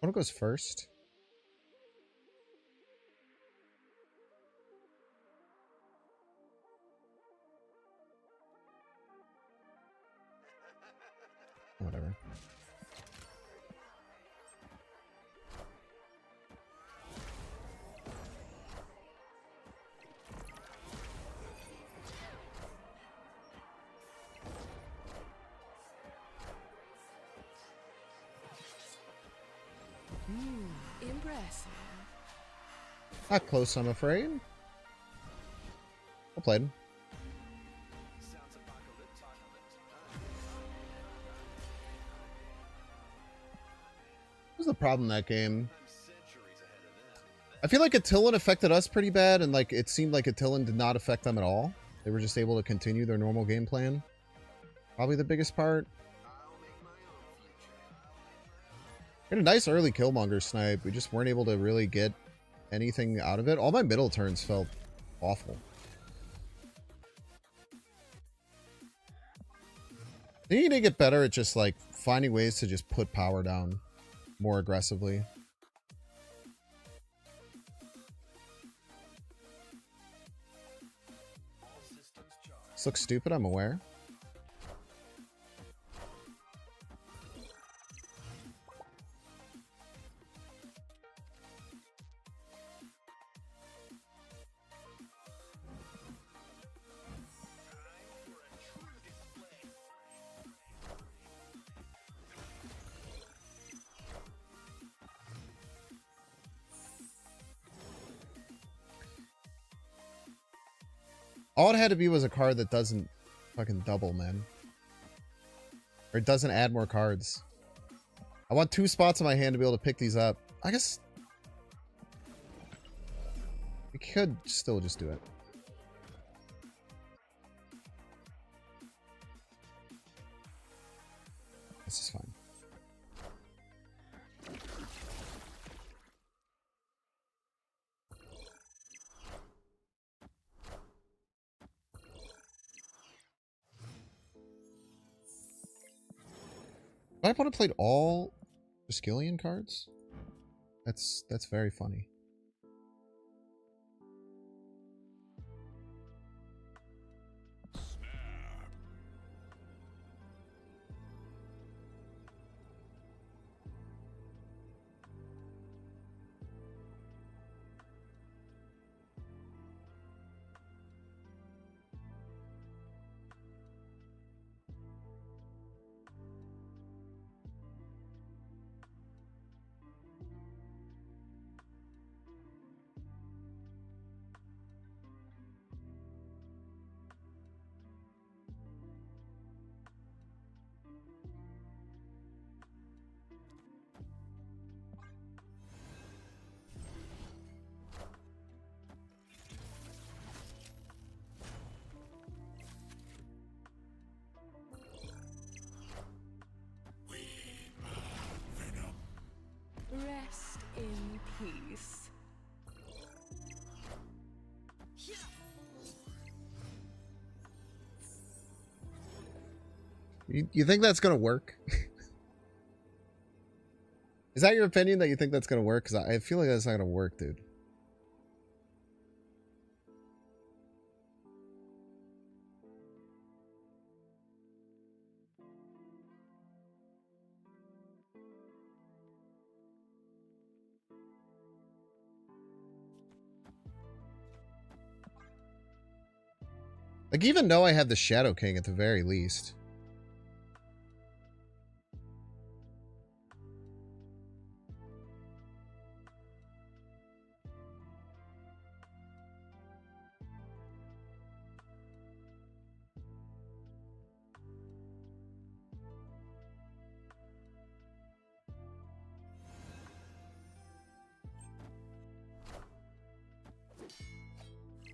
What goes first? Whatever. Impressive. Not close, I'm afraid. Well played. What was the problem in that game? I feel like Attilan affected us pretty bad, and like it seemed like Attilan did not affect them at all. They were just able to continue their normal game plan. Probably the biggest part. We had a nice early Killmonger snipe. We just weren't able to really get anything out of it. All my middle turns felt awful. I think you need to get better at just like finding ways to just put power down more aggressively. This looks stupid, I'm aware. All it had to be was a card that doesn't fucking double, man. Or it doesn't add more cards. I want 2 spots in my hand to be able to pick these up. I guess we could still just do it. This is fine. My opponent played all Triskelion cards? That's very funny. Rest in peace. You think that's gonna work? Is that your opinion, that you think that's gonna work? Because I feel like that's not gonna work, dude. Like, even though I have the Shadow King at the very least.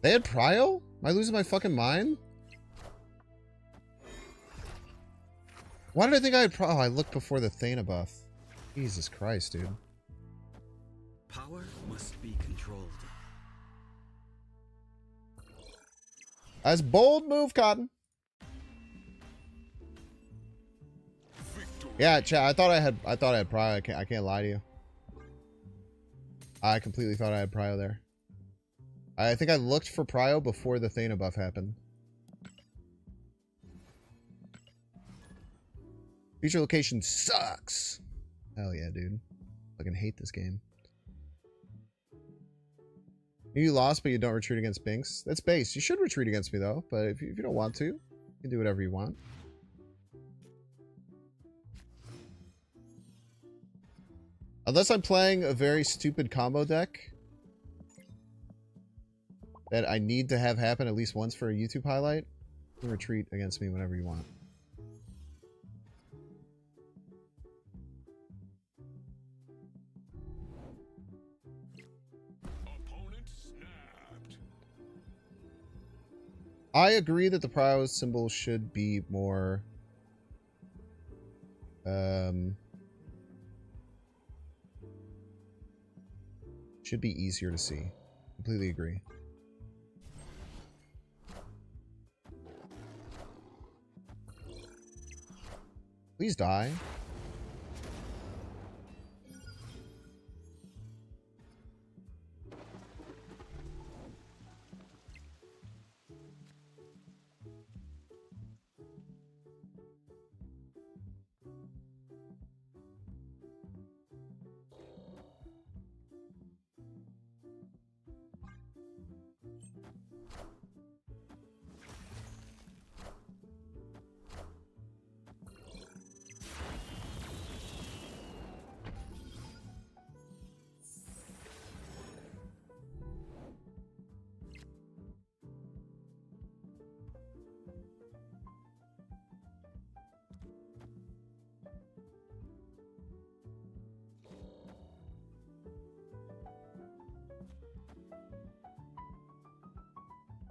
They had Prio? Am I losing my fucking mind? Why did I think I had Prio? Oh, I looked before the Thana buff. Jesus Christ, dude. Power must be controlled. That's bold move, Cotton. Yeah, chat. I thought I had Prio. I can't lie to you. I completely thought I had Prio there. I think I looked for Prio before the Thana buff happened. Future location sucks. Hell yeah, dude. Fucking hate this game. You lost, but you don't retreat against Binks. That's base. You should retreat against me, though. But if you don't want to, you can do whatever you want. Unless I'm playing a very stupid combo deck that I need to have happen at least once for a YouTube highlight, you can retreat against me whenever you want. I agree that the Prio symbol should be more should be easier to see. Completely agree. Please die.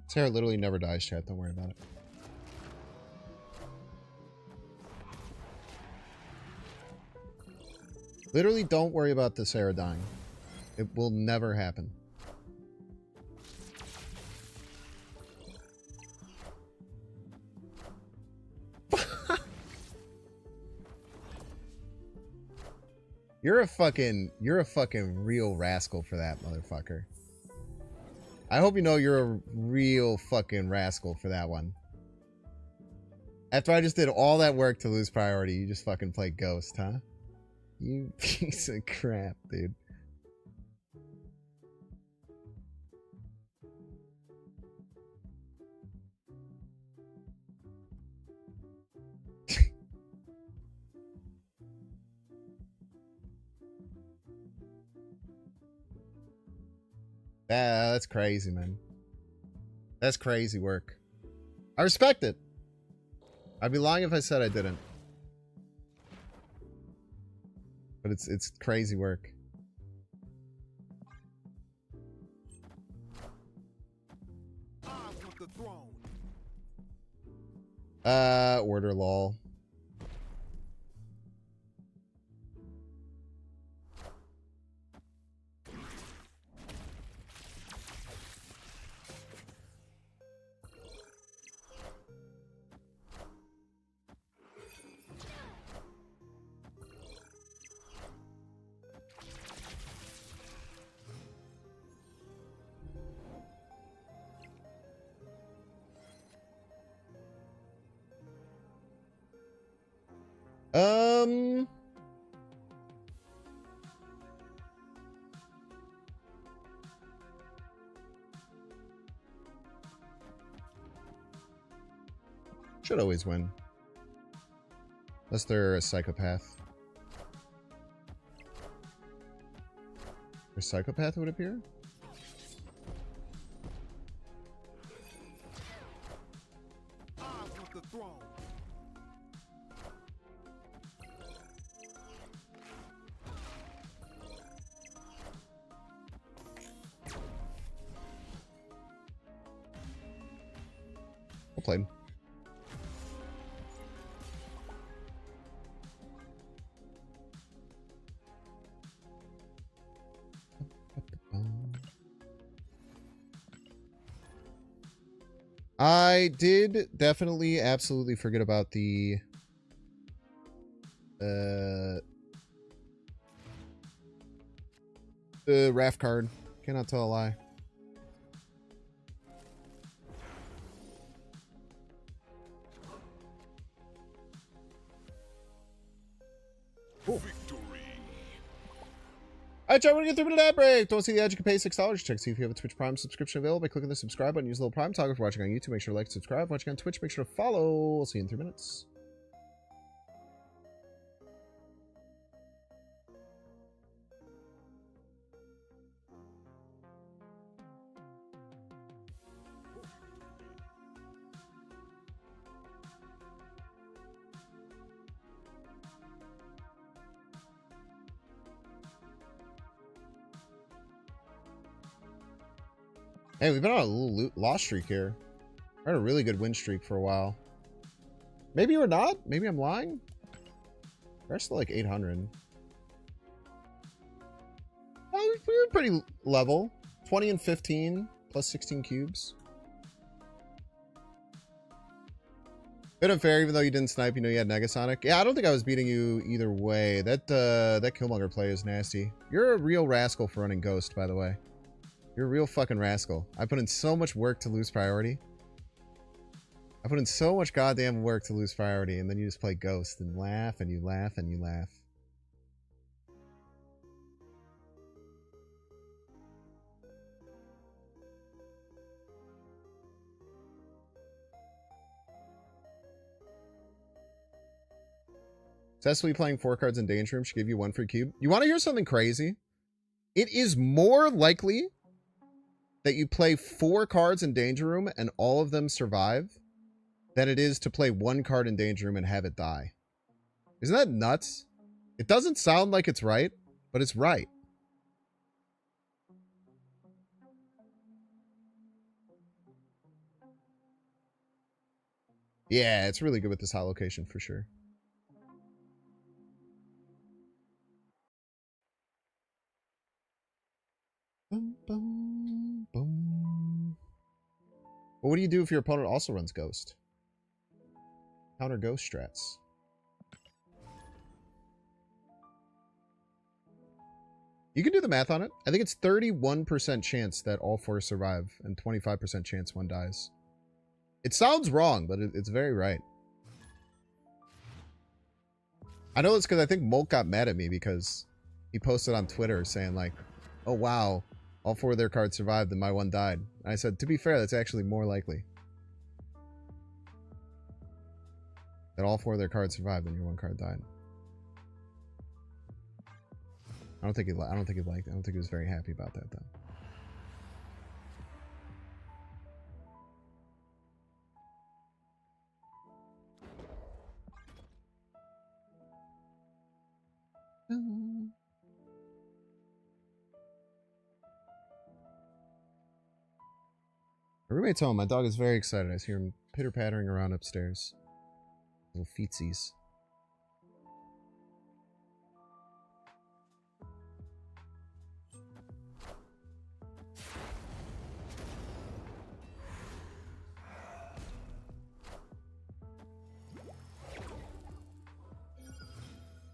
Sarah literally never dies, chat. Don't worry about it. Literally don't worry about the Sarah dying. It will never happen. You're a fucking real rascal for that, motherfucker. I hope you know you're a real fucking rascal for that one. After I just did all that work to lose priority, you just fucking play Ghost, huh? You piece of crap, dude. That's crazy, man. That's crazy work. I respect it. I'd be lying if I said I didn't. But it's crazy work. I want the throne. Order lol. Should always win. Unless they're a psychopath. Or psychopath would appear? I want the throne. Well played. I did definitely absolutely forget about the Wrath card. Cannot tell a lie. Cool. Alright, chat, we're gonna get through to that break. Don't see the ad, you can pay $6. Check see if you have a Twitch Prime subscription available by clicking the subscribe button. Use the little Prime toggle. If you're watching on YouTube, make sure to like, subscribe. Watching on Twitch, make sure to follow. We'll see you in 3 minutes. Hey, we've been on a little loss streak here. I had a really good win streak for a while. Maybe we're not. Maybe I'm lying. We're still like 800. Well, we were pretty level. 20 and 15 plus 16 cubes. Bit unfair, even though you didn't snipe, you know you had Negasonic. Yeah, I don't think I was beating you either way. That Killmonger play is nasty. You're a real rascal for running Ghost, by the way. You're a real fucking rascal. I put in so much work to lose priority. I put in so much goddamn work to lose priority, and then you just play Ghost and laugh and you laugh and you laugh. Successfully playing 4 cards in Danger Room should give you 1 free cube. You want to hear something crazy? It is more likely that you play 4 cards in Danger Room and all of them survive than it is to play 1 card in Danger Room and have it die. Isn't that nuts? It doesn't sound like it's right, but it's right. Yeah, it's really good with this hot location for sure. Boom, boom, boom. Well, what do you do if your opponent also runs Ghost? Counter Ghost strats. You can do the math on it. I think it's 31% chance that all 4 survive and 25% chance 1 dies. It sounds wrong, but it's very right. I know it's because I think Molt got mad at me because he posted on Twitter saying like, oh wow, all 4 of their cards survived and my 1 died. And I said, to be fair, that's actually more likely. That all 4 of their cards survived and your 1 card died. I don't think he liked it. I don't think he was very happy about that though. My roommate's home. My dog is very excited. I hear him pitter-pattering around upstairs. Little feetsies.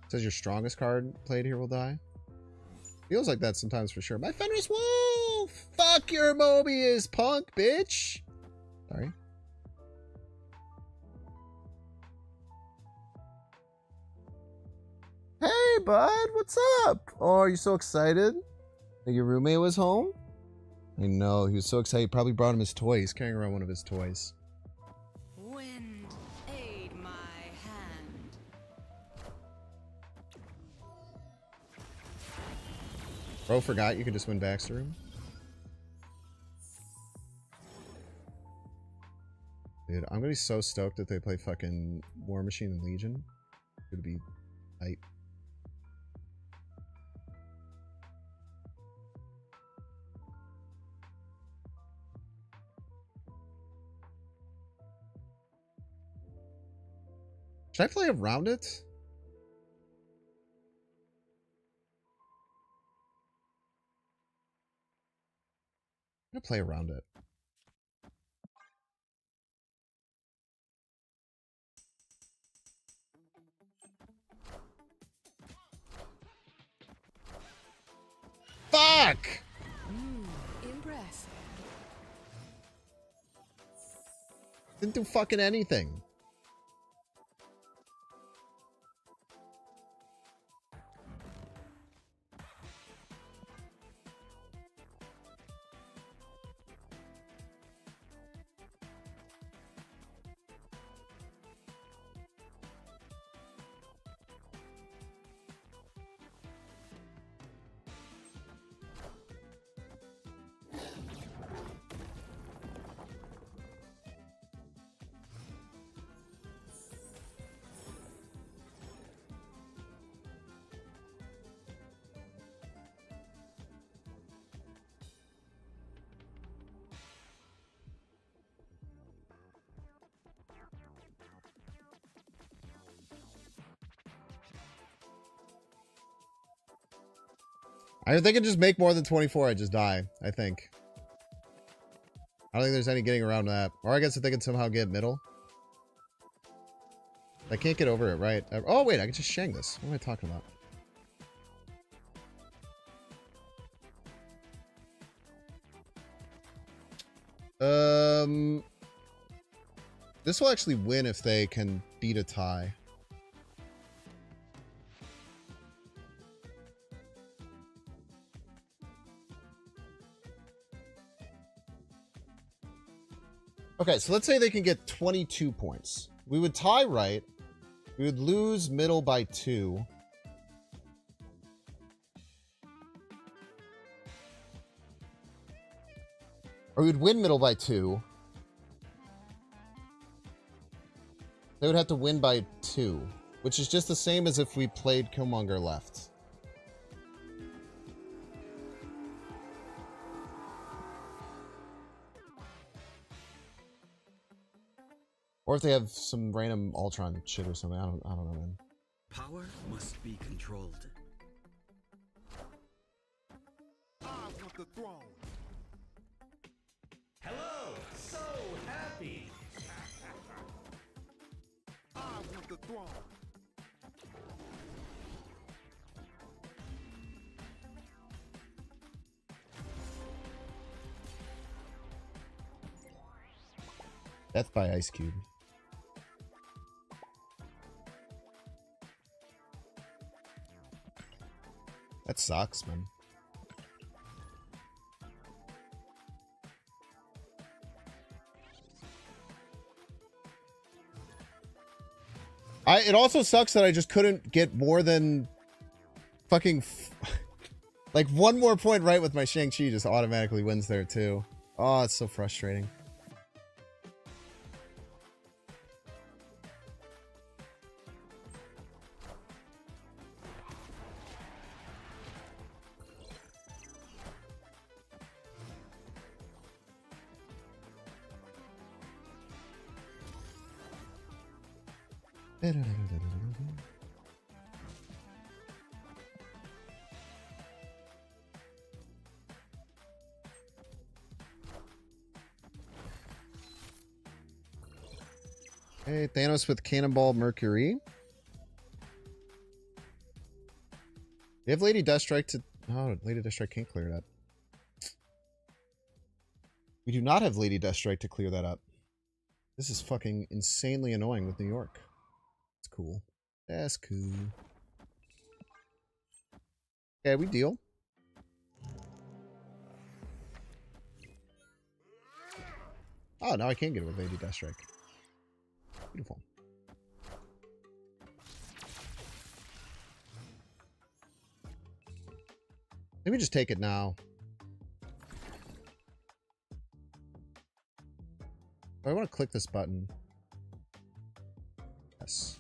Says your strongest card played here will die. Feels like that sometimes for sure. My Fenris Wolf! Fuck your Mobius, punk, bitch! Sorry. Hey, bud, what's up? Oh, are you so excited that your roommate was home? I know, he was so excited. He probably brought him his toy. He's carrying around one of his toys. Wind, aid my hand. Bro forgot you could just win Baxter Room. Dude, I'm gonna be so stoked if they play fucking War Machine and Legion. It's gonna be tight. Should I play around it? I'm gonna play around it. Fuck! Impressive. Didn't do fucking anything. If they can just make more than 24, I just die, I think. I don't think there's any getting around that. Or I guess if they can somehow get middle. I can't get over it, right? Oh, wait, I can just Shang this. What am I talking about? This will actually win if they can beat a tie. Okay, so let's say they can get 22 points. We would tie right. We would lose middle by 2. Or we would win middle by 2. They would have to win by 2, which is just the same as if we played Killmonger left. Or if they have some random Ultron shit or something. I don't know, man. Power must be controlled. I want the throne. Hello! So happy! I want the throne. Death by Ice Cube. That sucks, man. It also sucks that I just couldn't get more than fucking like one more point right with my Shang-Chi just automatically wins there too. Oh, it's so frustrating. Hey, Thanos with Cannonball Mercury. You have Lady Deathstrike to... Oh, Lady Deathstrike can't clear it up. We do not have Lady Deathstrike to clear that up. This is fucking insanely annoying with New York. It's cool. That's cool. Okay, we deal. Oh, now I can get it with Lady Deathstrike. Beautiful. Let me just take it now. I want to click this button. Yes.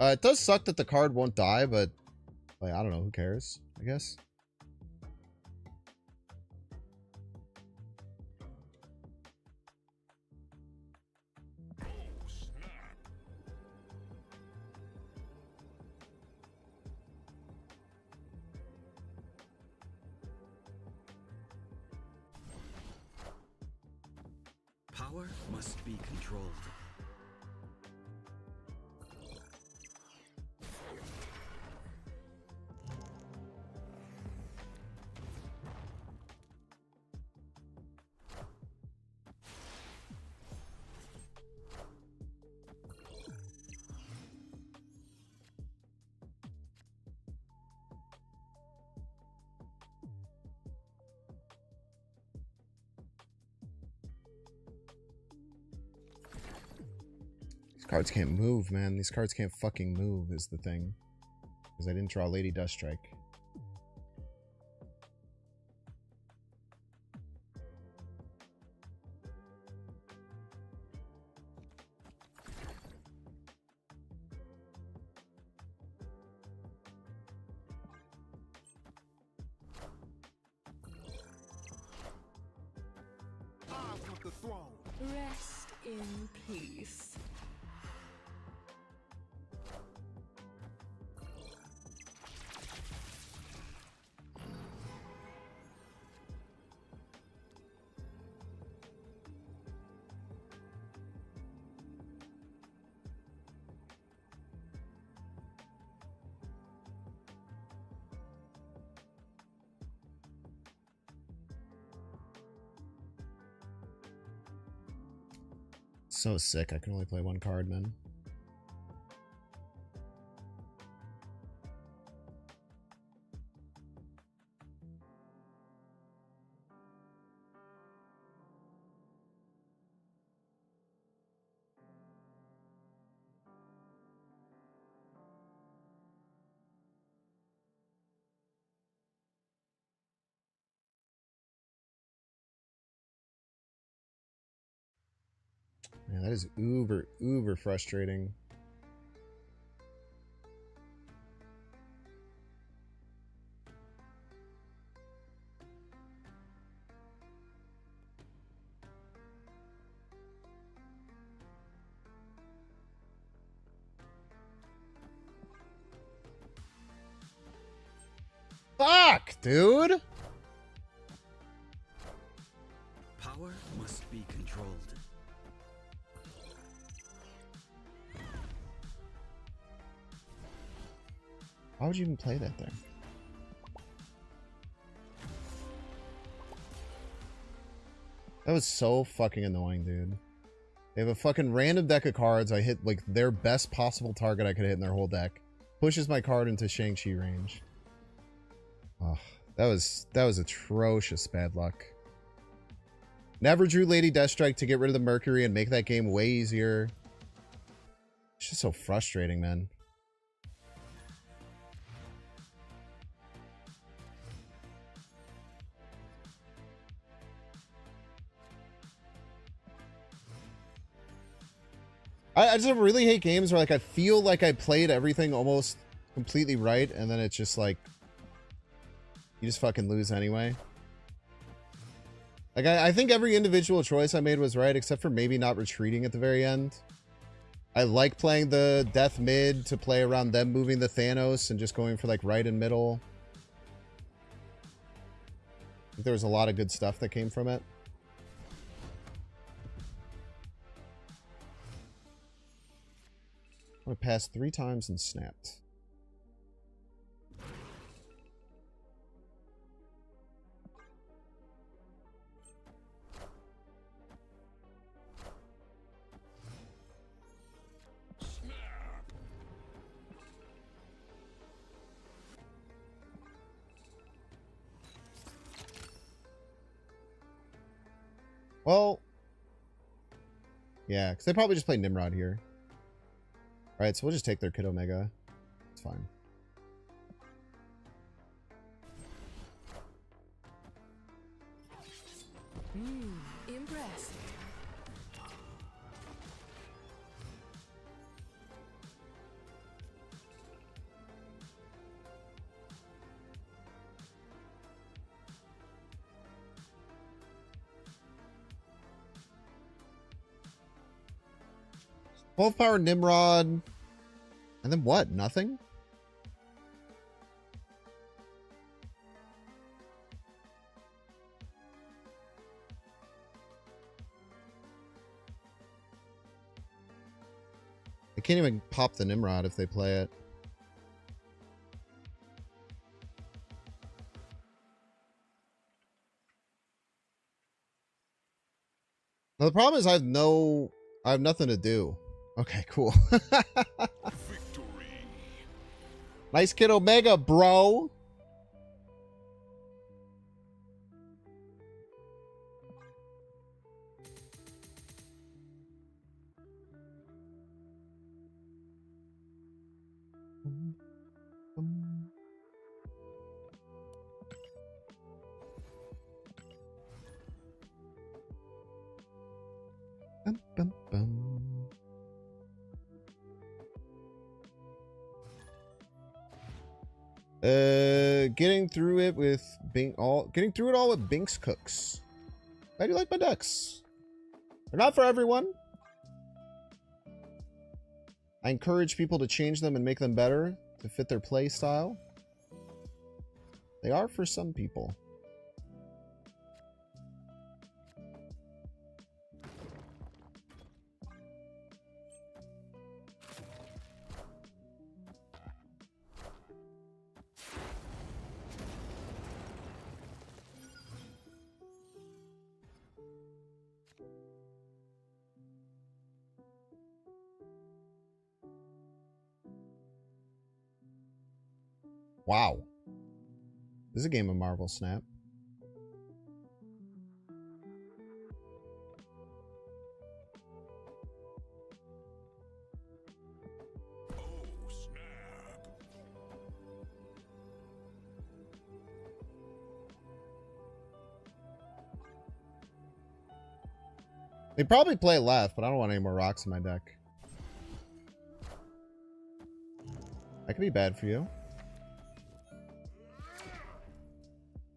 It does suck that the card won't die, but like, I don't know, who cares, I guess. Power must be controlled. Cards can't move, man. These cards can't fucking move is the thing. Because I didn't draw Lady Deathstrike. I want the throne. Rest in peace. So sick. I can only play one card, man. Man, that is uber frustrating. Fuck, dude! Power must be controlled. Why would you even play that there? That was so fucking annoying, dude. They have a fucking random deck of cards. I hit like their best possible target I could hit in their whole deck. Pushes my card into Shang-Chi range. Oh, that was atrocious bad luck. Never drew Lady Deathstrike to get rid of the Mercury and make that game way easier. It's just so frustrating, man. I just really hate games where like I feel like I played everything almost completely right and then it's just like you just fucking lose anyway. Like I think every individual choice I made was right except for maybe not retreating at the very end. I like playing the death mid to play around them moving the Thanos and just going for like right and middle. I think there was a lot of good stuff that came from it. I passed 3 times and snapped. Well, yeah, because they probably just play Nimrod here. Alright, so we'll just take their Kid Omega. It's fine. Impressed. Both power Nimrod. And then what? Nothing? I can't even pop the Nimrod if they play it. Now the problem is I have nothing to do. Okay, cool. Nice Kid Omega, bro. Bum, bum, bum. Getting through it all with Binks Cooks. I do like my decks. They're not for everyone. I encourage people to change them and make them better to fit their play style. They are for some people. Wow. This is a game of Marvel Snap. They probably play left, but I don't want any more rocks in my deck. That could be bad for you.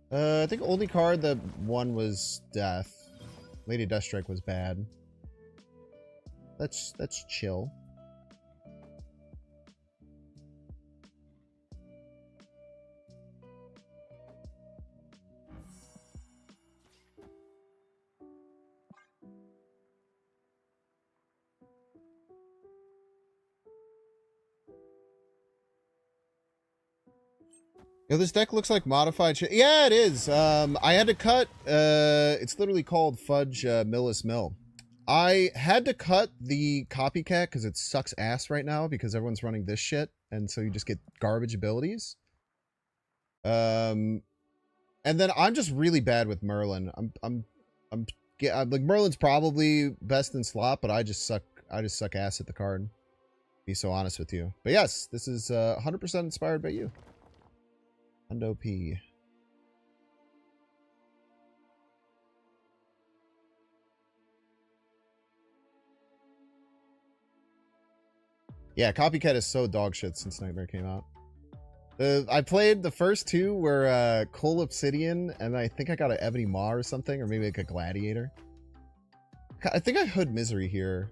I think only card that won was Death. Lady Deathstrike was bad. That's chill. Yo, this deck looks like modified shit. Yeah, it is. I had to cut, it's literally called Fudge Millis Mill. I had to cut the copycat because it sucks ass right now because everyone's running this shit. And so you just get garbage abilities. And then I'm just really bad with Merlin. I'm like, Merlin's probably best in slot, but I just suck ass at the card. Be so honest with you. But yes, this is 100% inspired by you. Hundo P. Yeah, Copycat is so dog shit since Nightmare came out. I played the first two were Cole Obsidian, and I think I got an Ebony Maw or something, or maybe like a Gladiator. I think I Hood Misery here.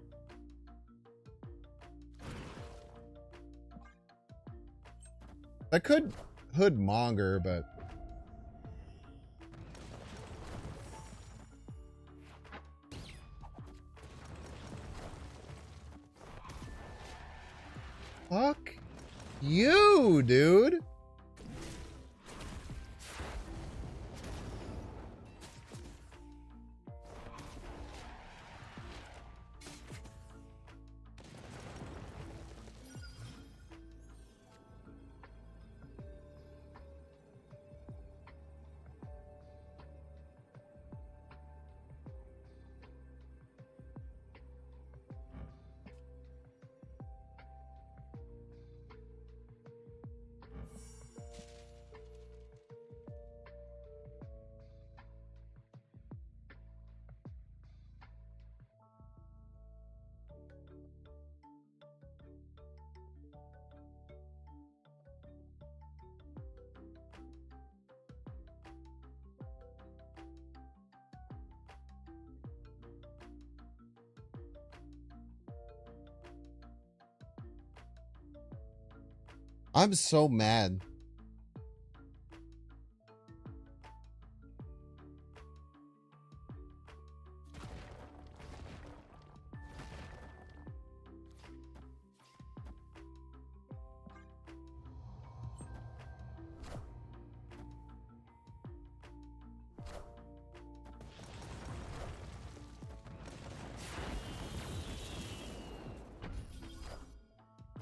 I could Hood Monger, but... Fuck you, dude. I'm so mad.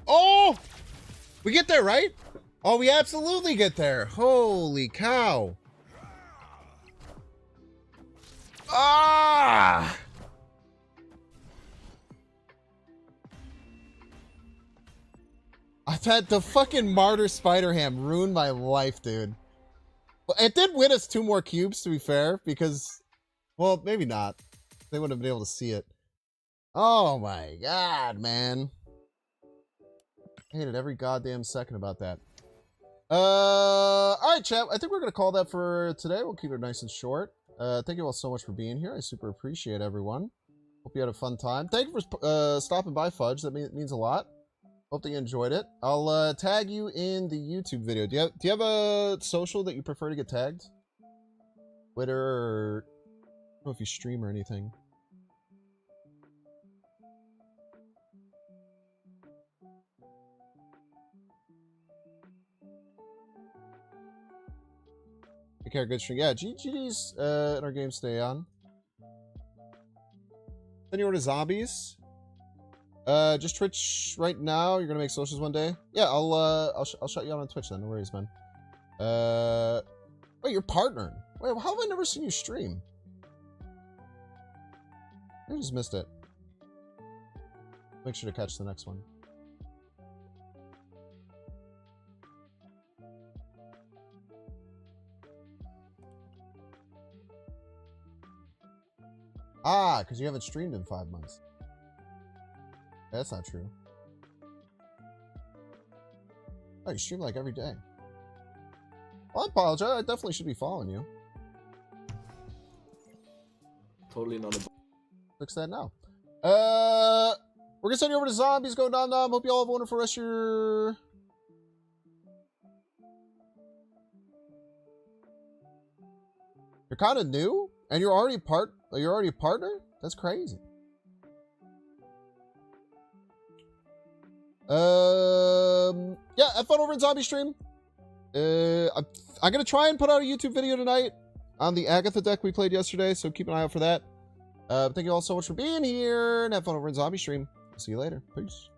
Oh! We get there, right? Oh, we absolutely get there. Holy cow. Ah! I've had the fucking Martyr Spider-Ham ruin my life, dude. Well, it did win us 2 more cubes, to be fair, because... Well, maybe not. They wouldn't have been able to see it. Oh my god, man. I hated every goddamn second about that. Alright, chat. I think we're going to call that for today. We'll keep it nice and short. Thank you all so much for being here. I super appreciate everyone. Hope you had a fun time. Thank you for stopping by, Fudge. That means a lot. Hope that you enjoyed it. I'll tag you in the YouTube video. Do you have a social that you prefer to get tagged? Twitter or... I don't know if you stream or anything. Take care, good stream. Yeah, GG's in our game stay on. Then you order zombies. Just Twitch right now. You're gonna make socials one day. Yeah, I'll shut you out on Twitch then. No worries, man. Wait, you're partnering. Wait, how have I never seen you stream? I just missed it. Make sure to catch the next one. Ah, because you haven't streamed in 5 months. That's not true. Oh, you stream like every day. Well, I apologize. I definitely should be following you. Totally not a... Fix that now. We're gonna send you over to Zombies. Go Dom Dom. Hope you all have a wonderful rest of your... You're kind of new? And you're already a partner? That's crazy. Yeah, have fun over in Zombie Stream. I'm gonna try and put out a YouTube video tonight on the Agatha deck we played yesterday, so keep an eye out for that. Thank you all so much for being here, and have fun over in Zombie Stream. See you later. Peace.